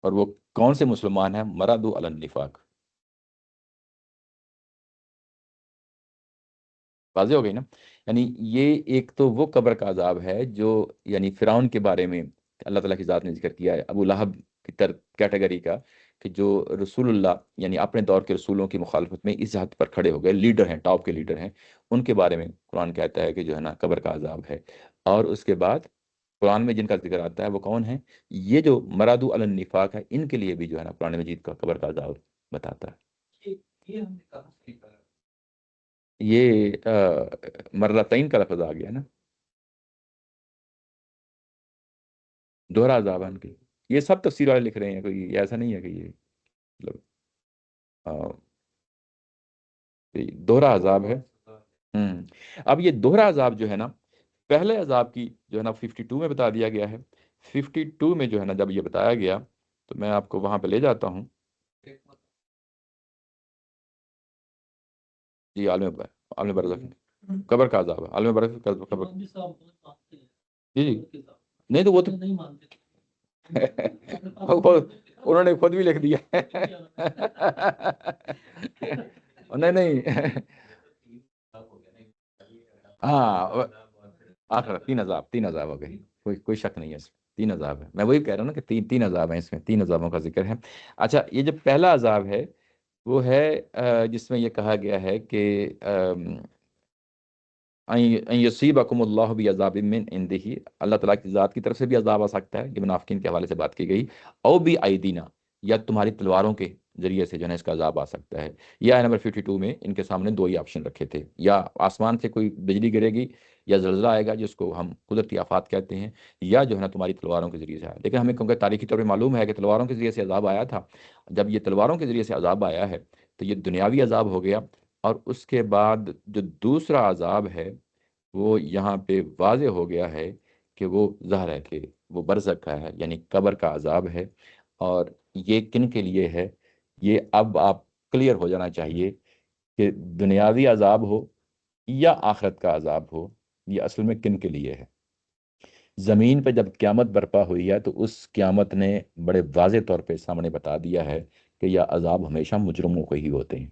اور وہ کون سے مسلمان ہیں؟ مرادو علی النفاق. واضح ہو گئی نا. یعنی یہ ایک تو وہ قبر کا عذاب ہے جو یعنی فرعون کے بارے میں اللہ تعالیٰ کی ذات نے ذکر کیا ہے، ابو لہب کی کیٹیگری کا، کہ جو رسول اللہ یعنی اپنے دور کے رسولوں کی مخالفت میں اس حد پر کھڑے ہو گئے، لیڈر ہیں، ٹاپ کے لیڈر ہیں. ان کے بارے میں قرآن کہتا ہے کہ جو ہے نا قبر کا عذاب ہے. اور اس کے بعد قرآن میں جن کا ذکر آتا ہے وہ کون ہیں؟ یہ جو مرادو علی النفاق ہے، ان کے لیے بھی جو ہے نا قرآن مجید کا قبر کا عذاب بتاتا ہے. یہ ہم نے کہاں سے نکالا؟ یہ مرتین کا لفظ آ گیا نا، دوہرا عذاب ہے ان کے. یہ سب تفسیر والے لکھ رہے ہیں، کوئی ایسا نہیں ہے کہ یہ مطلب دوہرا عذاب ہے. اب یہ دوہرا عذاب جو ہے نا پہلے عذاب کی جو ہے نا 52 میں بتا دیا گیا ہے. 52 میں جو ہے نا جب یہ بتایا گیا تو میں آپ کو وہاں پہ لے جاتا ہوں. جی عالم برزخ قبر کا عذاب ہے. عالم برزخ قبر. جی جی نہیں تو وہ تو انہوں نے خود بھی لکھ دیا. نہیں ہاں آخر 3 عذاب ہو گئے، کوئی شک نہیں ہے اس میں. 3 عذاب ہے. میں وہی کہہ رہا ہوں نا کہ 3 عذاب ہیں اس میں، 3 عذابوں کا ذکر ہے. اچھا یہ جو پہلا عذاب ہے وہ ہے جس میں یہ کہا گیا ہے کہ ان یصیبکم اللہ بعذاب من عنده، اللہ تعالیٰ کی ذات کی طرف سے بھی عذاب آ سکتا ہے. یہ منافقین کے حوالے سے بات کی گئی. او بی ایدینا، یا تمہاری تلواروں کے ذریعے سے جو ہے نا اس کا عذاب آ سکتا ہے۔ یہ آیت نمبر 52 میں ان کے سامنے دو ہی آپشن رکھے تھے، یا آسمان سے کوئی بجلی گرے گی، یا زلزلہ آئے گا جس کو ہم قدرتی آفات کہتے ہیں، یا جو ہے نا تمہاری تلواروں کے ذریعے سے آیا۔ لیکن ہمیں کیونکہ تاریخی طور پہ معلوم ہے کہ تلواروں کے ذریعے سے عذاب آیا تھا، جب یہ تلواروں کے ذریعے سے عذاب آیا ہے تو یہ دنیاوی عذاب ہو گیا، اور اس کے بعد جو دوسرا عذاب ہے وہ یہاں پہ واضح ہو گیا ہے کہ وہ ظاہر ہے کہ وہ برزخ کا ہے، یعنی قبر کا عذاب ہے۔ اور یہ کن کے لیے ہے؟ یہ اب آپ کلیئر ہو جانا چاہیے کہ دنیاوی عذاب ہو یا آخرت کا عذاب ہو، یہ اصل میں کن کے لیے ہے۔ زمین پہ جب قیامت برپا ہوئی ہے تو اس قیامت نے بڑے واضح طور پہ سامنے بتا دیا ہے کہ یہ عذاب ہمیشہ مجرموں کو ہی ہوتے ہیں،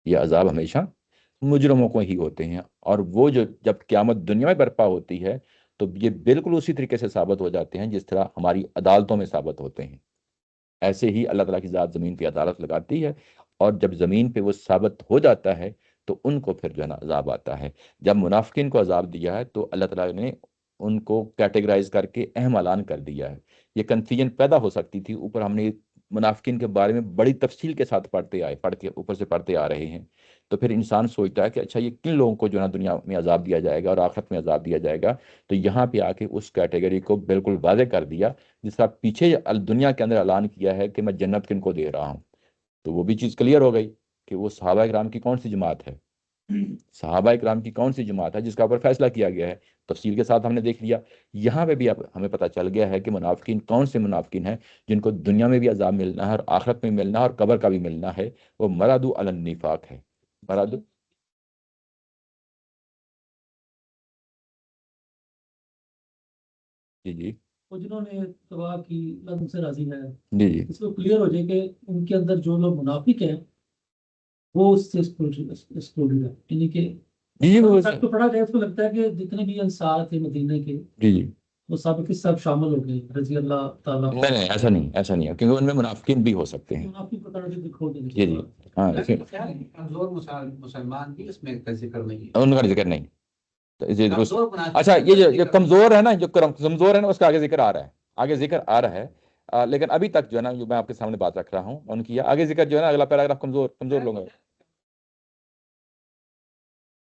یہ عذاب ہمیشہ مجرموں کو ہی ہوتے ہیں۔ اور وہ جو جب قیامت دنیا میں برپا ہوتی ہے تو یہ بالکل اسی طریقے سے ثابت ہو جاتے ہیں جس طرح ہماری عدالتوں میں ثابت ہوتے ہیں۔ ایسے ہی اللہ تعالیٰ کی ذات زمین پہ عدالت لگاتی ہے، اور جب زمین پہ وہ ثابت ہو جاتا ہے تو ان کو پھر جو ہے نا عذاب آتا ہے۔ جب منافقین کو عذاب دیا ہے تو اللہ تعالیٰ نے ان کو کیٹیگرائز کر کے اہم اعلان کر دیا ہے۔ یہ کنفیوژن پیدا ہو سکتی تھی، اوپر ہم نے منافقین کے بارے میں بڑی تفصیل کے ساتھ اوپر سے پڑھتے آ رہے ہیں، تو پھر انسان سوچتا ہے کہ اچھا یہ کن لوگوں کو جو ہے نا دنیا میں عذاب دیا جائے گا اور آخرت میں عذاب دیا جائے گا۔ تو یہاں پہ آ کے اس کیٹیگری کو بالکل واضح کر دیا، جس طرح پیچھے دنیا کے اندر اعلان کیا ہے کہ میں جنت کن کو دے رہا ہوں، تو وہ بھی چیز کلیئر ہو گئی کہ وہ صحابہ اکرام کی کون سی جماعت ہے، صحابہ اکرام کی کون سی جماعت ہے جس کا اوپر فیصلہ کیا گیا ہے، تفصیل کے ساتھ ہم نے دیکھ لیا۔ یہاں پہ بھی اب ہمیں پتہ چل گیا ہے کہ منافقین کون سے منافقین ہیں جن کو دنیا میں بھی عذاب ملنا ہے اور آخرت میں ملنا ہے اور قبر کا بھی ملنا ہے۔ وہ مرادو علی النفاق ہے، مرادو۔ جی جی وہ جنہوں نے تباہ کی اللہ ان سے راضی ہے، جی جی اس کو کلیئر ہو جائے کہ ان کے اندر جو لوگ منافق ہیں وہ اس سے ایکسکلوڈڈ ہے، یعنی کہ جی جی وہ تک تو پڑھا گیا، اس کو لگتا ہے کہ جتنے بھی انصار تھے مدینے کے جی جی وہ سب کے سب شامل ہو گئے رضی اللہ تعالیٰ۔ نہیں نہیں، ایسا نہیں، ایسا نہیں ہے، کیونکہ ان میں منافقین بھی ہو سکتے ہیں۔ منافق کو کھول دیں جی جی ہاں، کمزور مسلمان بھی اس میں کا ذکر نہیں ان کا ذکر نہیں تو یہ درست۔ کمزور منافق اچھا یہ جو کمزور ہے نا، جو کمزور ہے نا، اس کا آگے ذکر آ رہا ہے، آگے ذکر آ رہا ہے۔ لیکن ابھی تک جو ہے نا جو میں آپ کے سامنے بات رکھ رہا ہوں ان کی آگے ذکر جو ہے نا اگلا پیراگراف کمزور لوگ ہیں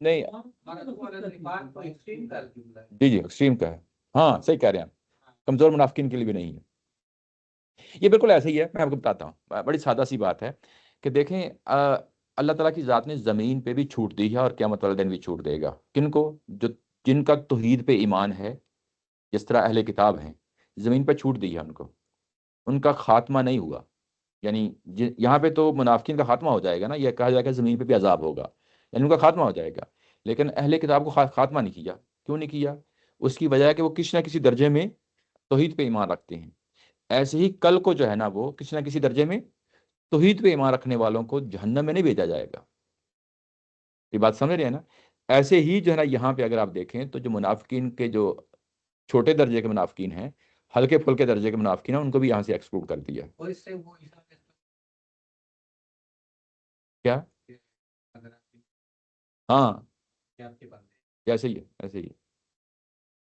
نہیں۔ جی جی ایکسٹریم کا ہے، ہاں صحیح کہہ رہے ہیں آپ، کمزور منافقین کے لیے بھی نہیں ہے۔ یہ بالکل ایسے ہی ہے، میں آپ کو بتاتا ہوں، بڑی سادہ سی بات ہے کہ دیکھیں اللہ تعالیٰ کی ذات نے زمین پہ بھی چھوٹ دی ہے اور قیامت والے دن بھی چھوٹ دے گا۔ کن کو؟ جن کا توحید پہ ایمان ہے، جس طرح اہل کتاب ہیں، زمین پہ چھوٹ دی ہے ان کو، ان کا خاتمہ نہیں ہوا۔ یعنی یہاں پہ تو منافقین کا خاتمہ ہو جائے گا نا، یہ کہا جائے گا زمین پہ بھی عذاب ہوگا، یعنی ان کا خاتمہ ہو جائے گا۔ لیکن اہل کتاب کو خاتمہ نہیں کیا۔ کیوں نہیں کیا؟ اس کی وجہ ہے کہ وہ کسی نہ کسی درجے میں توحید پہ ایمان رکھتے ہیں۔ ایسے ہی کل کو جو ہے نا وہ کسی نہ کسی درجے میں توحید پہ ایمان رکھنے والوں کو جہنم میں نہیں بھیجا جائے گا۔ یہ بات سمجھ رہے ہیں نا؟ ایسے ہی جو ہے نا یہاں پہ اگر آپ دیکھیں تو جو منافقین کے جو چھوٹے درجے کے منافقین ہیں، ہلکے پھلکے درجے کے منافقین ہیں، ان کو بھی یہاں سے ایکسکلوڈ کر دیا۔ کیا؟ ہاں ایسے ہی ہے، ایسے ہی ہے۔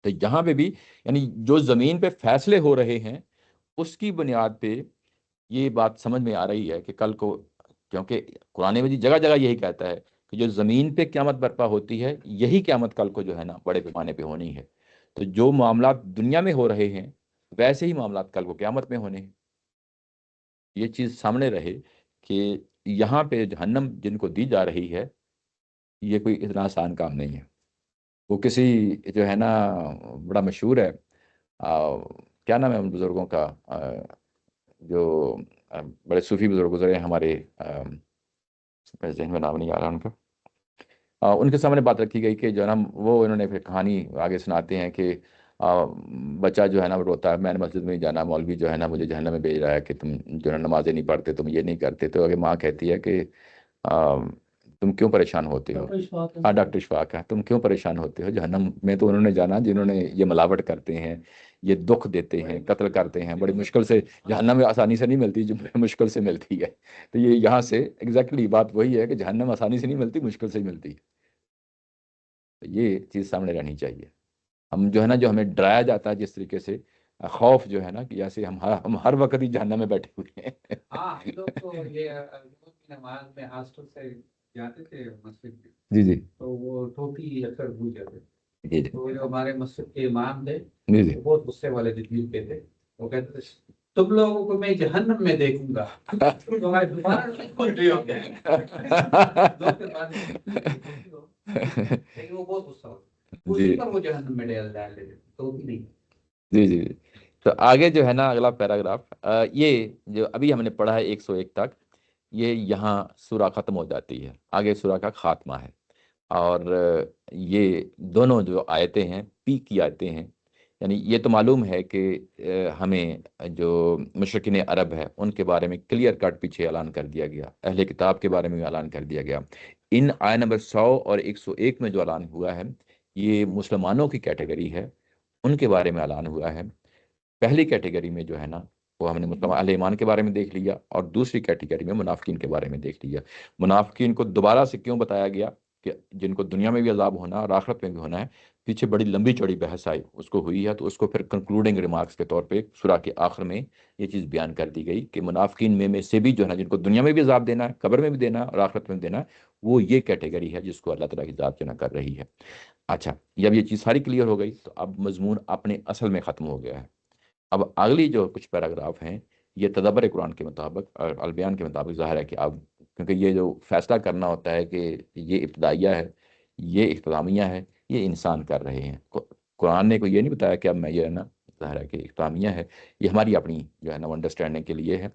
تو یہاں پہ بھی یعنی جو زمین پہ فیصلے ہو رہے ہیں اس کی بنیاد پہ یہ بات سمجھ میں آ رہی ہے کہ کل کو، کیونکہ قرآن مجید جگہ جگہ یہی کہتا ہے کہ جو زمین پہ قیامت برپا ہوتی ہے یہی قیامت کل کو جو ہے نا بڑے پیمانے پہ ہونی ہے۔ تو جو معاملات دنیا میں ہو رہے ہیں ویسے ہی معاملات کل کو قیامت میں ہونے ہیں۔ یہ چیز سامنے رہے کہ یہاں پہ جہنم جن کو دی جا رہی ہے یہ کوئی اتنا آسان کام نہیں ہے۔ وہ کسی جو ہے نا بڑا مشہور ہے، کیا نام ہے ان بزرگوں کا، جو بڑے صوفی بزرگ گزرے ہیں ہمارے، ذہن میں نام نہیں آ رہا ان کا۔ ان کے سامنے بات رکھی گئی کہ جو ہے نا وہ انہوں نے پھر کہانی آگے سناتے ہیں کہ بچہ جو ہے نا روتا ہے، میں نے مسجد میں نہیں جانا، مولوی جو ہے نا مجھے جہنم میں بھیج رہا ہے کہ تم جو ہے نا نمازیں نہیں پڑھتے، تم یہ نہیں کرتے۔ تو اگر ماں کہتی ہے کہ تم کیوں پریشان ہوتے ہو؟ ہاں ڈاکٹر اشفاق ہے، تم کیوں پریشان ہوتے ہو؟ جہنم میں تو انہوں نے جانا جنہوں نے یہ ملاوٹ کرتے ہیں، یہ دکھ دیتے ہیں، قتل کرتے ہیں، بڑی مشکل سے۔ جہنم میں آسانی سے نہیں ملتی، جو مشکل سے ملتی ہے۔ تو یہ یہاں سے ایگزیکٹلی بات وہی ہے کہ جہنم آسانی سے نہیں ملتی، مشکل سے ہی ملتی ہے۔ تو یہ چیز سامنے رہنی چاہیے۔ ہم جو ہے نا جو ہمیں ڈرایا جاتا ہے جس طریقے سے خوف جو ہے نا کہ جیسے ہم ہر وقت ہی جہنم میں بیٹھے ہوئے ہیں. ہاں ہم لوگ تو یہ جمعہ کی نماز میں ہاسٹل سے جاتے تھے مسجد میں، جی جی تو وہ ٹوپی اکثر بھول جاتے تھے. جی جی تو جو ہمارے مسجد کے امام تھے جی جی وہ بہت غصے والے جدید کے تھے. وہ کہتے تھے تم لوگوں کو میں جہنم میں دیکھوں گا، تمہارے دوبارہ نہیں کھول رہی ہو گے. دو کے بعد لیکن وہ بہت غصہ ہوتا، جی اسی پر وہ جہنم میں ڈال دیتے تو بھی نہیں. جی جی. تو آگے جو ہے نا اگلا پیراگراف، یہ جو ابھی ہم نے پڑھا ہے 101 تک، یہ یہاں سورہ ختم ہو جاتی ہے. آگے سورہ کا خاتمہ ہے، اور یہ دونوں جو آیتیں ہیں پیک کی آیتیں ہیں. یعنی یہ تو معلوم ہے کہ ہمیں جو مشرکین عرب ہے ان کے بارے میں کلیئر کٹ پیچھے اعلان کر دیا گیا، اہل کتاب کے بارے میں بھی اعلان کر دیا گیا. ان آیت نمبر 100 اور 101 میں جو اعلان ہوا ہے یہ مسلمانوں کی کیٹیگری ہے، ان کے بارے میں اعلان ہوا ہے. پہلی کیٹیگری میں جو ہے نا وہ ہم نے مسلمان اہل ایمان کے بارے میں دیکھ لیا، اور دوسری کیٹیگری میں منافقین کے بارے میں دیکھ لیا. منافقین کو دوبارہ سے کیوں بتایا گیا کہ جن کو دنیا میں بھی عذاب ہونا اور آخرت میں بھی ہونا ہے. پیچھے بڑی لمبی چوڑی بحث آئی، اس کو ہوئی ہے، تو اس کو پھر کنکلوڈنگ ریمارکس کے طور پہ سورہ کے آخر میں یہ چیز بیان کر دی گئی کہ منافقین میں سے بھی جو ہے نا جن کو دنیا میں بھی عذاب دینا ہے، قبر میں بھی دینا ہے اور آخرت میں بھی دینا ہے، وہ یہ کیٹیگری ہے جس کو اللہ تعالیٰ کی ذات جو ہے نا کر رہی ہے. اچھا، جب یہ چیز ساری کلیئر ہو گئی تو اب مضمون اپنے اصل میں ختم ہو گیا ہے. اب اگلی جو کچھ پیراگراف ہیں یہ تدبر قرآن کے مطابق اور البیان کے مطابق ظاہر ہے کہ اب کیونکہ یہ جو فیصلہ کرنا ہوتا ہے کہ یہ ابتدائیہ ہے، یہ اختتامیہ ہے، یہ انسان کر رہے ہیں. قرآن نے کوئی یہ نہیں بتایا کہ اب میں یہ ہے نا ظاہر ہے کہ اختتامیہ ہے، یہ ہماری اپنی جو ہے نا انڈرسٹینڈنگ کے لیے ہے.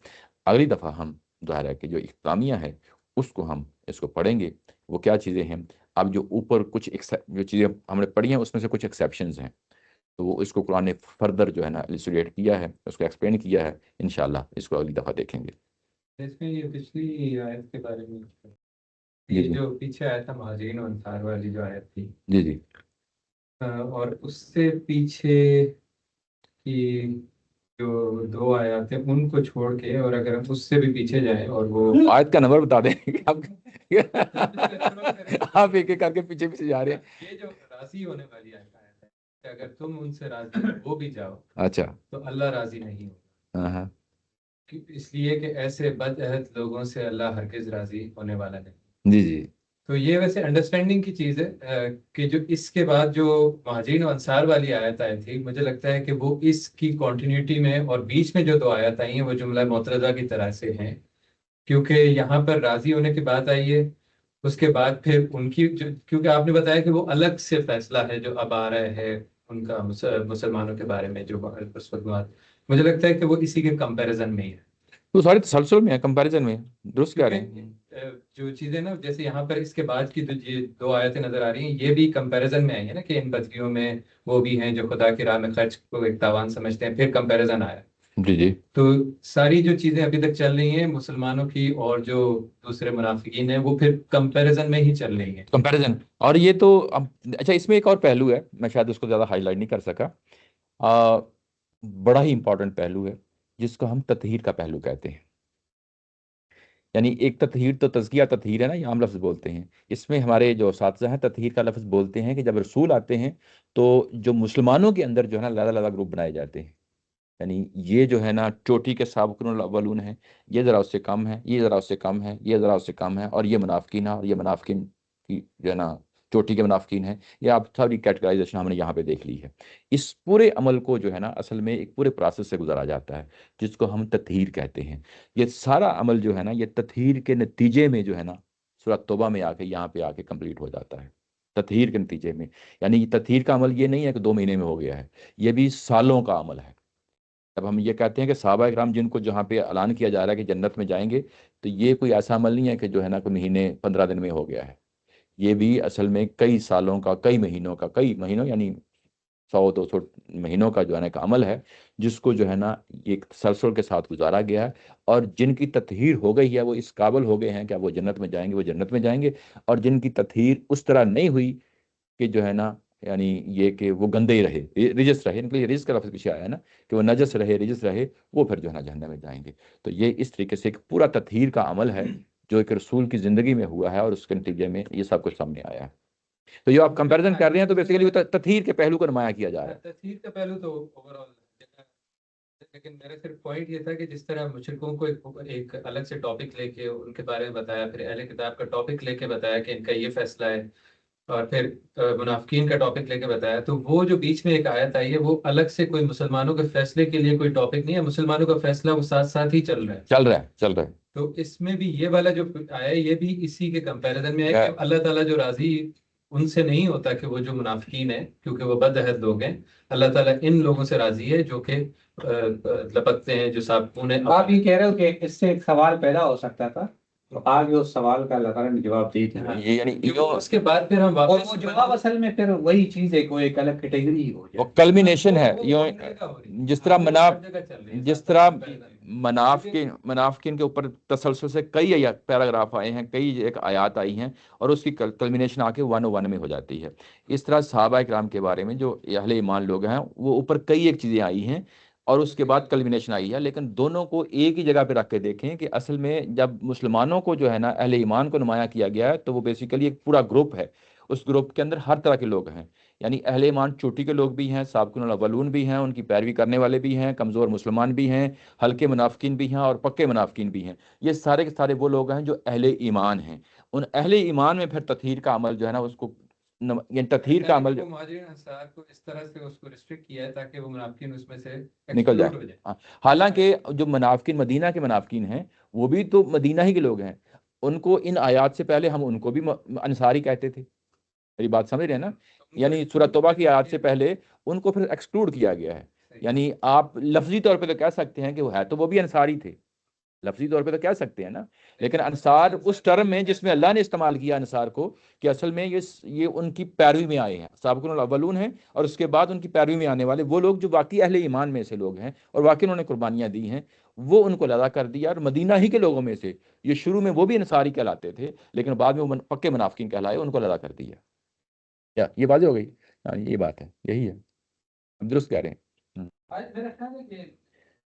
اگلی دفعہ ہم ظاہر ہے کہ جو اختتامیہ ہے اس کو ہم اس کو پڑھیں گے. وہ کیا چیزیں ہیں؟ اب جو اوپر کچھ جو چیزیں ہم نے پڑھی ہیں اس میں سے کچھ ایکسیپشنز ہیں، تو وہ اس کو قرآن نے فردر جو ہے نا ایلیسوریٹ کیا ہے، اس کو ایکسپلین کیا ہے. انشاءاللہ اس کو اگلی دفعہ دیکھیں گے. اس میں یہ پچھلی آیت کے بارے میں جی یہ جی جو پیچھے آیا تھا مہاجرین و انصار والی جو آیت تھی، جی جی اور اس سے پیچھے کی جو دو آیات ہیں ان کو چھوڑ کے، اور اگر ہم اس سے بھی پیچھے جائیں اور وہ آیت کا نمبر بتا دیں آپ ایک ایک کر کے پیچھے پیچھے جا رہے ہیں. یہ جو راضی ہونے والی آیت ہے کہ اگر تم ان سے راضی ہو بھی جاؤ اچھا. تو اللہ راضی نہیں ہوگا، ہاں ہاں اس لیے کہ ایسے بد عہد لوگوں سے اللہ ہرگز راضی ہونے والا نہیں. جی جی تو یہ ویسے انڈرسٹینڈنگ کی چیز ہے کہ جو اس کے بعد جو مہاجرین و انصار والی آیت آئی تھی، مجھے لگتا ہے کہ وہ اس کی کنٹینیوٹی میں اور بیچ میں جو دو آیت آئی ہیں وہ جملہ معترضہ کی طرح سے ہیں، کیونکہ یہاں پر راضی ہونے کی بات آئی ہے، اس کے بعد پھر ان کی کیونکہ آپ نے بتایا کہ وہ الگ سے فیصلہ ہے جو اب آ رہا ہے ان کا مسلمانوں کے بارے میں جو مجھے لگتا ہے کہ وہ اسی کے کمپیریزن میں ہی ہے. تو سارے تسلسل میں ہے، کمپیریزن میں ہے، درست کہہ رہے ہیں. جو چیزیں نا جیسے یہاں پر اس کے بعد کی یہ دو آیتیں نظر آ رہی ہیں، یہ بھی کمپیریزن میں آئی ہیں نا کہ ان بدیوں میں وہ بھی ہیں جو خدا کی راہ میں خرچ کو ایک تاوان سمجھتے ہیں، پھر کمپیریزن آیا. جی جی تو ساری جو چیزیں ابھی تک چل رہی ہیں مسلمانوں کی اور جو دوسرے منافقین ہیں وہ پھر کمپیریزن میں ہی چل رہی ہیں. کمپیریزن. اور یہ تو اچھا اس میں ایک اور پہلو ہے، میں شاید اس کو زیادہ ہائی لائٹ نہیں کر سکا، بڑا ہی امپورٹنٹ پہلو ہے جس کو ہم تطہیر کا پہلو کہتے ہیں. یعنی ایک تطہیر تو تزکیہ تطہیر ہے نا، یہ عام لفظ بولتے ہیں. اس میں ہمارے جو اساتذہ ہیں تطہیر کا لفظ بولتے ہیں کہ جب رسول آتے ہیں تو جو مسلمانوں کے اندر جو ہے نا علیحدہ علیحدہ گروپ بنائے جاتے ہیں. یعنی یہ جو ہے نا چوٹی کے سابقون الاولون ہیں، یہ ذرا اس سے کم ہے، یہ ذرا اس سے کم ہے، یہ ذرا اس سے کم ہے، اور یہ منافقین ہے، اور یہ منافقین کی جو ہے نا چوٹی کے منافقین ہیں. یہ آپ ساری کیٹیگرائزیشن ہم نے یہاں پہ دیکھ لی ہے. اس پورے عمل کو جو ہے نا اصل میں ایک پورے پروسیس سے گزارا جاتا ہے جس کو ہم تطہیر کہتے ہیں. یہ سارا عمل جو ہے نا یہ تطہیر کے نتیجے میں جو ہے نا سورۃ توبہ میں آ کے یہاں پہ آ کے کمپلیٹ ہو جاتا ہے. تطہیر کے نتیجے میں، یعنی یہ تطہیر کا عمل یہ نہیں ہے کہ 2 مہینے میں ہو گیا ہے، یہ بھی سالوں کا عمل ہے. اب ہم یہ کہتے ہیں کہ صحابہ کرام جن کو جہاں پہ اعلان کیا جا رہا ہے کہ جنت میں جائیں گے، تو یہ کوئی ایسا عمل نہیں ہے کہ جو ہے نا کوئی مہینے 15 دن میں ہو گیا ہے. یہ بھی اصل میں کئی سالوں کا، کئی مہینوں کا، کئی مہینوں یعنی 100-200 مہینوں کا جو ہے نا ایک عمل ہے جس کو جو ہے نا ایک تسلسل کے ساتھ گزارا گیا ہے. اور جن کی تطہیر ہو گئی ہے وہ اس قابل ہو گئے ہیں کہ وہ جنت میں جائیں گے، وہ جنت میں جائیں گے. اور جن کی تطہیر اس طرح نہیں ہوئی کہ جو ہے نا یعنی یہ کہ وہ گندے ہی رہے، رجس رہے، ان کے لیے رجس کا لفظ پیچھے آیا ہے نا کہ وہ نجس رہے، رجس رہے، وہ پھر جو ہے نا جہنم میں جائیں گے. تو یہ اس طریقے سے ایک پورا تطہیر کا عمل ہے جو ایک رسول کی زندگی میں ہوا ہے، اور اس کے نتیجے میں یہ سب کچھ سامنے آیا ہے. تو یہ آپ کمپیریزن کر رہے ہیں تو بیسیکلی وہ تطہیر کے پہلو کو نمایاں کیا جا رہا ہے. تطہیر کا پہلو تو اوور آل لیکن میرا صرف پوائنٹ یہ تھا کہ جس طرح مشرکوں کو ایک الگ سے ٹاپک لے کے ان کے بارے میں بتایا، پھر اہل کتاب کا ٹاپک لے کے بتایا کہ ان کا یہ فیصلہ ہے، اور پھر منافقین کا ٹاپک لے کے بتایا، تو وہ جو بیچ میں ایک آیت آئی ہے وہ الگ سے کوئی مسلمانوں کے فیصلے کے لیے کوئی ٹاپک نہیں ہے، مسلمانوں کا فیصلہ وہ ساتھ ساتھ ہی چل رہا ہے. چل رہا ہے. تو اس میں بھی یہ والا جو آیا ہے یہ بھی اسی کے کمپیریزن میں ہے کہ اللہ تعالیٰ جو راضی ان سے نہیں ہوتا کہ وہ جو منافقین ہیں کیونکہ وہ بد عہد لوگ ہیں، اللہ تعالیٰ ان لوگوں سے راضی ہے جو کہ لپکتے ہیں، جو صابون ہیں. آپ یہ کہہ رہے ہو کہ اس سے ایک سوال پیدا ہو سکتا تھا، تو آگے اس سوال کا اللہ تعالیٰ نے جواب دے دیا. یعنی اس کے بعد پھر ہم اور واپس وہ جواب اصل میں پھر وہی چیز ہے کہ وہ ایک الگ کیٹیگری ہی ہو وہ جائے. کلمینیشن ہے. جس طرح منافقین کے اوپر تسلسل سے کئی پیراگراف آئے ہیں، کئی ایک آیات آئی ہیں، اور اس کی کلمینیشن آ کے 101 میں ہو جاتی ہے. اس طرح صحابہ کرام کے بارے میں جو اہل ایمان لوگ ہیں وہ اوپر کئی ایک چیزیں آئی ہیں اور اس کے بعد کلمینیشن آئی ہے. لیکن دونوں کو ایک ہی جگہ پہ رکھ کے دیکھیں کہ اصل میں جب مسلمانوں کو جو ہے نا اہل ایمان کو نمایاں کیا گیا ہے تو وہ بیسیکلی ایک پورا گروپ ہے. اس گروپ کے اندر ہر طرح کے لوگ ہیں، یعنی اہل ایمان چوٹی کے لوگ بھی ہیں، سابقون الاولون بھی ہیں، ان کی پیروی کرنے والے بھی ہیں، کمزور مسلمان بھی ہیں، ہلکے منافقین بھی ہیں اور پکے منافقین بھی ہیں. یہ سارے کے سارے وہ لوگ ہیں جو اہل ایمان ہیں. ان اہل ایمان میں پھر تطہیر کا عمل جو ہے نا اس کو یعنی تطہیر کا عمل مہاجرین انصار کو اس طرح سے اس کو ریسٹرکٹ کیا ہے تاکہ وہ منافقین اس میں سے نکل جائے. حالانکہ جو منافقین مدینہ کے منافقین ہیں وہ بھی تو مدینہ ہی کے لوگ ہیں. ان کو ان آیات سے پہلے ہم ان کو بھی انصاری کہتے تھے. میری بات سمجھ رہے ہیں نا؟ یعنی سورۃ توبہ کی آیات سے پہلے ان کو پھر ایکسکلوڈ کیا گیا ہے. یعنی آپ لفظی طور پہ تو کہہ سکتے ہیں کہ وہ ہے تو وہ بھی انصاری تھے، لفظی طور پہ تو کہہ سکتے ہیں نا، لیکن انصار اس ٹرم میں جس میں اللہ نے استعمال کیا انصار کو کہ اصل میں یہ ان کی پیروی میں آئے ہیں، سابقون الاولون ہیں، اور اس کے بعد ان کی پیروی میں آنے والے وہ لوگ جو واقعی اہل ایمان میں سے لوگ ہیں اور واقعی انہوں نے قربانیاں دی ہیں، وہ ان کو علیحدہ کر دیا. اور مدینہ ہی کے لوگوں میں سے یہ شروع میں وہ بھی انصاری کہلاتے تھے لیکن بعد میں وہ پکے منافقین کہلائے، ان کو علیحدہ کر دیا. یہ واضح ہو گئی؟ یہ بات ہے، یہی ہے، ہم درست کہہ رہے ہیں. میرا خیال ہے کہ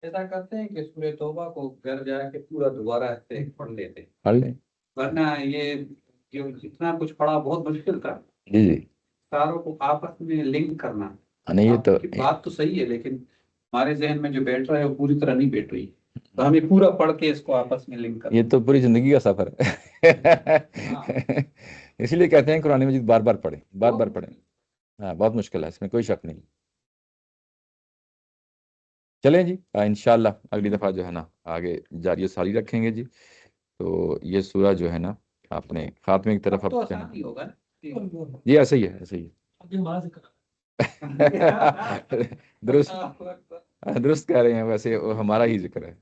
ایسا کرتے ہیں کہ سورہ توبہ کو گھر جا کے پورا دوبارہ سے پڑھ لیتے ہیں، پڑھ لیں. ورنہ یہ جو جتنا کچھ پڑھا بہت مشکل تھا جی ساروں کو آپس میں لنک کرنا. نہیں یہ تو بات تو صحیح ہے لیکن ہمارے ذہن میں جو بیٹھ رہا ہے وہ پوری طرح نہیں بیٹھ رہی، تو ہمیں پورا پڑھ کے اس کو آپس میں لنک کرنا. یہ تو پوری زندگی کا سفر ہے. اسی لیے کہتے ہیں قرآن مجید بار بار پڑھیں، بار بار پڑھیں. ہاں بہت مشکل ہے، اس میں کوئی شک نہیں. چلیں جی انشاءاللہ اگلی دفعہ جو ہے نا آگے جاری و ساری رکھیں گے جی. تو یہ سورہ جو ہے نا آپ نے خاتمے کی طرف اب ہوگا جی ایسے ہی ہے، ایسے ہی ہے. درست کہہ رہے ہیں، ویسے ہمارا ہی ذکر ہے.